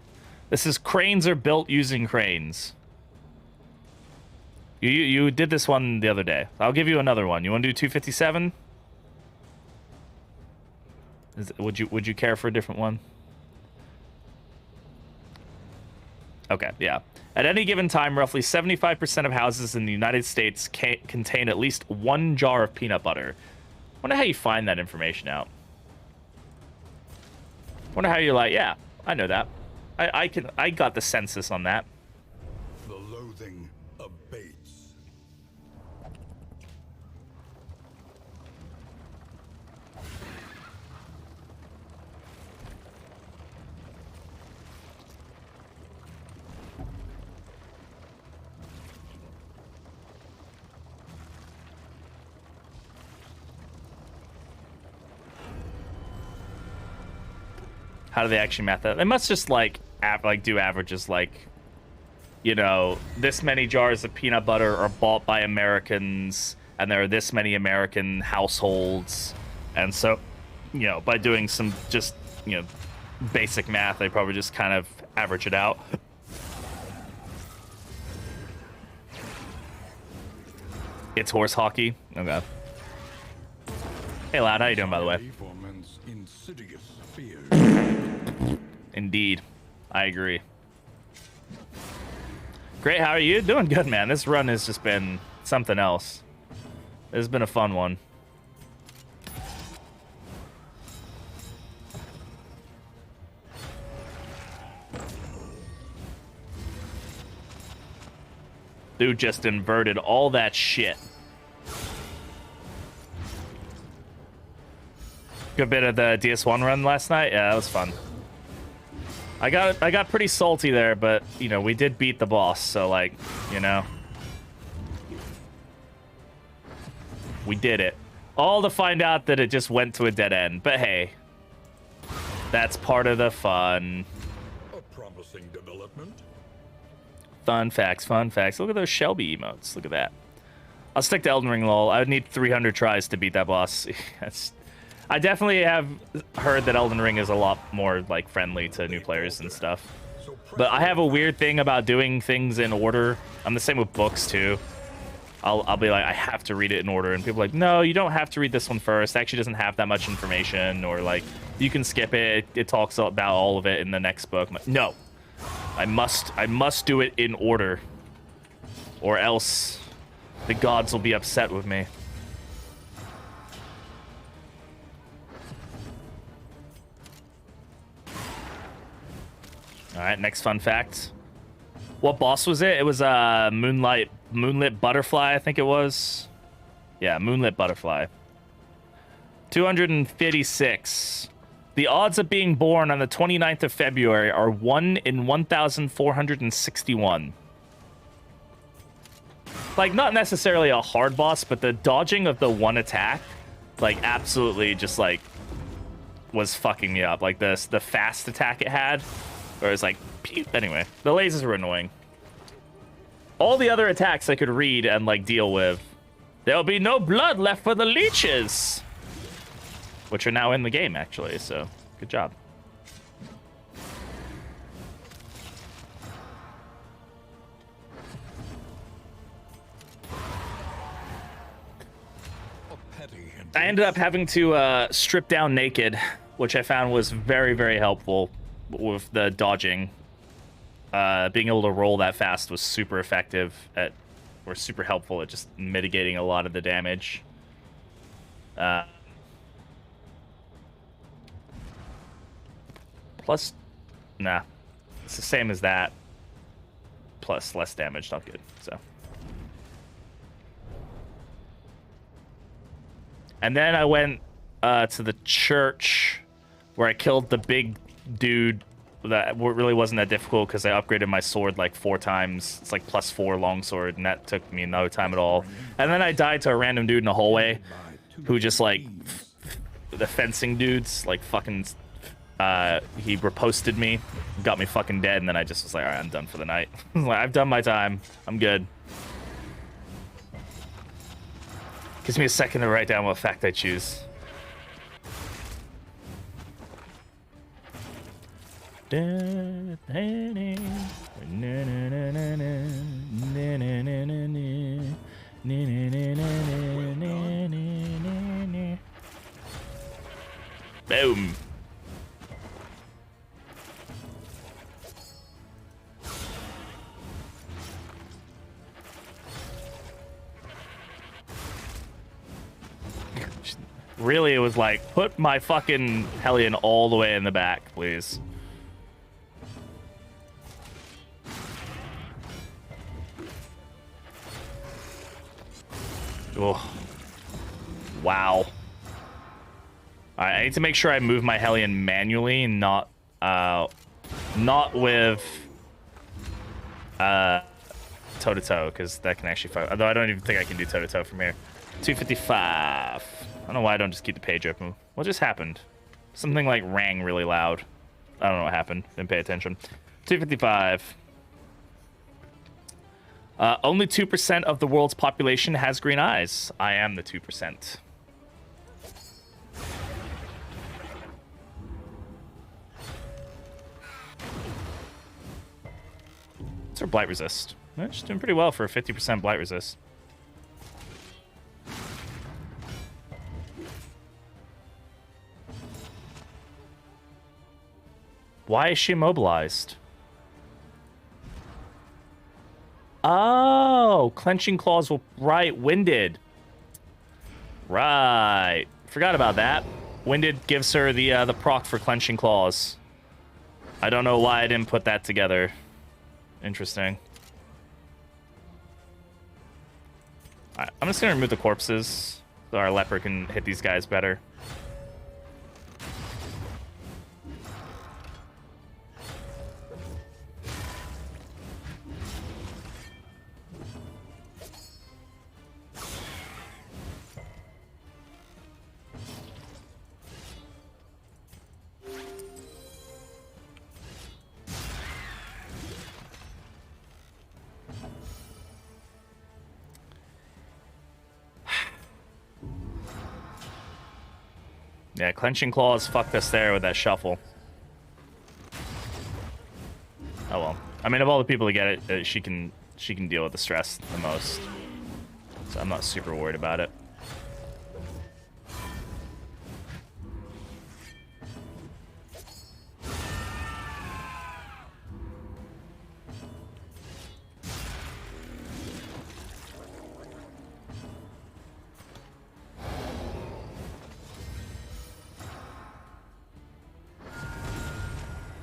This is cranes are built using cranes. You did this one the other day. I'll give you another one. You want to do 257? Would you care for a different one? Okay, yeah. At any given time, roughly 75% of houses in the United States contain at least 1 jar of peanut butter. Wonder how you find that information out. Wonder how you're like, yeah, I know that. I got the census on that. The loathing abates. How do they actually math that? They must just like do averages, like, you know, this many jars of peanut butter are bought by Americans, and there are this many American households, and so, you know, by doing some just, you know, basic math, they probably just kind of average it out. It's horse hockey. Okay. Hey lad, how you doing, by the way? Insidious fear. Indeed. I agree. Great, how are you? Doing good, man. This run has just been something else. This has been a fun one. Dude just inverted all that shit. Good bit of the DS1 run last night. Yeah, that was fun. I got pretty salty there, but you know, we did beat the boss, so like, you know, we did it. All to find out that it just went to a dead end. But hey, that's part of the fun. A promising development. Fun facts, fun facts. Look at those Shelby emotes. Look at that. I'll stick to Elden Ring, lol. I would need 300 tries to beat that boss. I definitely have heard that Elden Ring is a lot more like friendly to new players and stuff. But I have a weird thing about doing things in order. I'm the same with books too. I'll be like, I have to read it in order, and people are like, no, you don't have to read this one first. It actually doesn't have that much information, or like you can skip it. It talks about all of it in the next book. I'm like, no, I must do it in order, or else the gods will be upset with me. All right, next fun fact. What boss was it? It was Moonlit Butterfly, I think it was. Yeah, Moonlit Butterfly. 256. The odds of being born on the 29th of February are 1 in 1,461. Like, not necessarily a hard boss, but the dodging of the one attack, like, absolutely just, like, was fucking me up. Like, the fast attack it had, where it was like, pew. Anyway, the lasers were annoying. All the other attacks I could read and, like, deal with. There'll be no blood left for the leeches. Which are now in the game, actually, so good job. I ended up having to strip down naked, which I found was very, very helpful with the dodging. Being able to roll that fast was super effective at, or super helpful at just mitigating a lot of the damage. Plus, nah, it's the same as that. Plus less damage, not good. So, and then I went to the church where I killed the big dude. That really wasn't that difficult because I upgraded my sword like 4 times. It's like +4 longsword, and that took me no time at all. And then I died to a random dude in the hallway who just like the fencing dudes like fucking he riposted me, got me fucking dead, and then I just was like, all right, I'm done for the night. Like, I've done my time. I'm good. Gives me a second to write down what fact I choose. Boom. Really, it was like, put my fucking Hellion all the way in the back, please. Oh. Wow. Alright, I need to make sure I move my Hellion manually, not with toe-to-toe, because that can actually fight. Although I don't even think I can do toe-to-toe from here. 255. I don't know why I don't just keep the page open. What just happened? Something like rang really loud. I don't know what happened. Didn't pay attention. 255. Only 2% of the world's population has green eyes. I am the 2%. What's our blight resist? She's doing pretty well for a 50% blight resist. Why is she immobilized? Oh, clenching claws will... Right, winded. Right. Forgot about that. Winded gives her the proc for clenching claws. I don't know why I didn't put that together. Interesting. Alright, I'm just gonna remove the corpses so our leper can hit these guys better. Yeah, clenching claws fucked us there with that shuffle. Oh well. I mean, of all the people to get it, she can deal with the stress the most. So I'm not super worried about it.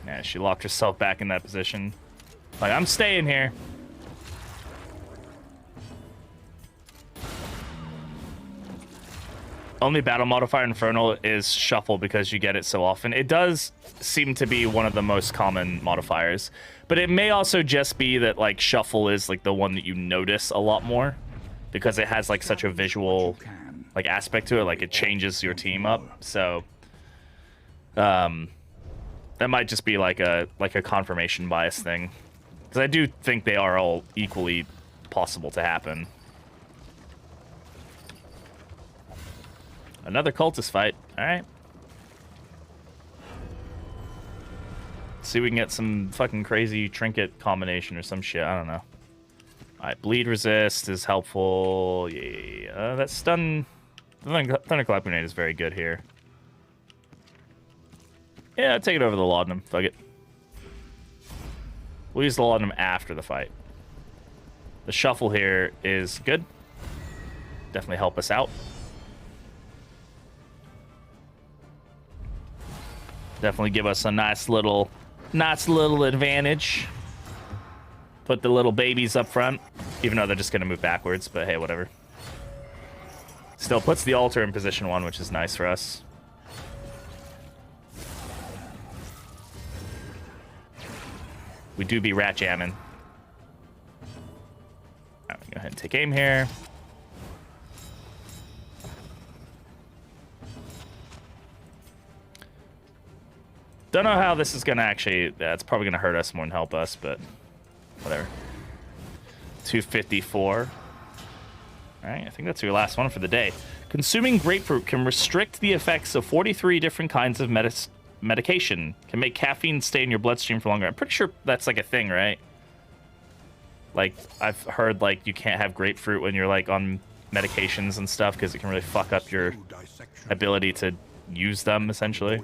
Yeah, she locked herself back in that position. Like, I'm staying here. Only battle modifier Infernal is shuffle because you get it so often. It does seem to be one of the most common modifiers. But it may also just be that, like, shuffle is, like, the one that you notice a lot more. Because it has, like, such a visual, like, aspect to it. Like, it changes your team up. So, that might just be like a confirmation bias thing, because I do think they are all equally possible to happen. Another cultist fight. All right. See if we can get some fucking crazy trinket combination or some shit. I don't know. All right, bleed resist is helpful. Yeah, that stun Thunderclap Grenade is very good here. Yeah, I'll take it over the Laudanum. Fuck it. We'll use the Laudanum after the fight. The Shuffle here is good. Definitely help us out. Definitely give us a nice little advantage. Put the little babies up front, even though they're just going to move backwards, but hey, whatever. Still puts the altar in position 1, which is nice for us. We do be rat jamming. Alright, go ahead and take aim here. Don't know how this is gonna actually. It's probably gonna hurt us more than help us, but whatever. 254. All right, I think that's your last one for the day. Consuming grapefruit can restrict the effects of 43 different kinds of medication. Can make caffeine stay in your bloodstream for longer. I'm pretty sure that's like a thing, right? Like I've heard like you can't have grapefruit when you're like on medications and stuff because it can really fuck up your ability to use them essentially.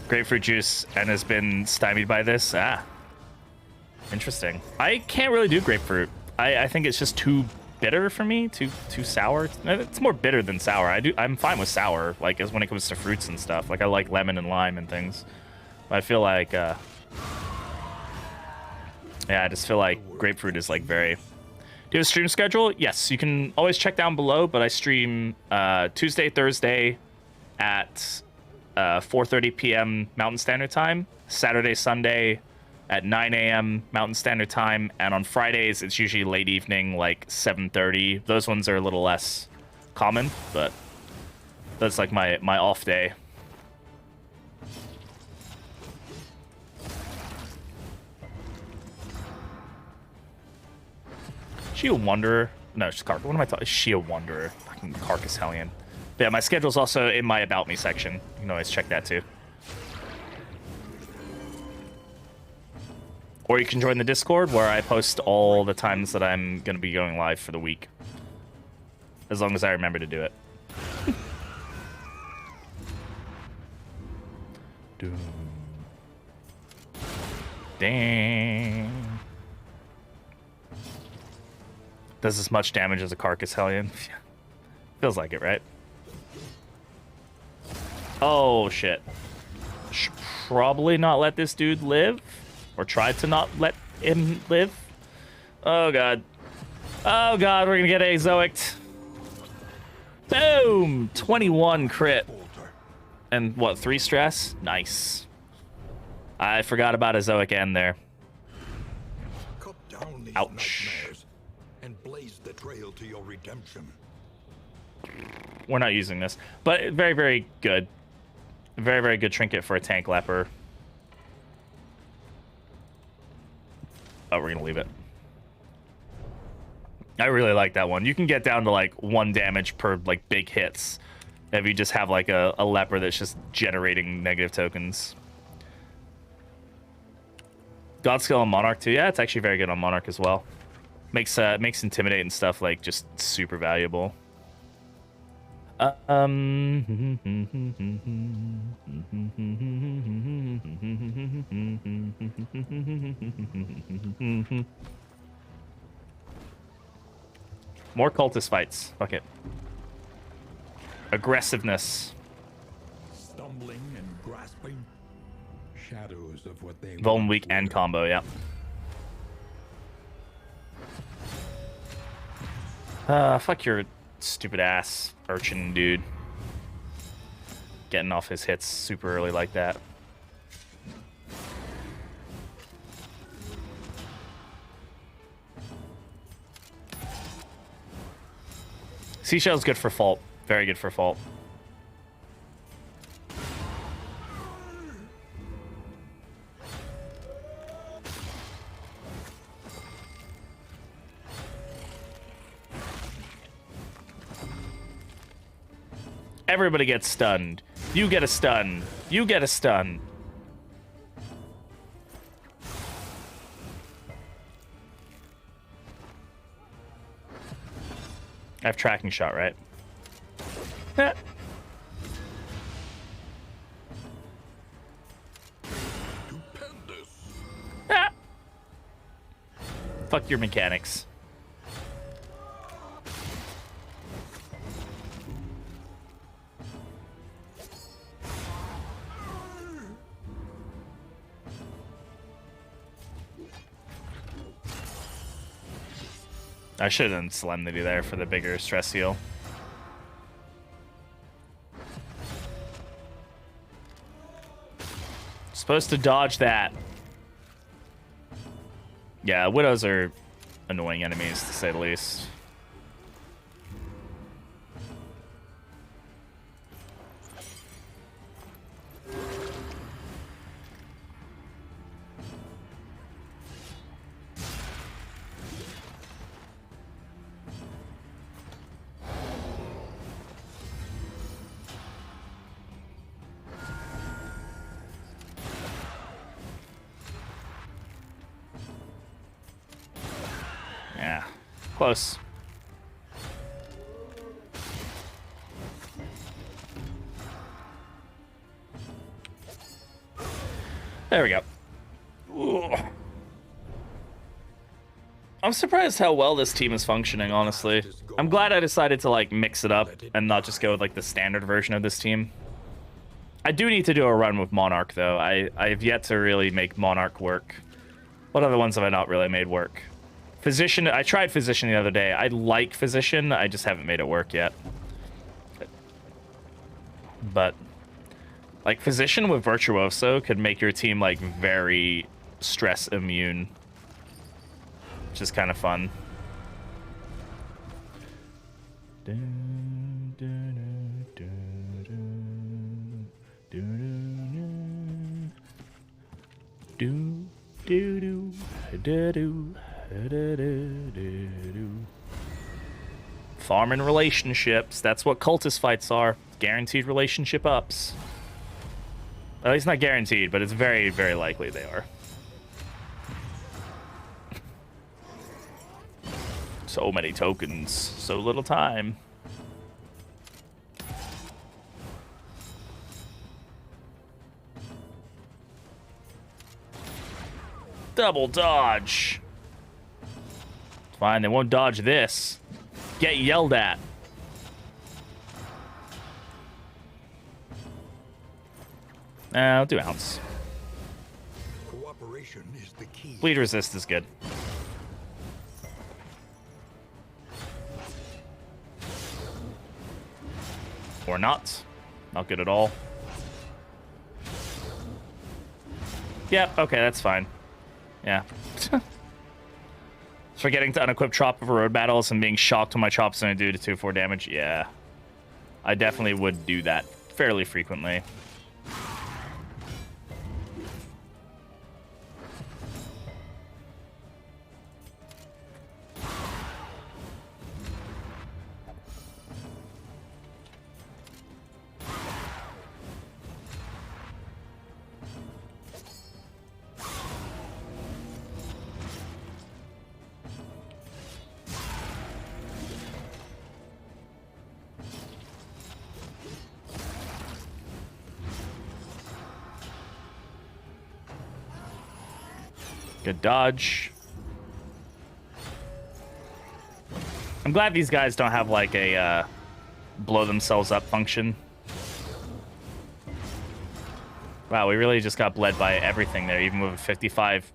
Grapefruit juice and has been stymied by this. Ah, interesting. I can't really do grapefruit. I think it's just too bitter for me. Too sour. It's more bitter than sour. I'm fine with sour, like as when it comes to fruits and stuff. Like I like lemon and lime and things. But I feel like yeah, I just feel like grapefruit is like very. Do you have a stream schedule? Yes, you can always check down below. But I stream Tuesday, Thursday at 4:30 p.m. Mountain Standard Time, Saturday, Sunday at 9 a.m. Mountain Standard Time, and on Fridays it's usually late evening, like 7:30. Those ones are a little less common, but that's like my off day. Is she a Wanderer? No, she's Carcass. What am I talking? Is she a Wanderer? Fucking Carcass Hellion. But yeah, my schedule's also in my About Me section. You can always check that too. Or you can join the Discord where I post all the times that I'm going to be going live for the week. As long as I remember to do it. Dang. Does as much damage as a Carcass Hellion? Feels like it, right? Oh, shit. Should probably not let this dude live. Or try to not let him live. Oh, God. Oh, God, we're going to get Azoic. Boom! 21 crit. And what, 3 stress? Nice. I forgot about Azoic End there. Ouch. And blaze the trail to your redemption. We're not using this. But very, very good. Very, very good trinket for a tank leper. Oh, we're gonna leave it. I really like that one. You can get down to like 1 damage per like big hits if you just have like a leper that's just generating negative tokens. Godskill on Monarch too. Yeah, it's actually very good on Monarch as well. Makes Intimidate and stuff like just super valuable. More cultist fights. Fuck it. Aggressiveness. Stumbling and grasping. Shadows of what they Vuln weak and combo, yeah. Fuck your stupid ass urchin, dude. Getting off his hits super early like that. Seashell's good for fault. Very good for fault. Everybody gets stunned. You get a stun. You get a stun. I have tracking shot, right? Ah. Fuck your mechanics. I should have done Solemnity there for the bigger stress heal. Supposed to dodge that. Yeah, Widows are annoying enemies, to say the least. Yeah, close. There we go. Ooh. I'm surprised how well this team is functioning, honestly. I'm glad I decided to, like, mix it up and not just go with, like, the standard version of this team. I do need to do a run with Monarch, though. I've yet to really make Monarch work. What other ones have I not really made work? Physician, I tried Physician the other day. I like Physician, I just haven't made it work yet. But, like, Physician with Virtuoso could make your team, like, very stress immune. Which is kind of fun. Farming relationships. That's what cultist fights are. Guaranteed relationship ups. At least not guaranteed, but it's very, very likely they are. So many tokens, so little time. Double dodge. Fine, they won't dodge this. Get yelled at. I'll do ounce. Cooperation is the key. Bleed resist is good. Or not. Not good at all. Yep, okay, that's fine. Yeah. Forgetting to unequip Chop for road battles and being shocked when my Chop's gonna do to 2-4 damage. Yeah. I definitely would do that fairly frequently. Good dodge. I'm glad these guys don't have like a blow themselves up function. Wow, we really just got bled by everything there, even with a 55%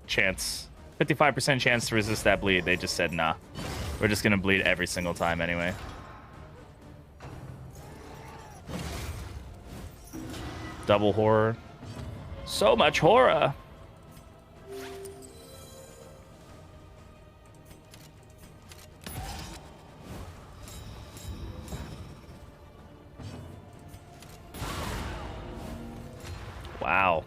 chance to resist that bleed. They just said, nah, we're just gonna bleed every single time anyway. Double horror. So much horror. Wow.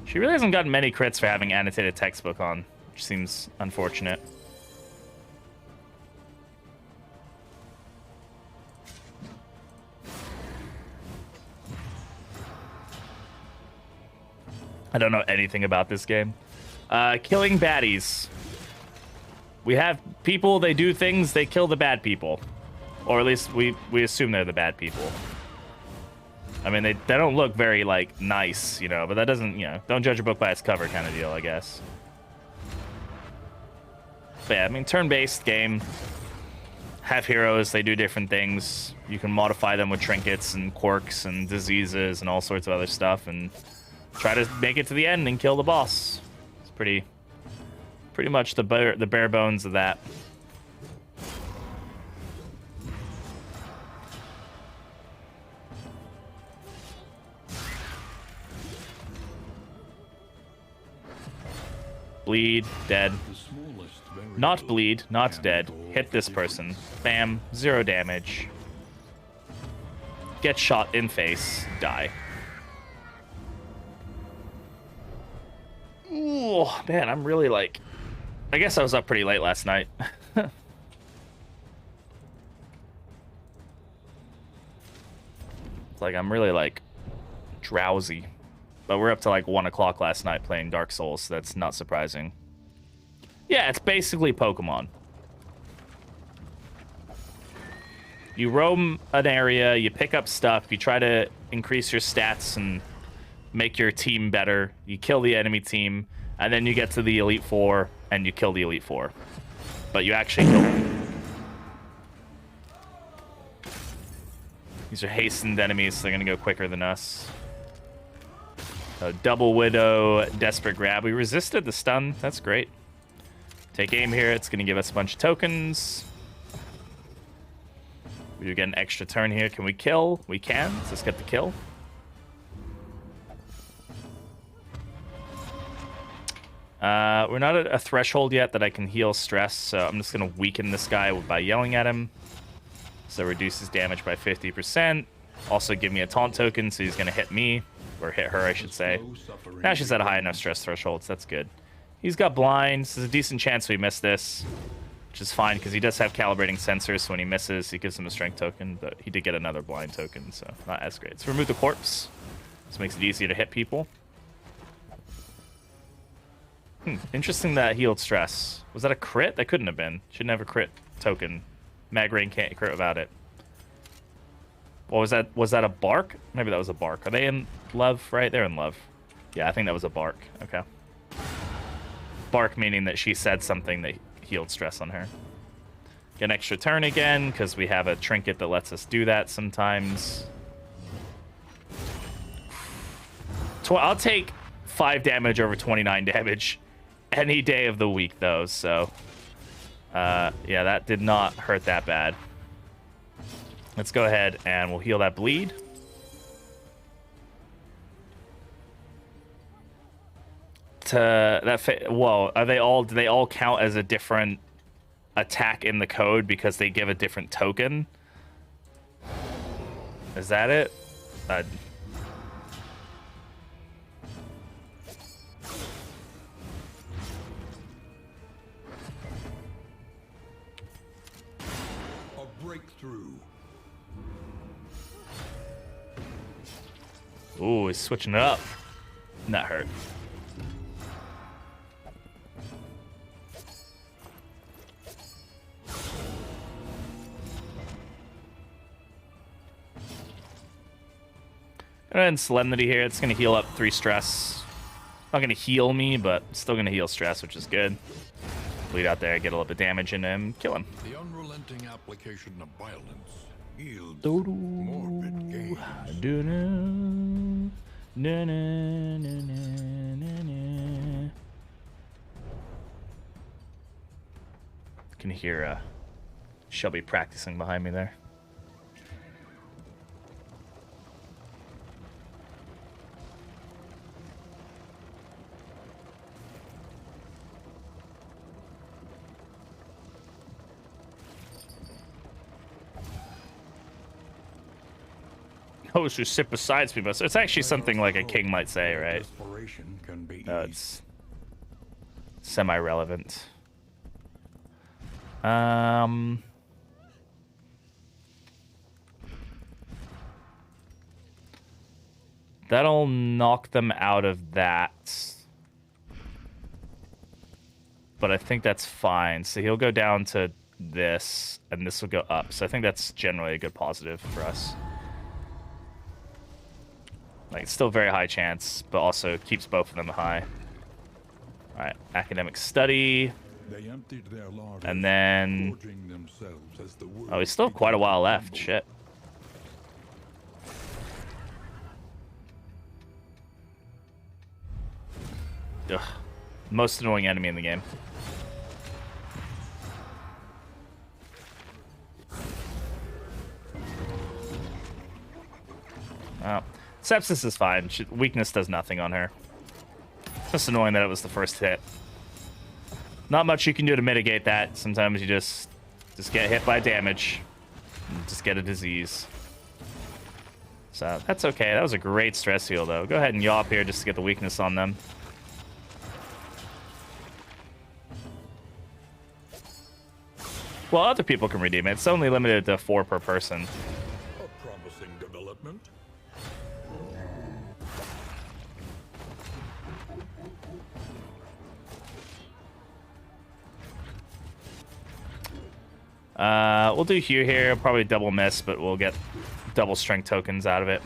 She really hasn't gotten many crits for having annotated textbook on, which seems unfortunate. I don't know anything about this game. Killing baddies. We have people, they do things, they kill the bad people. Or at least we assume they're the bad people. I mean, they don't look very, like, nice, you know, but that doesn't, you know, don't judge a book by its cover kind of deal, I guess. But yeah, I mean, turn-based game. Have heroes, they do different things. You can modify them with trinkets and quirks and diseases and all sorts of other stuff and try to make it to the end and kill the boss. It's pretty much the bare bones of that. Bleed, dead. Not bleed, not dead. Hit this person. Bam, 0 damage. Get shot in face, die. Ooh, man, I'm really like... I guess I was up pretty late last night. It's like I'm really like drowsy. But we're up to like 1 o'clock last night playing Dark Souls, so that's not surprising. Yeah, it's basically Pokemon. You roam an area, you pick up stuff, you try to increase your stats and make your team better. You kill the enemy team, and then you get to the Elite Four, and you kill the Elite Four. But you actually kill them. These are hastened enemies, so they're going to go quicker than us. Double Widow, Desperate Grab. We resisted the stun. That's great. Take aim here. It's going to give us a bunch of tokens. We do get an extra turn here. Can we kill? We can. So let's get the kill. We're not at a threshold yet that I can heal stress, so I'm just going to weaken this guy by yelling at him. So reduces damage by 50%. Also give me a taunt token, so he's going to hit me. Or hit her, I should say. Now she's at a high enough stress threshold, so that's good. He's got blind, so there's a decent chance we miss this. Which is fine, because he does have calibrating sensors, so when he misses, he gives him a strength token, but he did get another blind token, so not as great. So remove the corpse. This makes it easier to hit people. Interesting that healed stress. Was that a crit? That couldn't have been. Shouldn't have a crit token. Magrain can't crit without it. What was that? Was that a bark? Maybe that was a bark. Are they in love, right? They're in love. Yeah, I think that was a bark. Okay. Bark meaning that she said something that healed stress on her. Get an extra turn again, because we have a trinket that lets us do that sometimes. I'll take 5 damage over 29 damage any day of the week, though, so... yeah, that did not hurt that bad. Let's go ahead and we'll heal that bleed. Whoa, are they all? Do they all count as a different attack in the code because they give a different token? Is that it? A breakthrough. Ooh, he's switching it up. That hurt. And Solemnity here. It's going to heal up 3 stress. Not going to heal me, but still going to heal stress, which is good. Bleed out there, get a little bit of damage in him, kill him. The unrelenting application of violence yields morbid gains. Can hear Shelby practicing behind me there. Oh, so sit beside me, but it's actually something like a king might say, right? No, it's semi-relevant. That'll knock them out of that. But I think that's fine. So he'll go down to this, and this will go up. So I think that's generally a good positive for us. Like, it's still very high chance, but also keeps both of them high. Alright, academic study. They emptied their larder, And then... gorging themselves as the Oh, he's still quite a while left. Shit. Ugh. Most annoying enemy in the game. Oh. Sepsis is fine. Weakness does nothing on her. Just annoying that it was the first hit. Not much you can do to mitigate that. Sometimes you just get hit by damage. And just get a disease. So that's okay. That was a great stress heal, though. Go ahead and yaw up here just to get the weakness on them. Well, other people can redeem it. It's only limited to 4 per person. A promising development. We'll do Hugh here. Probably double miss, but we'll get double strength tokens out of it.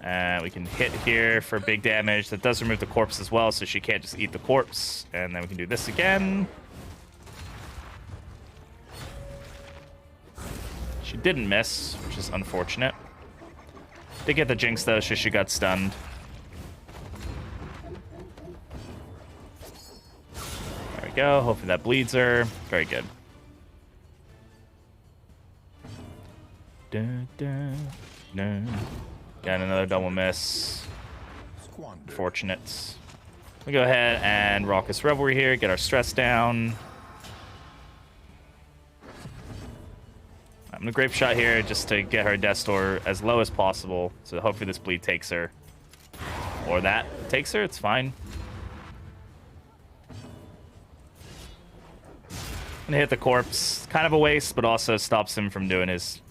And we can hit here for big damage. That does remove the corpse as well, so she can't just eat the corpse. And then we can do this again. She didn't miss, which is unfortunate. Did get the jinx, though, so she got stunned. There we go. Hopefully that bleeds her. Very good. Dun, dun, dun. Got another double miss. Fortunate. We go ahead and Raucous Revelry here. Get our stress down. I'm gonna grape shot here just to get her death score as low as possible. So hopefully this bleed takes her. Or that takes her, it's fine. Gonna hit the corpse. Kind of a waste, but also stops him from doing his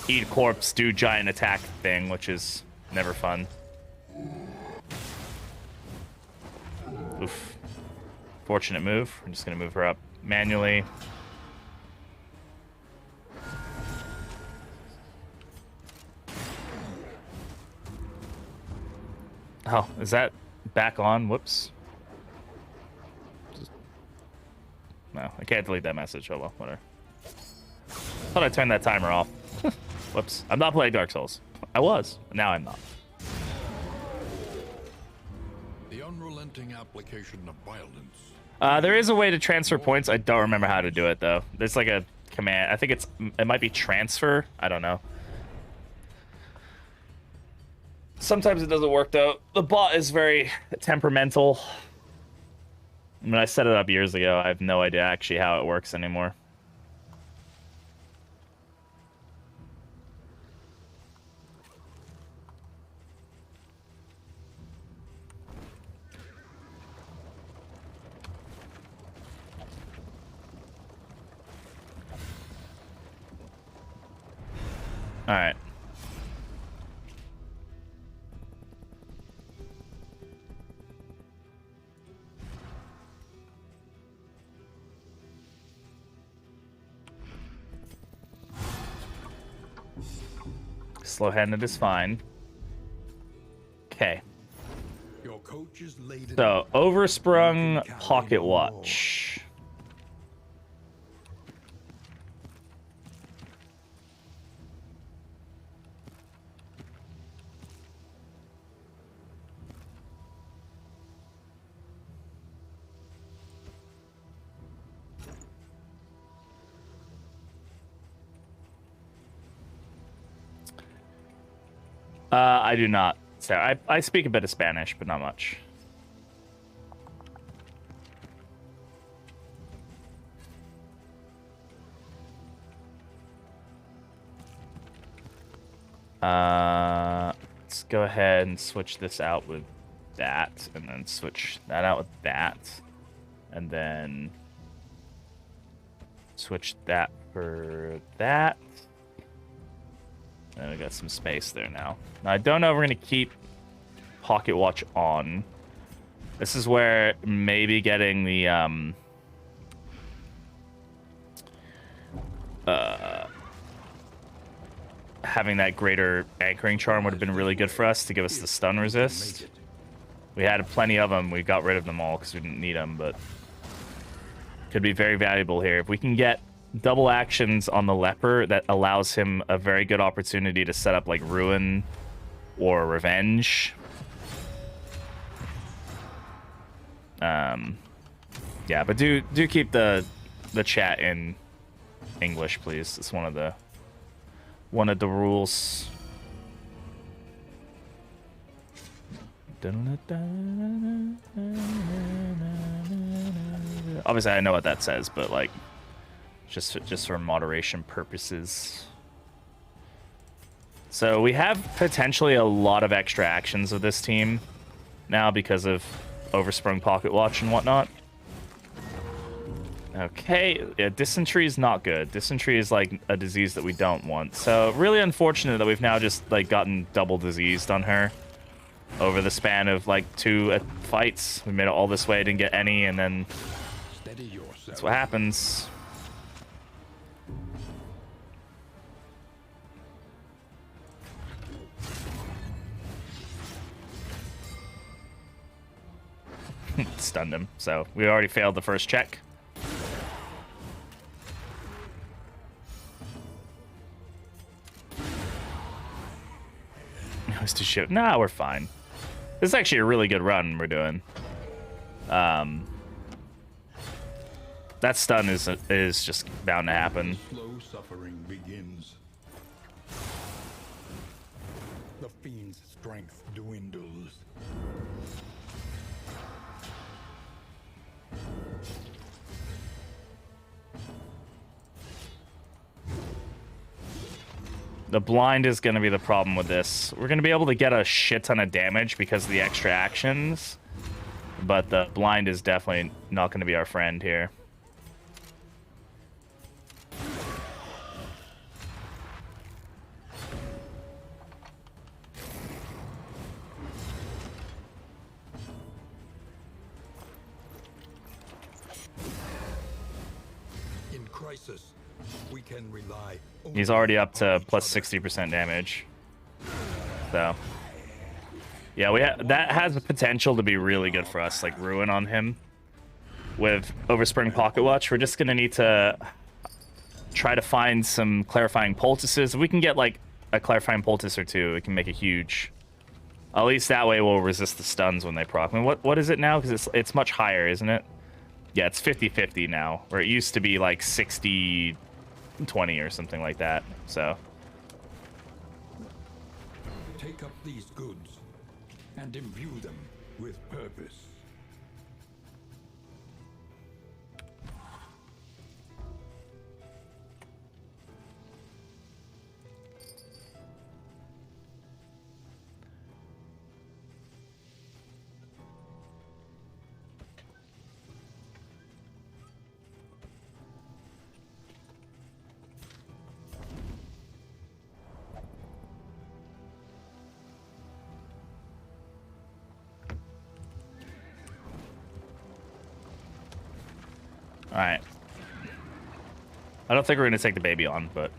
eat corpse, do giant attack thing, which is never fun. Oof. Fortunate move. I'm just gonna move her up manually. Oh, is that back on? Whoops. No, I can't delete that message. Oh well, whatever. Thought I turned that timer off. Whoops. I'm not playing Dark Souls. I was. Now I'm not. The unrelenting application of violence. There is a way to transfer points. I don't remember how to do it, though. There's like a command. I think it might be transfer. I don't know. Sometimes it doesn't work, though. The bot is very temperamental. I mean, I set it up years ago. I have no idea actually how it works anymore. All right. Slow-handed is fine. Okay. Your coach is laid So, oversprung pocket watch. I do not. So I speak a bit of Spanish, but not much. Let's go ahead and switch this out with that, and then switch that out with that, and then switch that for that. And we got some space there now. Now, I don't know if we're going to keep Pocket Watch on. This is where maybe getting the having that greater anchoring charm would have been really good for us to give us the stun resist. We had plenty of them. We got rid of them all because we didn't need them, but could be very valuable here. If we can get double actions on the leper, that allows him a very good opportunity to set up like Ruin or Revenge. Yeah, but do keep the chat in English, please. It's one of the rules. Obviously, I know what that says, but like, just for moderation purposes. So we have potentially a lot of extra actions of this team now because of Oversprung Pocket Watch and whatnot. Okay, yeah, dysentery is not good. Dysentery is like a disease that we don't want. So really unfortunate that we've now just like gotten double diseased on her over the span of like 2 fights. We made it all this way, didn't get any, and then that's what happens. Stunned him, so we already failed the first check. Was to shoot. Nah, we're fine. This is actually a really good run we're doing. That stun is just bound to happen. Slow suffering begins. The fiend's strength dwindles. The blind is going to be the problem with this. We're going to be able to get a shit ton of damage because of the extra actions, but the blind is definitely not going to be our friend here. In crisis, we can rely. He's already up to plus 60% damage. So, yeah, that has the potential to be really good for us, like Ruin on him. With Overspring Pocket Watch, we're just going to need to try to find some clarifying poultices. If we can get like a clarifying poultice or two, it can make a huge... At least that way we'll resist the stuns when they proc. I mean, what is it now? Because it's much higher, isn't it? Yeah, it's 50-50 now, where it used to be like 60-20 or something like that. So take up these goods and imbue them with purpose. all right. I don't think we're going to take the baby on, but...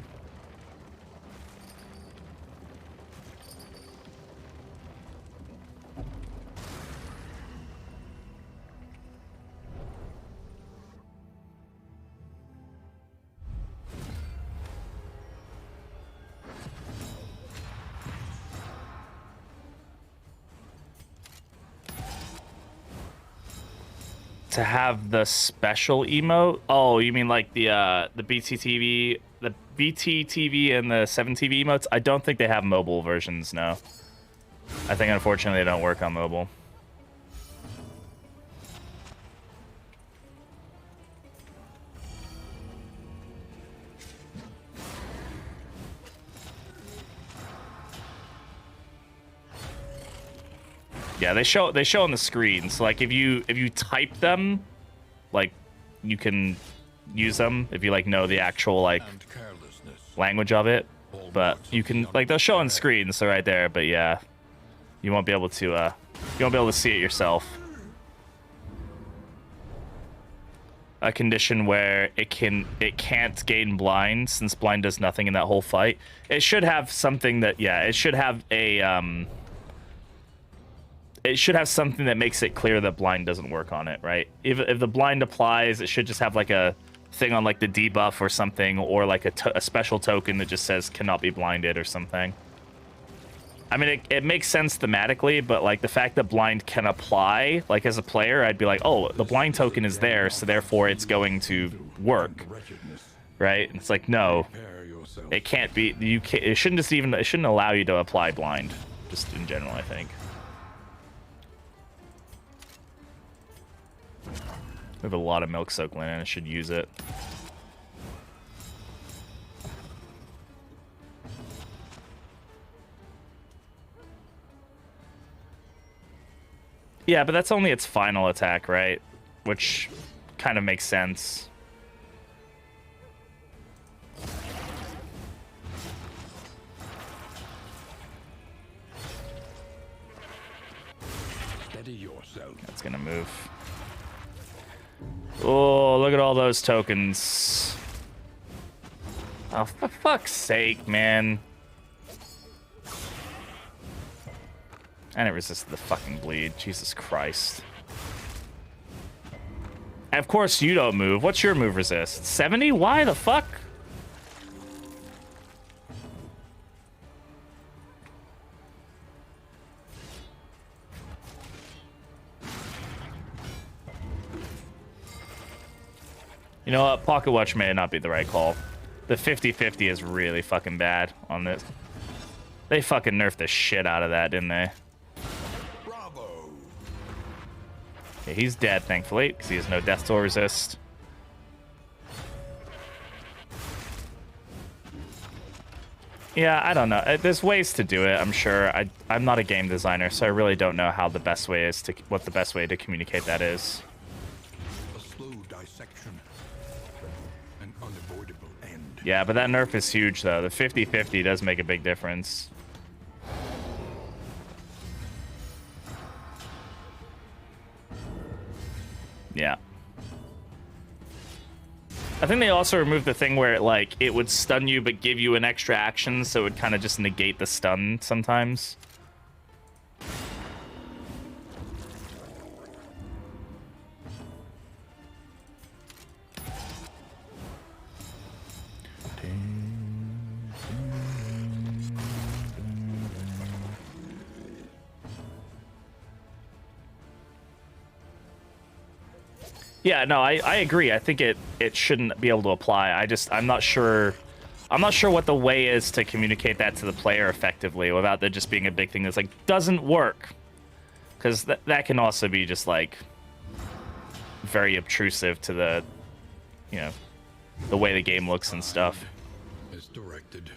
to have the special emote? Oh, you mean like the BTTV, the BTTV and the 7TV emotes? I don't think they have mobile versions, no. I think unfortunately they don't work on mobile. Yeah, they show on the screen. So like if you type them, like you can use them if you like know the actual like language of it. But you can, like, they'll show on screen, so right there. But yeah, you won't be able to. You won't be able to see it yourself. A condition where it can't gain blind, since blind does nothing in that whole fight. It should have something that, yeah, it should have a it should have something that makes it clear that blind doesn't work on it, right? If the blind applies, it should just have like a thing on like the debuff or something, or like a special token that just says cannot be blinded or something. I mean, it makes sense thematically, but like the fact that blind can apply, like as a player, I'd be like, oh, the blind token is there, so therefore it's going to work, right? And it's like, no, it can't be. You can't. It shouldn't just even. It shouldn't allow you to apply blind, just in general, I think. We have a lot of milk soak linen. I should use it. Yeah, but that's only its final attack, right? Which kind of makes sense. Steady yourself. That's gonna move. Oh, look at all those tokens. Oh, for fuck's sake, man. And it resisted the fucking bleed. Jesus Christ. And of course you don't move. What's your move resist? 70? Why the fuck? You know what? Pocket Watch may not be the right call. The 50-50 is really fucking bad on this. They fucking nerfed the shit out of that, didn't they? Bravo. Yeah, he's dead, thankfully, because he has no death toll resist. Yeah, I don't know. There's ways to do it, I'm sure. I'm not a game designer, so I really don't know how the best way is to what the best way to communicate that is. A slow dissection. An unavoidable end. Yeah, but that nerf is huge, though. The 50-50 does make a big difference. Yeah. I think they also removed the thing where it would stun you but give you an extra action, so it would kind of just negate the stun sometimes. Yeah, no, I agree. I think it shouldn't be able to apply. I'm not sure what the way is to communicate that to the player effectively without there just being a big thing that's like doesn't work. Because that can also be just like very obtrusive to the, you know, the way the game looks and stuff. As directed.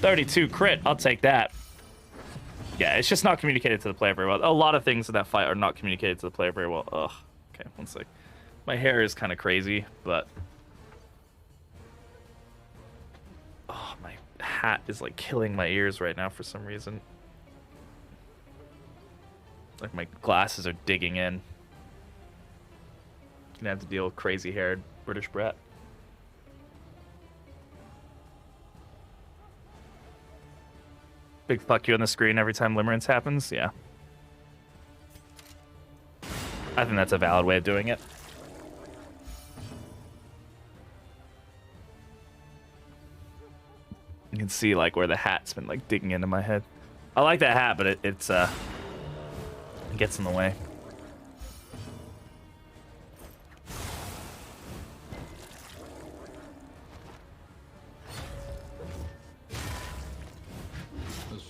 32 crit, I'll take that. Yeah, it's just not communicated to the player very well. A lot of things in that fight are not communicated to the player very well. Ugh. Okay, one sec. My hair is kind of crazy, but... Oh, my hat is, like, killing my ears right now for some reason. Like, my glasses are digging in. Gonna have to deal with crazy-haired British brat. Big fuck you on the screen every time Limerence happens? Yeah. I think that's a valid way of doing it. You can see, like, where the hat's been, like, digging into my head. I like that hat, but it gets in the way.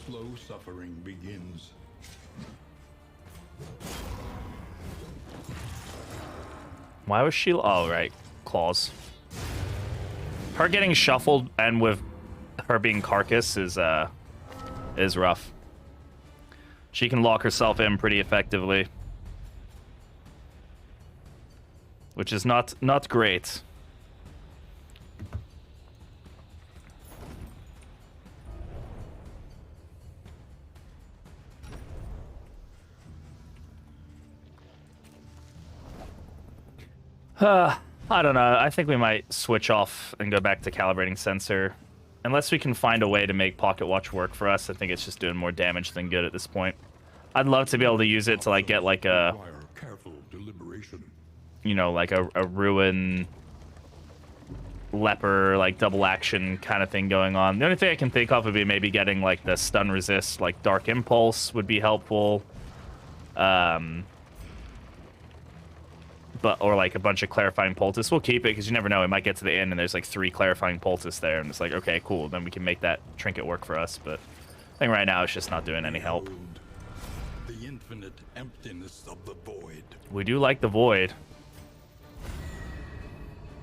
Slow suffering begins. Why was she... Oh, right. Claws. Her getting shuffled and with her being carcass is rough. She can lock herself in pretty effectively. Which is not great. I don't know. I think we might switch off and go back to calibrating sensor. Unless we can find a way to make pocket watch work for us, I think it's just doing more damage than good at this point. I'd love to be able to use it to like get like a, Careful deliberation. you know, like a ruin leper, like double action kind of thing going on. The only thing I can think of would be maybe getting like the stun resist, like dark impulse would be helpful. But or like a bunch of clarifying poultice. We'll keep it because you never know. We might get to the end and there's like 3 clarifying poultice there, and it's like, okay, cool. Then we can make that trinket work for us. But I think right now it's just not doing any help. The infinite emptiness of the void. We do like the void.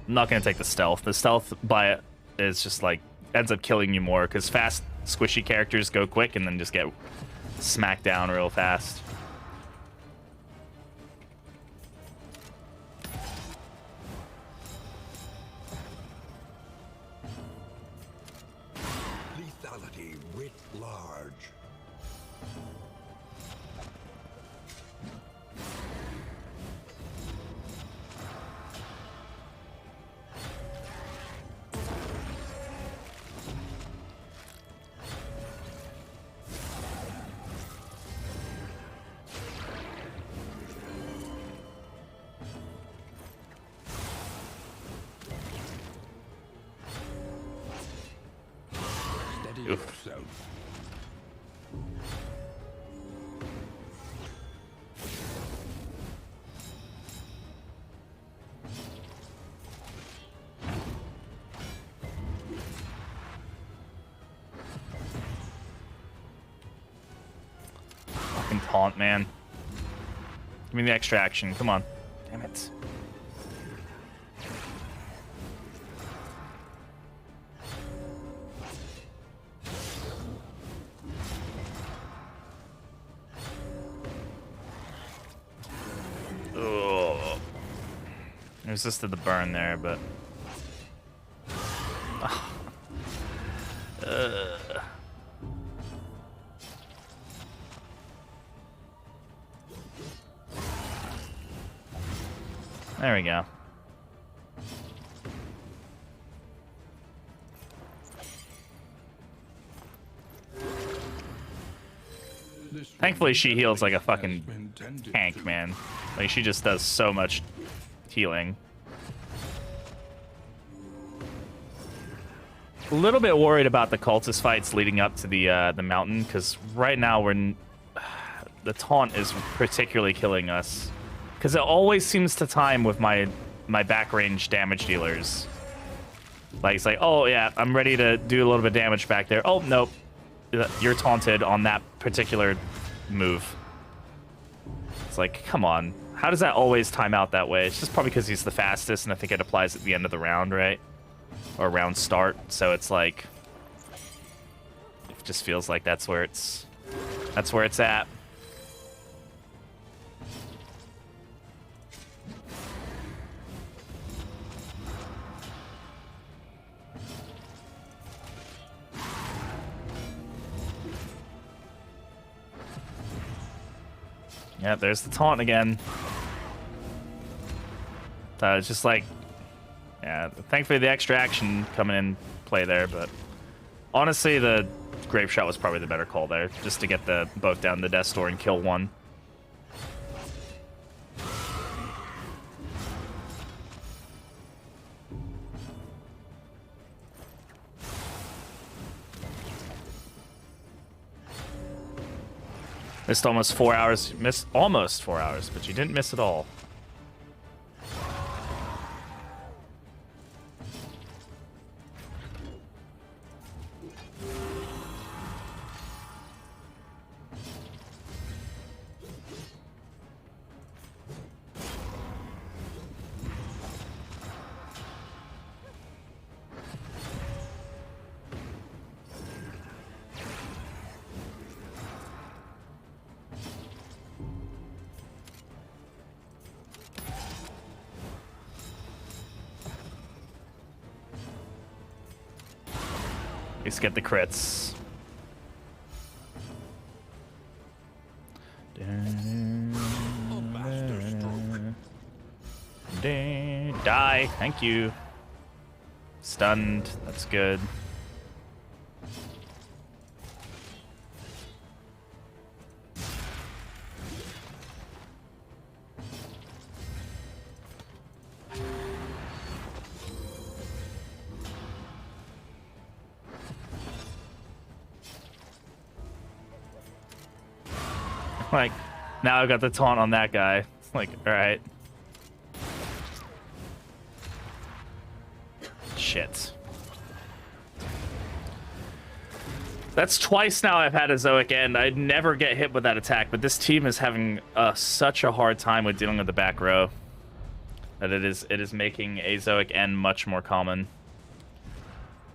I'm not gonna take the stealth. The stealth by it is just like ends up killing you more because fast, squishy characters go quick and then just get smacked down real fast. Lethality writ large. Steady yourself. Fucking taunt, man. Give me the extra action. Come on. Damn it. Ugh. I resisted the burn there, but... There we go. Thankfully, she heals like a fucking tank, man. Like, she just does so much healing. A little bit worried about the cultist fights leading up to the mountain, because right now the taunt is particularly killing us. Because it always seems to time with my back range damage dealers. Like, it's like, oh yeah, I'm ready to do a little bit of damage back there. Oh, nope. You're taunted on that particular move. It's like, come on. How does that always time out that way? It's just probably because he's the fastest, and I think it applies at the end of the round, right? Or round start. So it's like, it just feels like that's where it's at. Yeah, there's the taunt again. So it's just like, yeah, thankfully the extra action coming in play there, but honestly the grape shot was probably the better call there, just to get the both down the death store and kill one. Missed almost 4 hours. Missed almost 4 hours, but you didn't miss at all. At least get the crits. A master stroke. Die. Thank you. Stunned. That's good. Like, now I've got the taunt on that guy. It's like, alright. Shit. That's twice now I've had a Zoic end. I'd never get hit with that attack, but this team is having such a hard time with dealing with the back row that it is making a Zoic end much more common.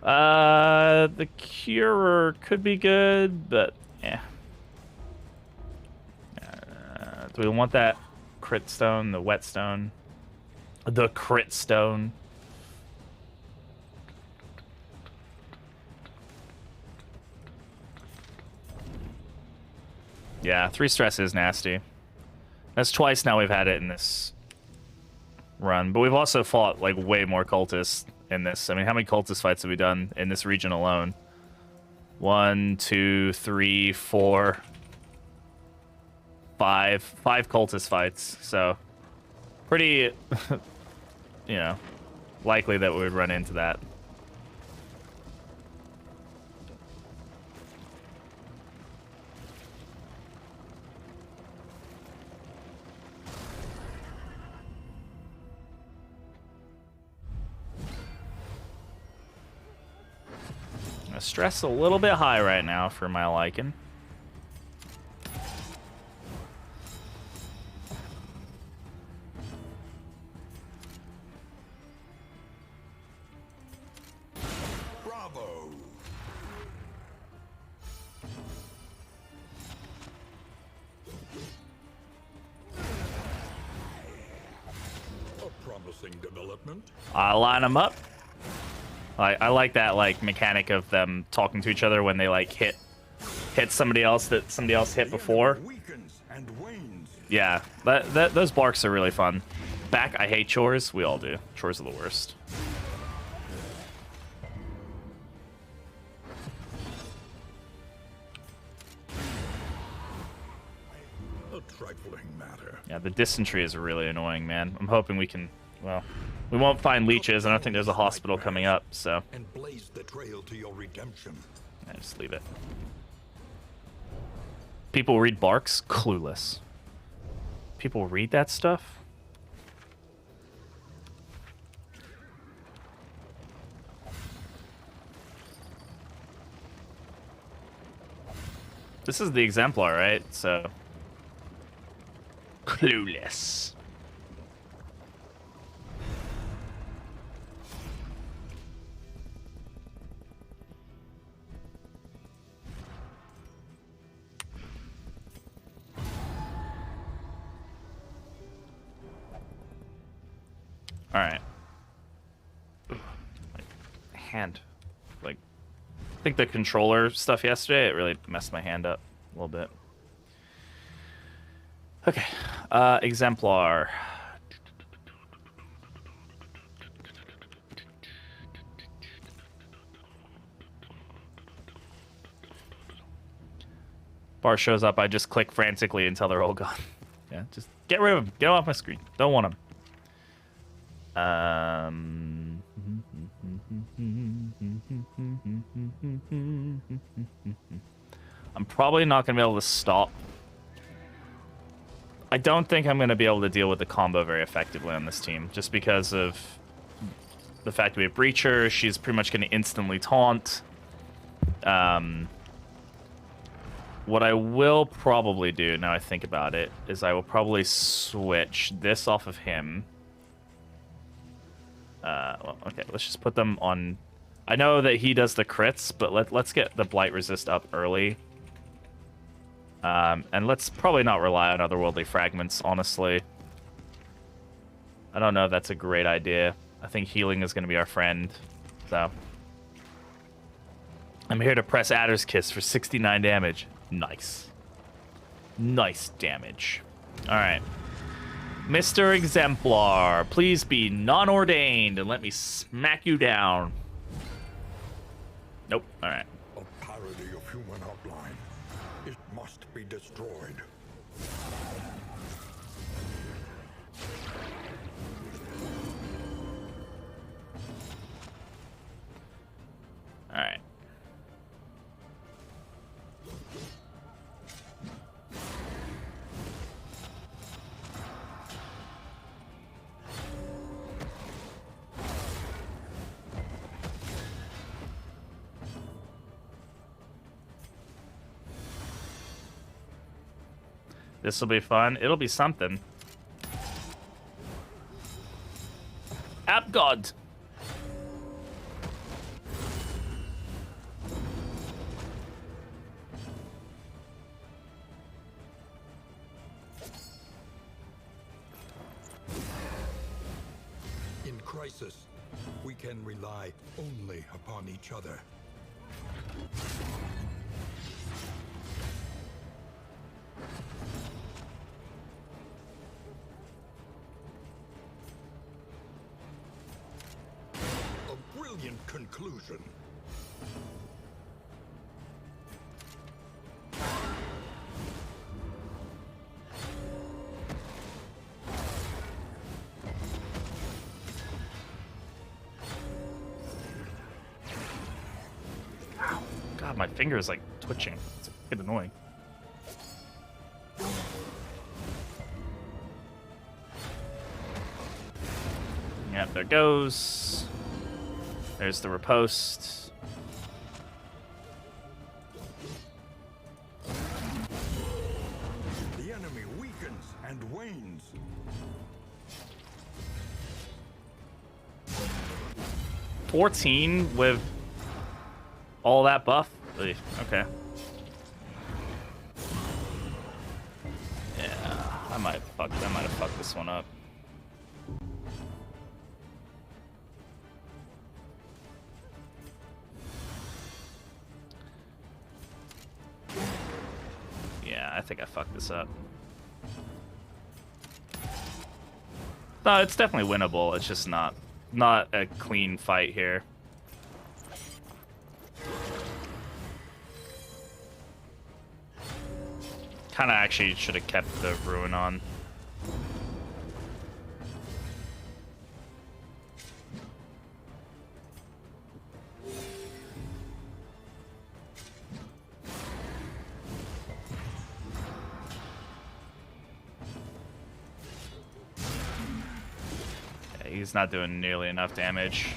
The Curer could be good, but yeah. Do we want that crit stone, the wet stone? The crit stone. Yeah, 3 stress is nasty. That's twice now we've had it in this run. But we've also fought, like, way more cultists in this. I mean, how many cultist fights have we done in this region alone? 1, 2, 3, 4... 5 cultist fights, so pretty, you know, likely that we would run into that. Stress a little bit high right now for my liking. I line them up. I like that like mechanic of them talking to each other when they like hit somebody else that somebody else hit before. Yeah, those barks are really fun. Back, I hate chores. We all do. Chores are the worst. A trifling matter. Yeah, the dysentery is really annoying, man. I'm hoping we can. Well, we won't find leeches. I don't think there's a hospital coming up, so. And blaze the trail to your redemption. Yeah, just leave it. People read barks? Clueless. People read that stuff? This is the exemplar, right? So. Clueless. All right. Hand. Like, I think the controller stuff yesterday, it really messed my hand up a little bit. Okay. Exemplar. Bar shows up, I just click frantically until they're all gone. Yeah, just get rid of them. Get them off my screen. Don't want them. I'm probably not going to be able to stop. I don't think I'm going to be able to deal with the combo very effectively on this team, just because of the fact that we have Breacher. She's pretty much going to instantly taunt. What I will probably do, now I think about it, is I will probably switch this off of him. Well, okay, let's just put them on. I know that he does the crits, but let's get the Blight Resist up early. And let's probably not rely on otherworldly fragments, honestly. I don't know if that's a great idea. I think healing is going to be our friend. So I'm here to press Adder's Kiss for 69 damage. Nice. Nice damage. All right. Mr. Exemplar, please be non-ordained and let me smack you down. Nope. All right. A parody of human outline. It must be destroyed. All right. This will be fun. It'll be something. App God. In crisis, we can rely only upon each other. A brilliant conclusion. God, my finger is like twitching. It's a bit annoying. Yep, there goes. There's the riposte. The enemy weakens and wanes. $14 with all that buff? Ugh, okay. Yeah, I might have fucked this one up. Yeah, I think I fucked this up. No, it's definitely winnable. It's just not a clean fight here. Kind of actually should have kept the ruin on. Yeah, he's not doing nearly enough damage.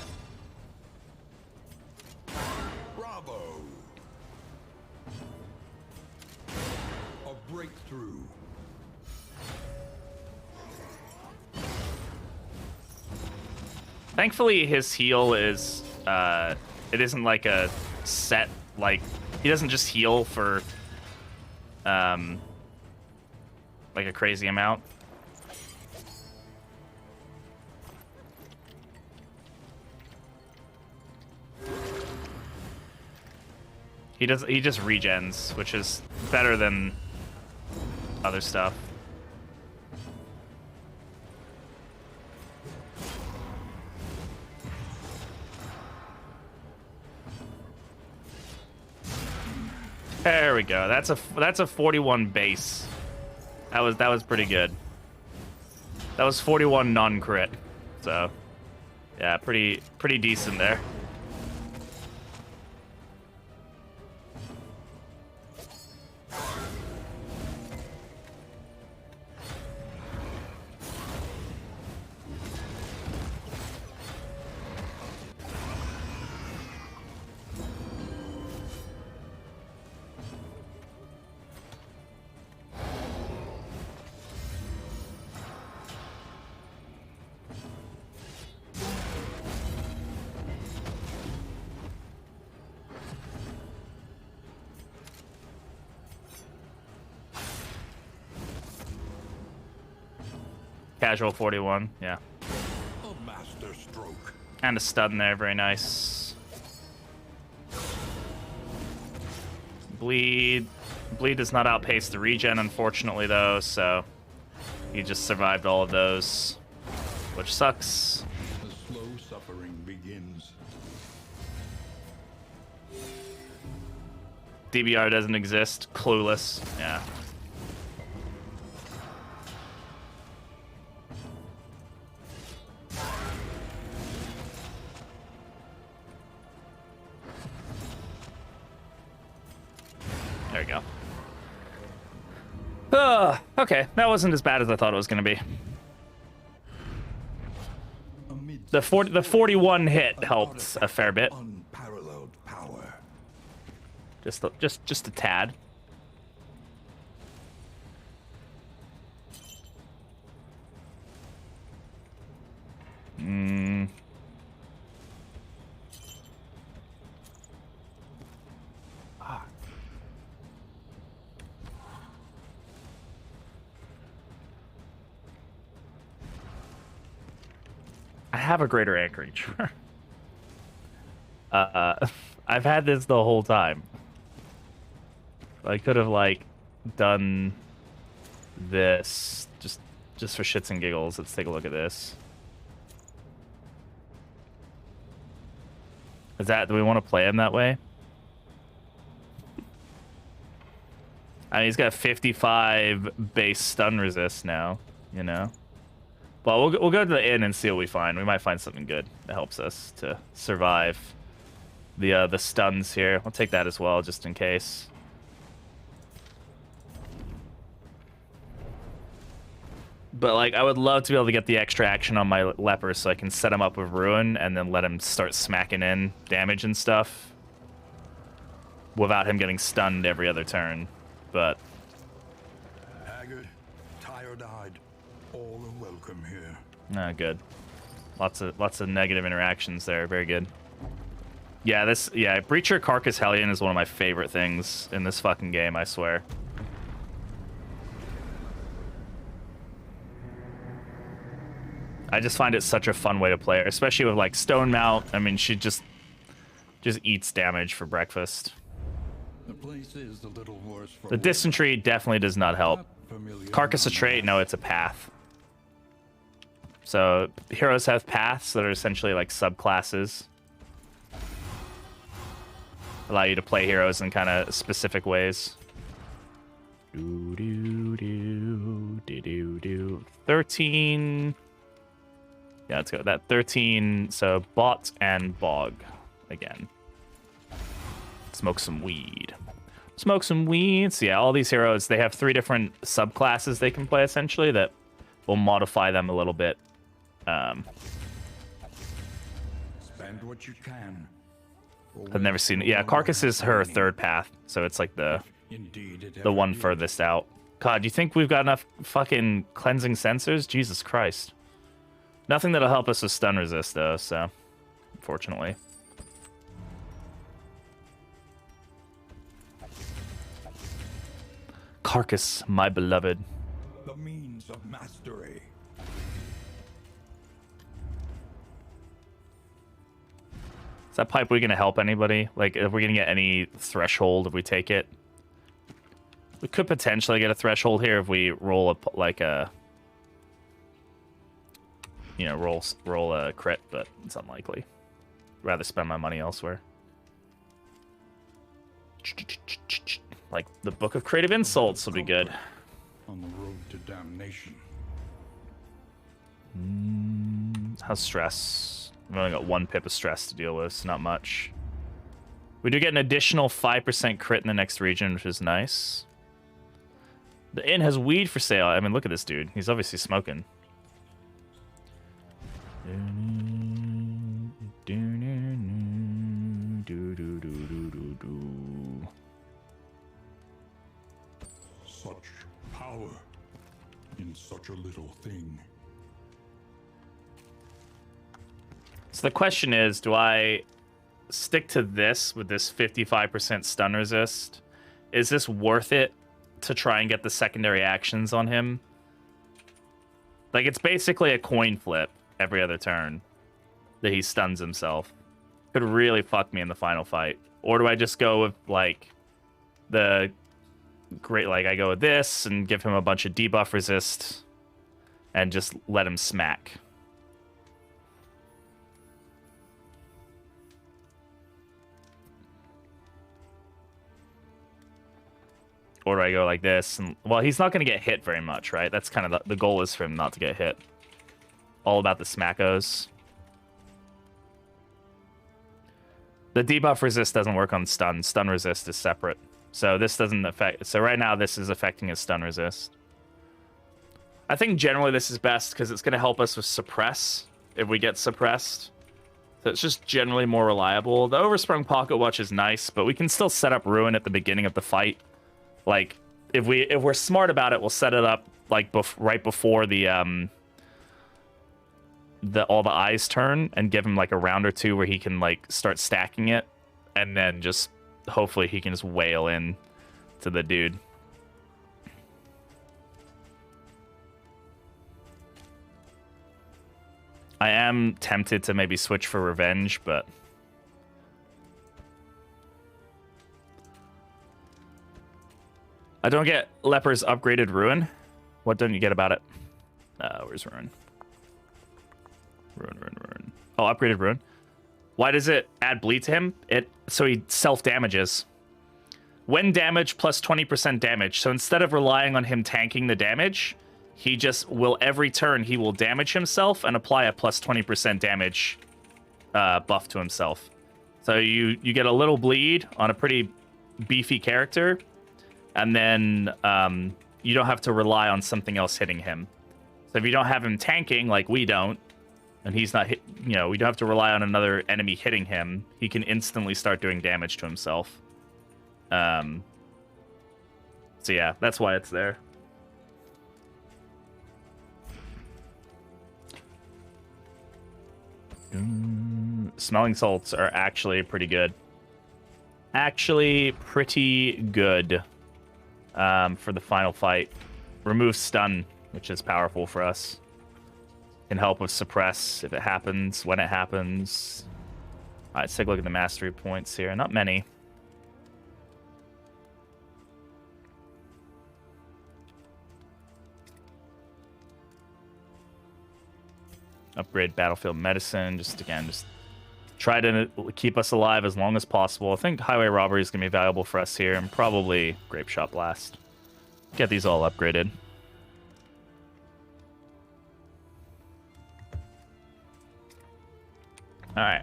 Bravo! A breakthrough. Thankfully, his heal is, it isn't like a set, like, he doesn't just heal for, like a crazy amount. He just regens, which is better than other stuff. There we go. That's a 41 base. That was pretty good. That was 41 non-crit. So, yeah, pretty decent there. Casual 41, yeah. A master stroke. And a stun there, very nice. Bleed does not outpace the regen, unfortunately, though, so he just survived all of those, which sucks. The slow suffering begins. DBR doesn't exist. Clueless. Yeah. There we go. Okay, that wasn't as bad as I thought it was going to be. The 41 hit helped a fair bit. Unparalleled power. Just a tad. I have a greater anchorage. I've had this the whole time. I could have like done this just for shits and giggles. Let's take a look at this. Do we want to play him that way? I mean, he's got 55 base stun resist now, you know? Well, we'll go to the inn and see what we find. We might find something good that helps us to survive the stuns here. I'll take that as well, just in case. But, like, I would love to be able to get the extra action on my leper so I can set him up with Ruin and then let him start smacking in damage and stuff without him getting stunned every other turn. But Haggard, tired-eyed, all are welcome here. good. Lots of negative interactions there. Very good. Yeah, Breacher Carcass Hellion is one of my favorite things in this fucking game, I swear. I just find it such a fun way to play her, especially with like Stone Mount. I mean, she just eats damage for breakfast. The place is a little worse for The dysentery definitely does not help. familiar. Carcass a trait? No, it's a path. So heroes have paths that are essentially like subclasses. Allow you to play heroes in kind of specific ways. 13. Yeah, let's go with that. 13. So bot and bog again. Smoke some weed. Smoke some weed. So yeah, all these heroes, they have 3 different subclasses they can play essentially that will modify them a little bit. Spend what you can. I've never seen it. Yeah, Carcass is her 3rd path, so it's like the one furthest out. God, do you think we've got enough fucking cleansing sensors? Jesus Christ. Nothing that'll help us with stun resist though, so unfortunately. Carcass, my beloved. The means of mastery. Is that pipe gonna help anybody? Like, if we're gonna get any threshold if we take it? We could potentially get a threshold here if we roll roll a crit, but it's unlikely. Rather spend my money elsewhere. Like the Book of Creative Insults will be good. On the road to damnation. How's stress? We've only got 1 pip of stress to deal with, so not much. We do get an additional 5% crit in the next region, which is nice. The inn has weed for sale. I mean, look at this dude. He's obviously smoking. Such power in such a little thing. So the question is, do I stick to this with this 55% stun resist? Is this worth it to try and get the secondary actions on him? Like, it's basically a coin flip every other turn that he stuns himself. Could really fuck me in the final fight. Or do I just go with, like, I go with this and give him a bunch of debuff resist and just let him smack. Or do I go like this? And, well, he's not going to get hit very much, right? That's kind of the goal is for him not to get hit. All about the smackos. The debuff resist doesn't work on stun. Stun resist is separate. So this doesn't affect... So right now, this is affecting his stun resist. I think generally this is best because it's going to help us with suppress if we get suppressed. So it's just generally more reliable. The Oversprung Pocket Watch is nice, but we can still set up Ruin at the beginning of the fight. Like, if we're smart about it, we'll set it up like right before the all the eyes turn and give him like a round or two where he can like start stacking it, and then just hopefully he can just wail in to the dude. I am tempted to maybe switch for Revenge, but I don't get Leper's upgraded Ruin. What don't you get about it? Where's Ruin? Ruin. Oh, upgraded Ruin. Why does it add bleed to him? So he self-damages. When damage plus 20% damage. So instead of relying on him tanking the damage, he just will, every turn, he will damage himself and apply a plus 20% damage buff to himself. So you get a little bleed on a pretty beefy character, and then you don't have to rely on something else hitting him. So if you don't have him tanking, like we don't, and he's not hit, we don't have to rely on another enemy hitting him, he can instantly start doing damage to himself. So yeah, that's why it's there. Smelling salts are actually pretty good. For the final fight. Remove stun, which is powerful for us. Can help with suppress if it happens, when it happens. Alright, let's take a look at the mastery points here. Not many. Upgrade battlefield medicine. Just try to keep us alive as long as possible. I think highway robbery is going to be valuable for us here, and probably grape shot blast. Get these all upgraded. All right.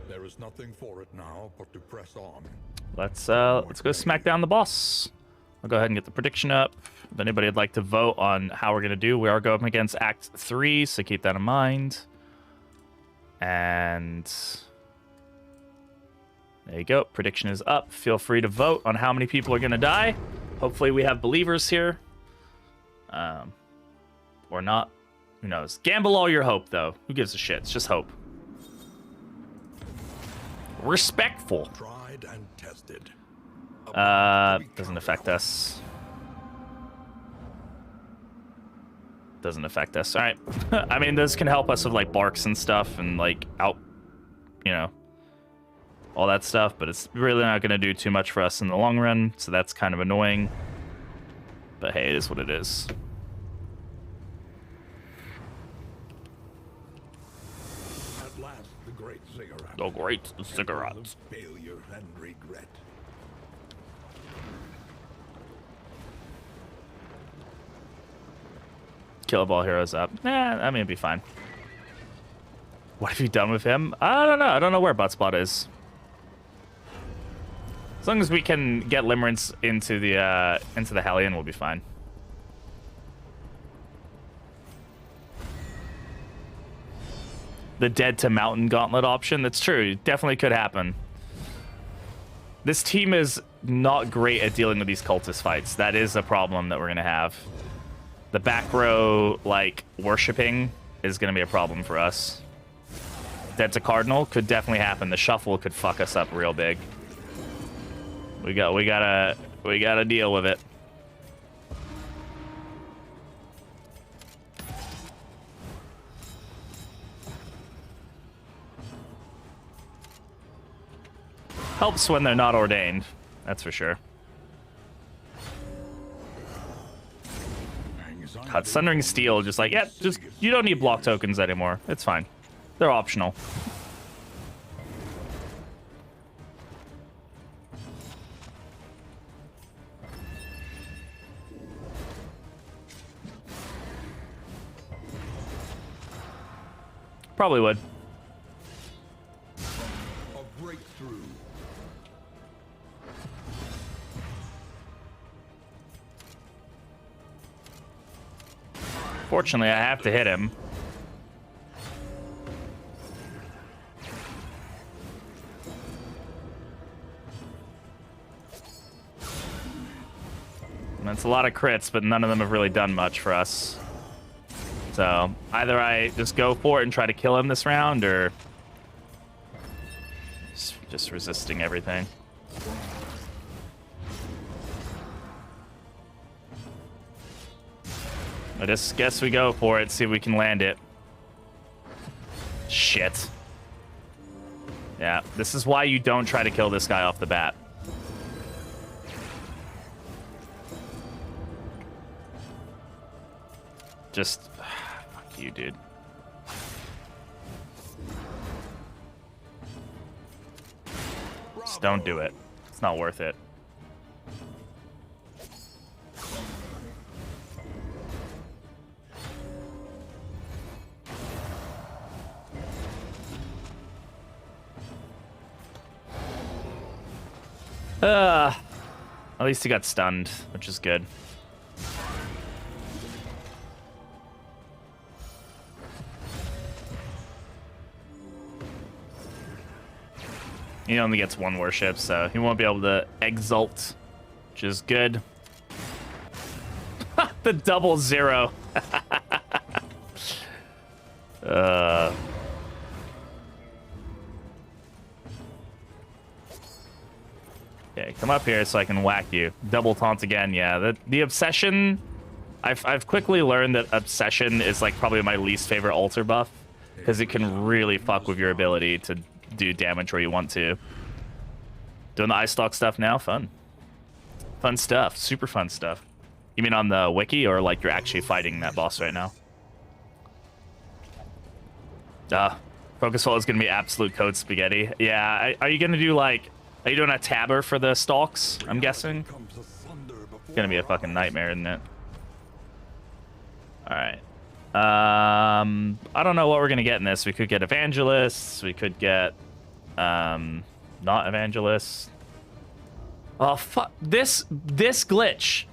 There is nothing for it now but to press on. Let's go smack down the boss. I'll go ahead and get the prediction up. If anybody would like to vote on how we're gonna do, we are going against Act 3, so keep that in mind. And there you go. Prediction is up. Feel free to vote on how many people are gonna die. Hopefully we have believers here. Or not. Who knows? Gamble all your hope, though. Who gives a shit? It's just hope. Respectful. Tried and tested. Doesn't affect us. Doesn't affect us. All right. I mean, this can help us with like barks and stuff and like all that stuff, but it's really not going to do too much for us in the long run, so that's kind of annoying. But hey, it is what it is. At last, the great cigarette. The great cigarette. Failure and regret. Kill ball heroes up. I mean, it'd be fine. What have you done with him? I don't know. I don't know where Buttspot is. As long as we can get Limerence into the Hellion, we'll be fine. The dead to mountain gauntlet option. That's true. Definitely could happen. This team is not great at dealing with these cultist fights. That is a problem that we're gonna have. The back row, like, worshipping is going to be a problem for us. Dead to Cardinal could definitely happen. The shuffle could fuck us up real big. We gotta deal with it. Helps when they're not ordained. That's for sure. God, Sundering Steel, just like, yeah, just, you don't need block tokens anymore. It's fine. They're optional. Probably would. A breakthrough. Fortunately, I have to hit him. And that's a lot of crits, but none of them have really done much for us. So either I just go for it and try to kill him this round, or just resisting everything. I just guess we go for it, see if we can land it. Shit. Yeah, this is why you don't try to kill this guy off the bat. Just... fuck you, dude. Just don't do it. It's not worth it. At least he got stunned, which is good. He only gets one worship, so he won't be able to exalt, which is good. The double zero. Okay, come up here so I can whack you. Double taunt again, yeah. The obsession, I've quickly learned that obsession is like probably my least favorite altar buff, because it can really fuck with your ability to do damage where you want to. Doing the eye stalk stuff now, fun. Fun stuff, super fun stuff. You mean on the wiki, or like you're actually fighting that boss right now? Focus Wall is gonna be absolute code spaghetti. Yeah, are you gonna do like, are you doing a tabber for the stalks, I'm guessing? It's gonna be a fucking nightmare, isn't it? Alright. I don't know what we're gonna get in this. We could get Evangelists, we could get not Evangelists. Oh fuck, this glitch.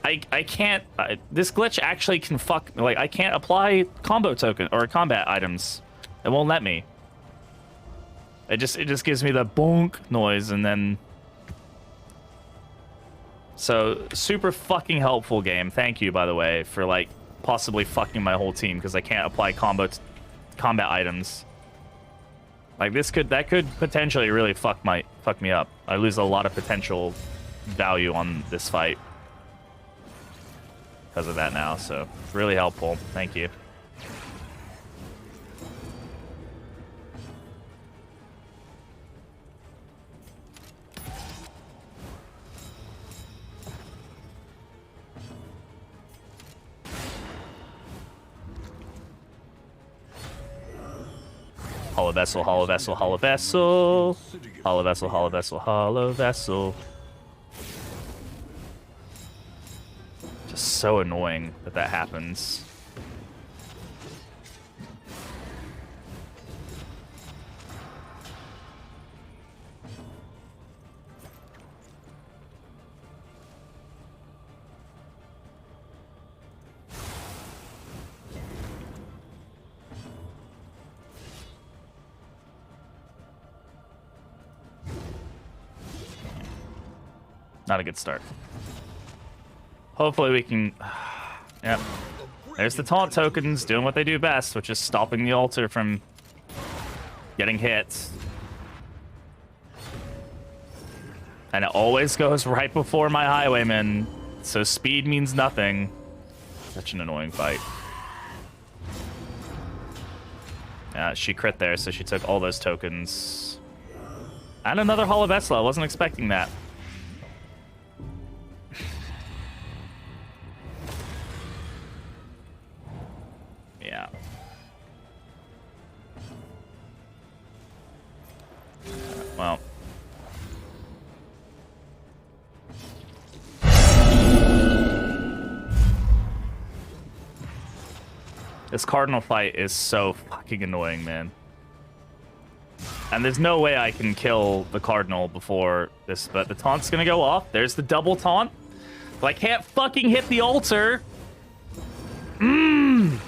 I can't, this glitch actually can fuck, like I can't apply combo token or combat items. It won't let me. It just gives me the bonk noise, and then... So, super fucking helpful game. Thank you, by the way, for, like, possibly fucking my whole team, because I can't apply combat items. Like, that could potentially really fuck me up. I lose a lot of potential value on this fight because of that now, so really helpful. Thank you. Hollow vessel, hollow vessel, hollow vessel. Hollow vessel, hollow vessel, hollow vessel. Just so annoying that happens. Not a good start. Hopefully we can... Yep. There's the taunt tokens doing what they do best, which is stopping the altar from getting hit. And it always goes right before my highwayman, so speed means nothing. Such an annoying fight. Yeah, she crit there, so she took all those tokens. And another Hall of Esla. I wasn't expecting that. Yeah. Well. This Cardinal fight is so fucking annoying, man. And there's no way I can kill the Cardinal before this, but the taunt's gonna go off. There's the double taunt. But I can't fucking hit the altar. Mmm.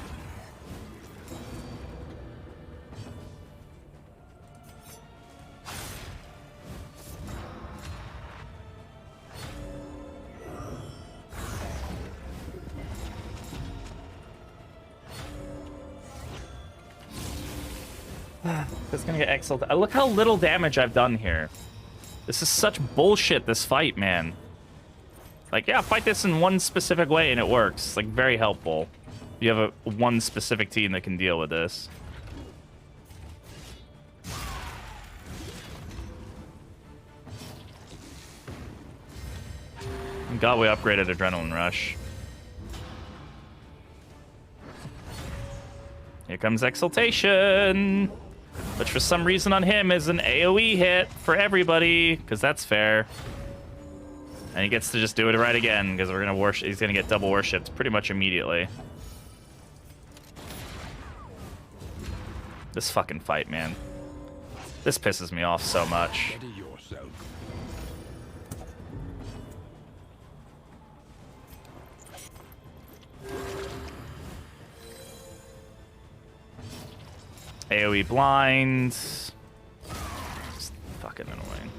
It's gonna get exiled. Look how little damage I've done here. This is such bullshit, this fight, man. Like, yeah, fight this in one specific way and it works. Like, very helpful. You have one specific team that can deal with this. Thank God we upgraded Adrenaline Rush. Here comes Exaltation. Which for some reason on him is an AoE hit for everybody, because that's fair. And he gets to just do it right again, because we're gonna worship. He's gonna get double worshipped pretty much immediately. This fucking fight, man. This pisses me off so much. Steady yourself. AoE blind. Just fucking annoying.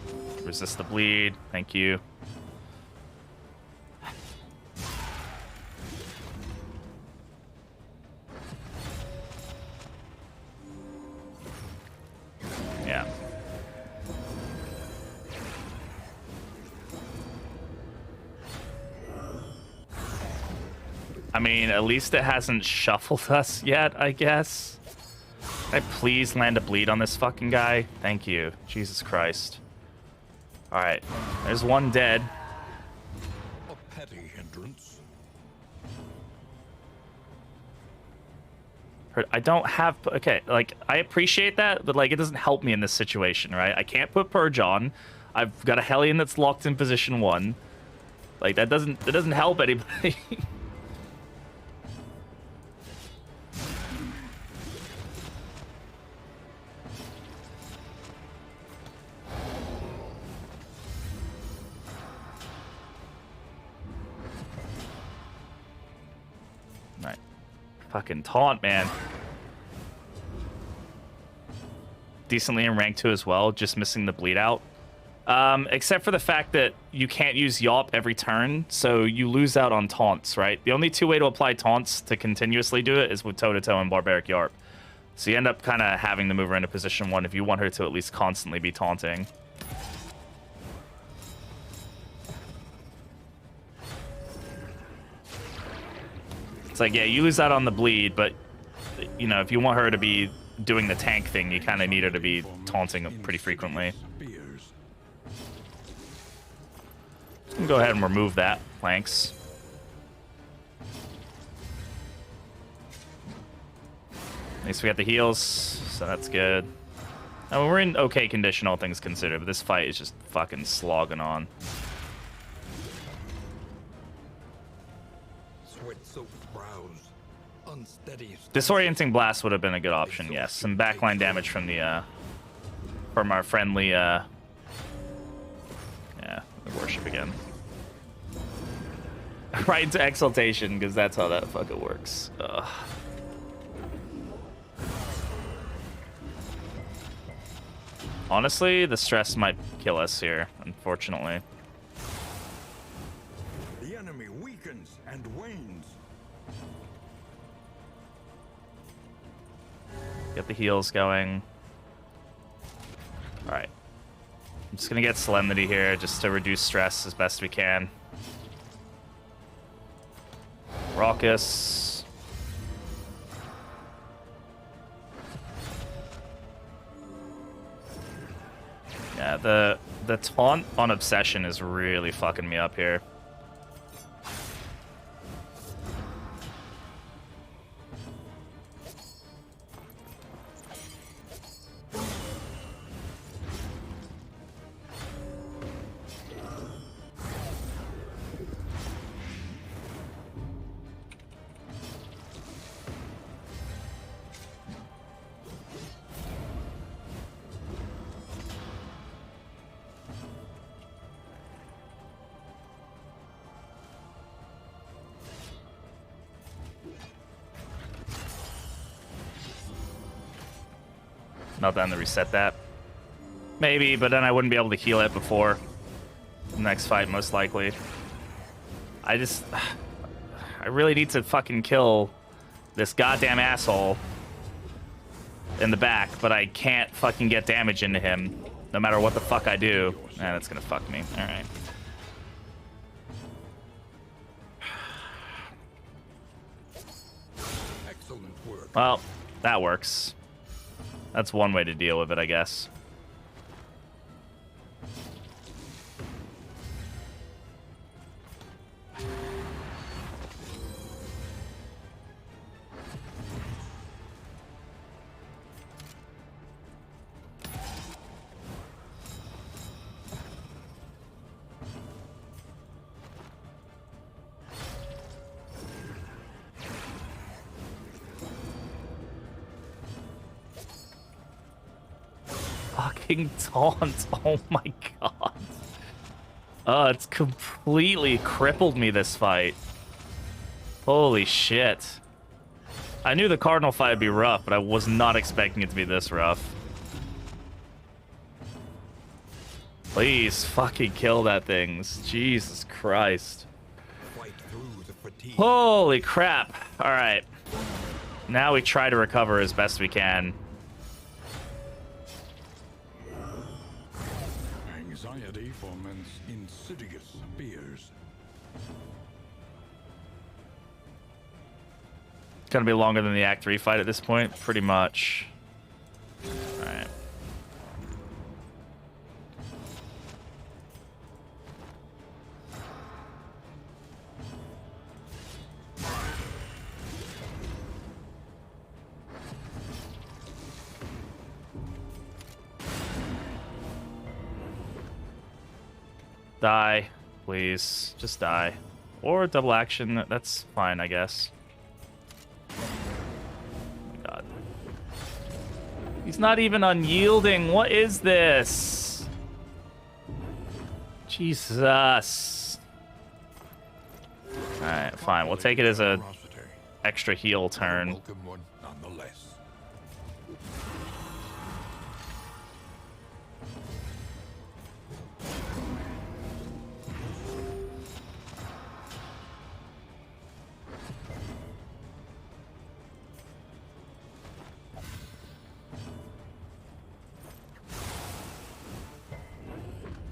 Resist the bleed. Thank you. Yeah. I mean, at least it hasn't shuffled us yet, I guess. Can I please land a bleed on this fucking guy? Thank you. Jesus Christ. Alright. There's one dead. A petty hindrance. I don't have... Okay, like, I appreciate that, but, like, it doesn't help me in this situation, right? I can't put Purge on. I've got a Hellion that's locked in position 1. Like, that doesn't help anybody. Fucking taunt, man. Decently in rank 2 as well, just missing the bleed out. Except for the fact that you can't use Yawp every turn, so you lose out on taunts, right? The only two way to apply taunts to continuously do it is with toe-to-toe and Barbaric Yarp. So you end up kind of having to move her into position 1 if you want her to at least constantly be taunting. It's like, yeah, you lose out on the bleed, but, you know, if you want her to be doing the tank thing, you kind of need her to be taunting pretty frequently. Go ahead and remove that. Thanks. At least we got the heals, so that's good. I mean, we're in okay condition, all things considered, but this fight is just fucking slogging on. Disorienting Blast would have been a good option, yes. Some backline damage from the from our friendly yeah, the worship again. Right into Exaltation, because that's how that fucking works. Ugh. Honestly, the stress might kill us here, unfortunately. The enemy weakens and wanes. Get the heals going. Alright. I'm just gonna get Solemnity here just to reduce stress as best we can. Raucous. Yeah, the taunt on Obsession is really fucking me up here. Not that to reset that. Maybe, but then I wouldn't be able to heal it before the next fight, most likely. I really need to fucking kill this goddamn asshole in the back, but I can't fucking get damage into him, no matter what the fuck I do. Nah, that's gonna fuck me. Alright. Excellent work. Well, that works. That's one way to deal with it, I guess. Fucking taunt. Oh my god. It's completely crippled me this fight. Holy shit. I knew the Cardinal fight would be rough, but I was not expecting it to be this rough. Please fucking kill that thing. Jesus Christ. Fight through the fatigue. Holy crap. Alright. Now we try to recover as best we can. Anxiety foments insidious fears. It's gonna be longer than the Act 3 fight at this point, pretty much. Alright. Die, please. Just die. Or double action, that's fine, I guess. Oh my god. He's not even unyielding. What is this? Jesus. Alright, fine. We'll take it as a extra heal turn. Welcome one nonetheless.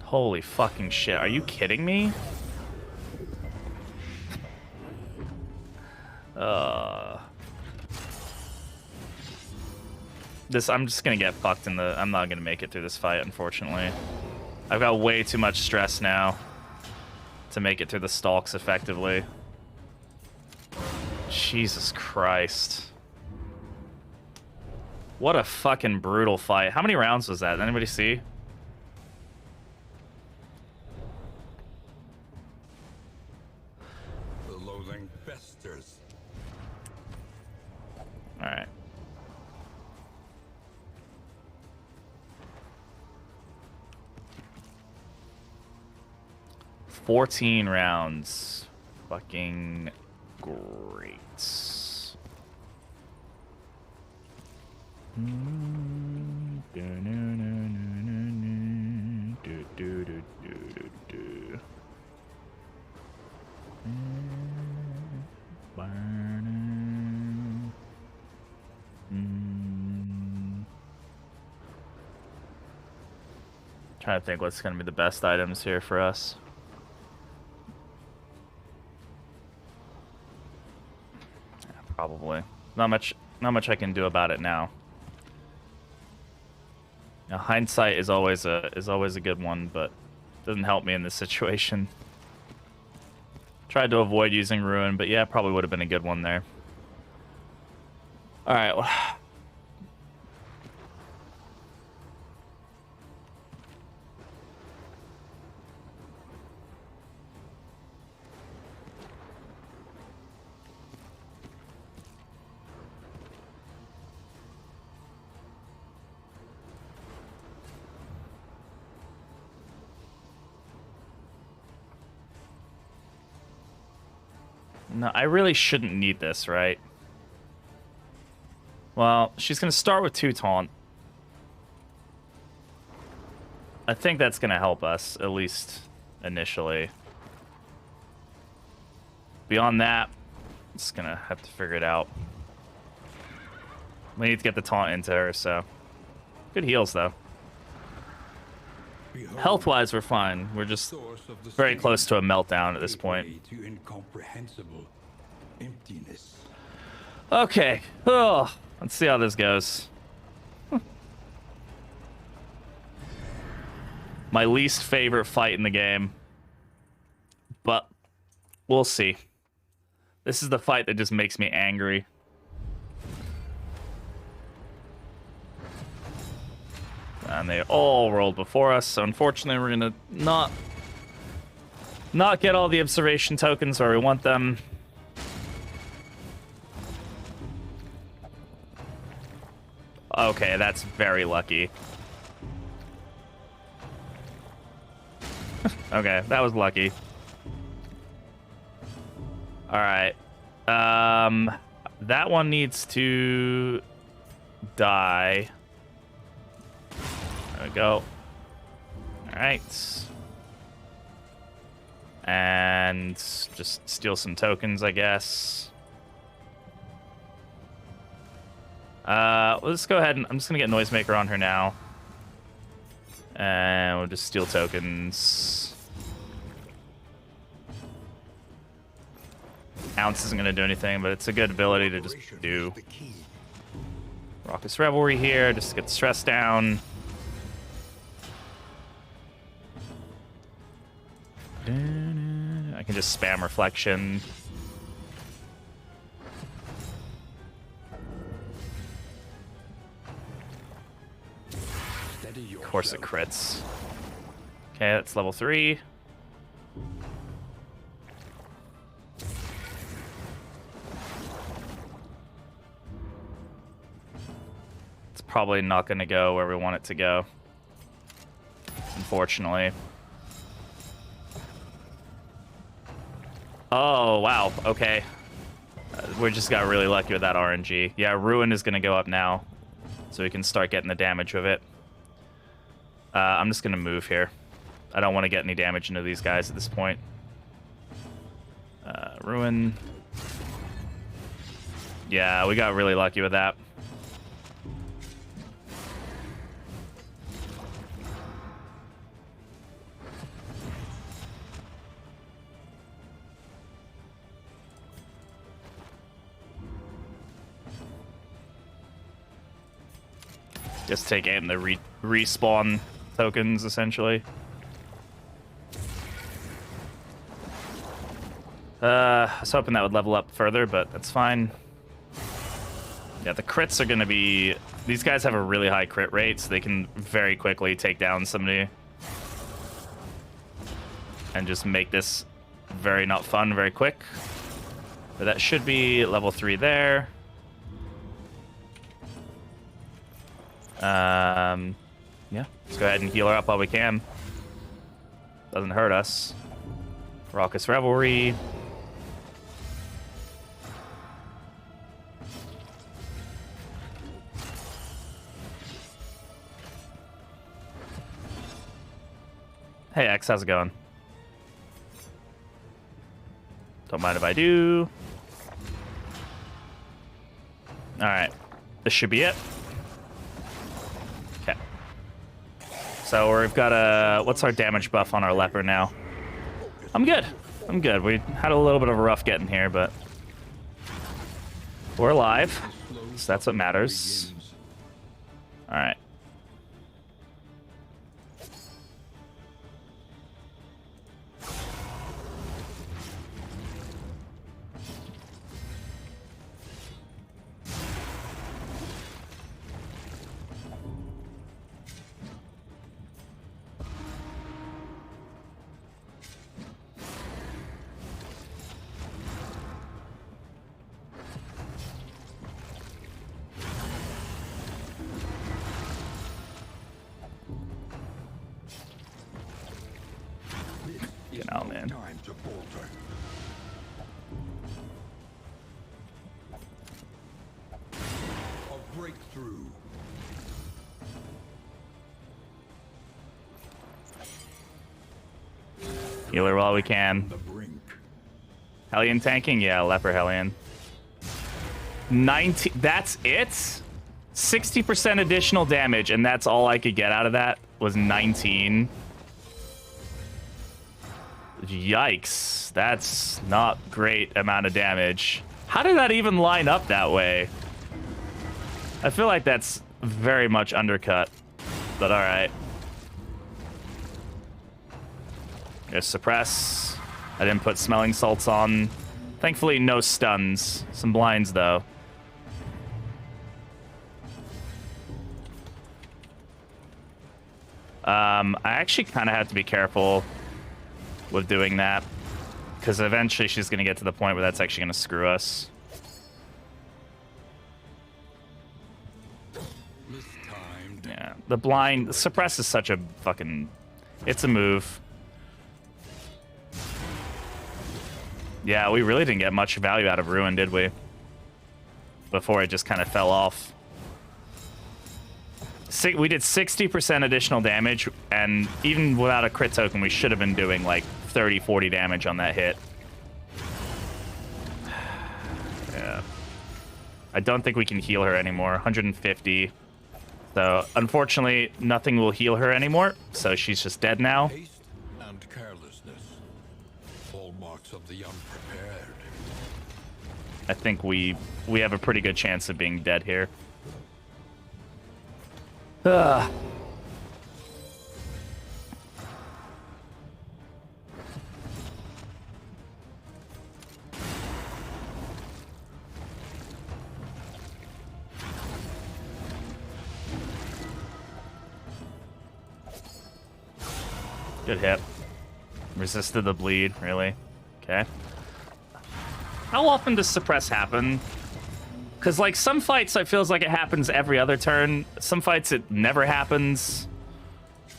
Holy fucking shit. Are you kidding me? I'm just gonna get fucked in the... I'm not gonna make it through this fight, unfortunately. I've got way too much stress now to make it through the stalks effectively. Jesus Christ. What a fucking brutal fight. How many rounds was that? Anybody see? The loathing festers. Alright. $14 rounds. Fucking great. Trying to think what's going to be the best items here for us. Yeah, probably not much I can do about it now. Now, hindsight is always a good one, but doesn't help me in this situation. Tried to avoid using Ruin, but yeah, probably would have been a good one there. All right. Well, no, I really shouldn't need this, right? Well, she's going to start with 2 taunt. I think that's going to help us, at least initially. Beyond that, just going to have to figure it out. We need to get the taunt into her, so... Good heals, though. Health-wise, we're fine. We're just very close to a meltdown at this point. To incomprehensible emptiness. Okay. Oh, let's see how this goes. My least favorite fight in the game. But we'll see. This is the fight that just makes me angry. And they all rolled before us, so unfortunately we're gonna not get all the observation tokens where we want them. Okay, that's very lucky. Okay, that was lucky. Alright. That one needs to die. There we go. Alright. And just steal some tokens, I guess. Let's go ahead and I'm just gonna get Noisemaker on her now. And we'll just steal tokens. Ounce isn't gonna do anything, but it's a good ability to just do. Raucous Revelry here, just to get the stress down. I can just spam Reflection. Of course it crits. Okay, that's level 3. It's probably not going to go where we want it to go, unfortunately. Oh, wow. Okay. We just got really lucky with that RNG. Yeah, Ruin is going to go up now, so we can start getting the damage of it. I'm just going to move here. I don't want to get any damage into these guys at this point. Ruin. Yeah, we got really lucky with that. Just take aim the respawn tokens, essentially. I was hoping that would level up further, but that's fine. Yeah, the crits are going to be... These guys have a really high crit rate, so they can very quickly take down somebody. And just make this very not fun very quick. But that should be level 3 there. Yeah, let's go ahead and heal her up while we can. Doesn't hurt us. Raucous Revelry. Hey X, how's it going? Don't mind if I do. Alright, this should be it. Okay. So we've got a... What's our damage buff on our leper now? I'm good. I'm good. We had a little bit of a rough getting here, but... We're alive. So that's what matters. Alright. Oh, man. Time to falter. A breakthrough. Heal her while we can. The brink. Hellion tanking? Yeah, Leper Hellion. 19. That's it? 60% additional damage, and that's all I could get out of that was 19. Yikes. That's not great amount of damage. How did that even line up that way? I feel like that's very much undercut, but all right. Just suppress. I didn't put smelling salts on. Thankfully, no stuns. Some blinds, though. I actually kind of have to be careful with doing that, because eventually she's going to get to the point where that's actually going to screw us. Yeah, the blind... The suppress is such a fucking... It's a move. Yeah, we really didn't get much value out of Ruin, did we? Before it just kind of fell off. We did 60% additional damage, and even without a crit token, we should have been doing like 30, 40 damage on that hit. Yeah. I don't think we can heal her anymore. 150. So, unfortunately, nothing will heal her anymore, so she's just dead now. Haste and carelessness. Hallmarks of the unprepared. I think we have a pretty good chance of being dead here. Ugh. Good hit. Resisted the bleed, really? Okay. How often does suppress happen? Because, like, some fights it feels like it happens every other turn. Some fights it never happens.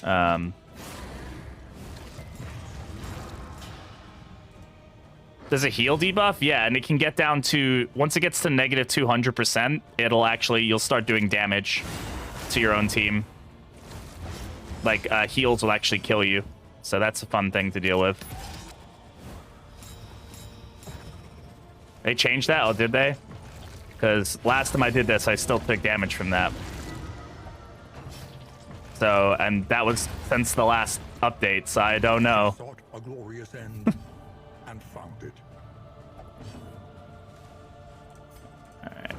Does it heal debuff? Yeah, and it can get down to... Once it gets to negative 200%, it'll actually... You'll start doing damage to your own team. Like, heals will actually kill you. So that's a fun thing to deal with. They changed that? Oh, did they? Because last time I did this, I still took damage from that. So, and that was since the last update, so I don't know. Sought a glorious end and found it. Alright.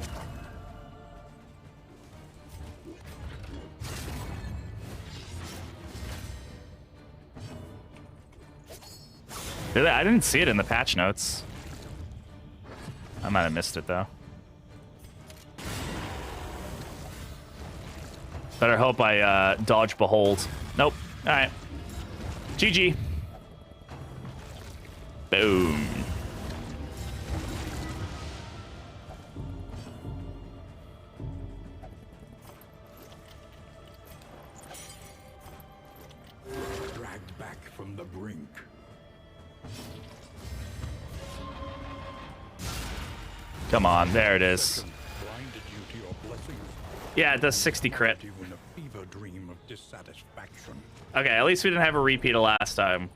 I didn't see it in the patch notes. I might have missed it, though. Better hope I dodge Behold. Nope. All right. GG. Boom. Dragged back from the brink. Come on, there it is. Blinded you to your blessings. Yeah, it does 60 crit. You in a fever dream of dissatisfaction. Okay, at least we didn't have a repeat of last time.